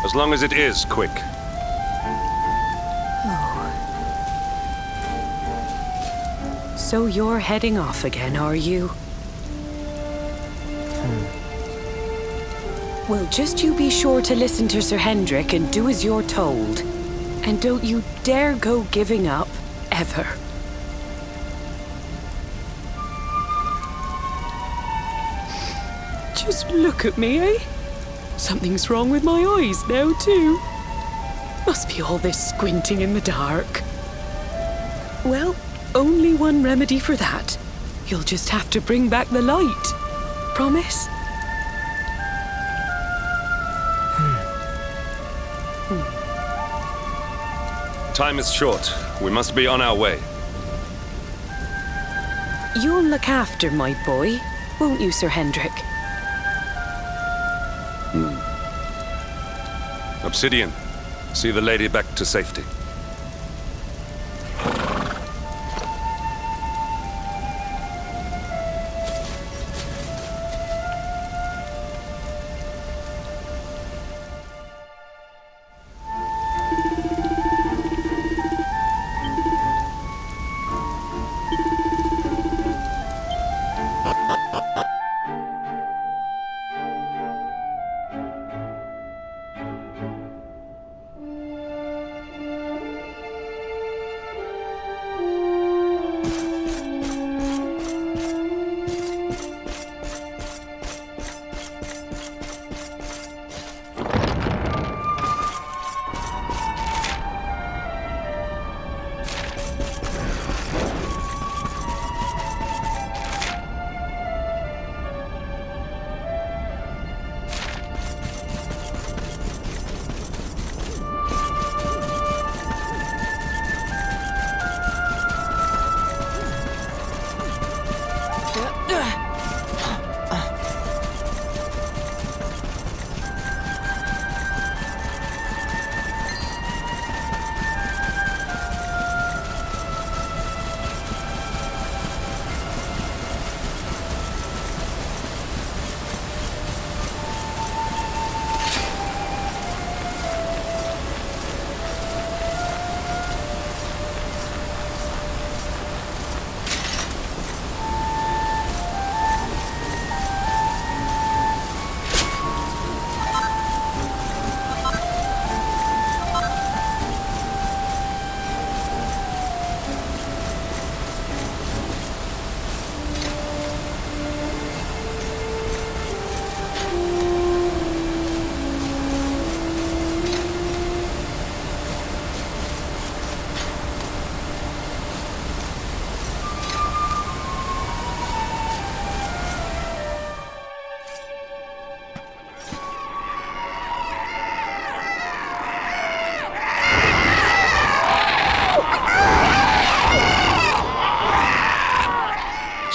As long as it is quick. So you're heading off again, are you? Well, just you be sure to listen to Sir Hendrick and do as you're told. And don't you dare go giving up, ever. Just look at me, eh? Something's wrong with my eyes now, too. Must be all this squinting in the dark. Well, only one remedy for that. You'll just have to bring back the light. Promise? Time is short. We must be on our way. You'll look after my boy, won't you, Sir Hendrick? Obsidian, see the lady back to safety.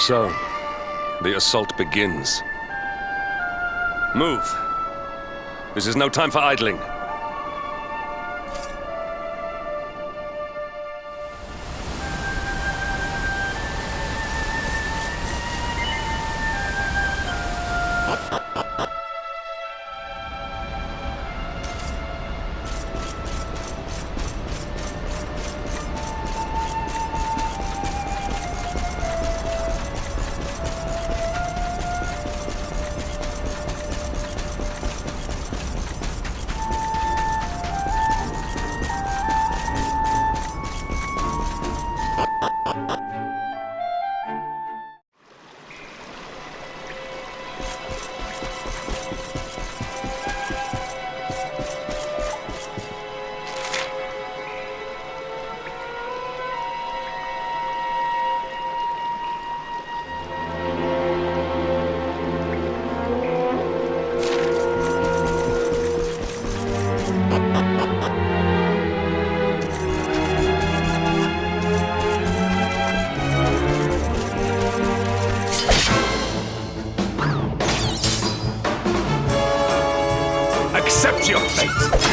So, the assault begins. Move. This is no time for idling. Accept your fate!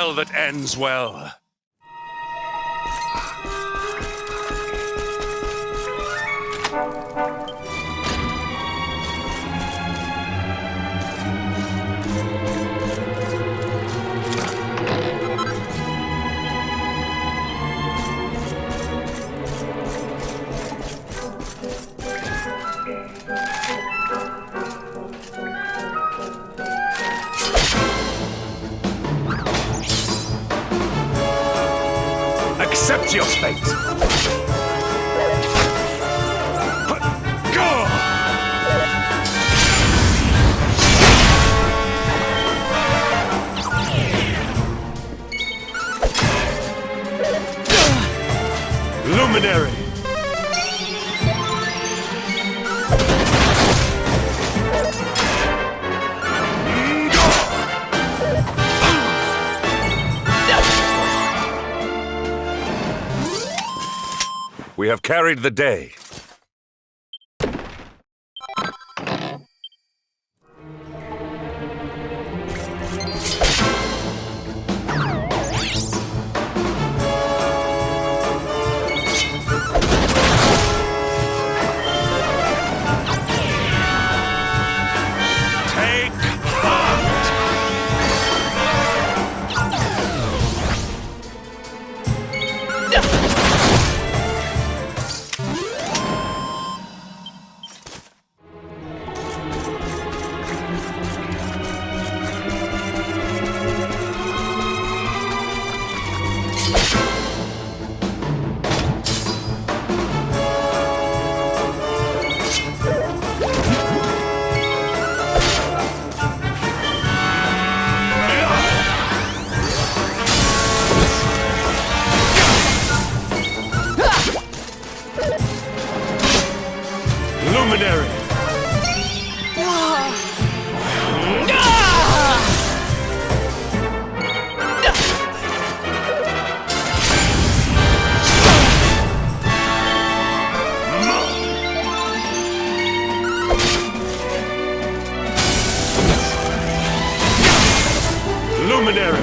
well that ends well. Accept your fate! Go! Luminary! We have carried the day. Take heart! Luminary! Luminary!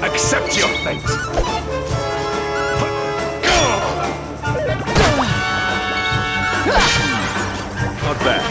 Accept your fate! Not bad.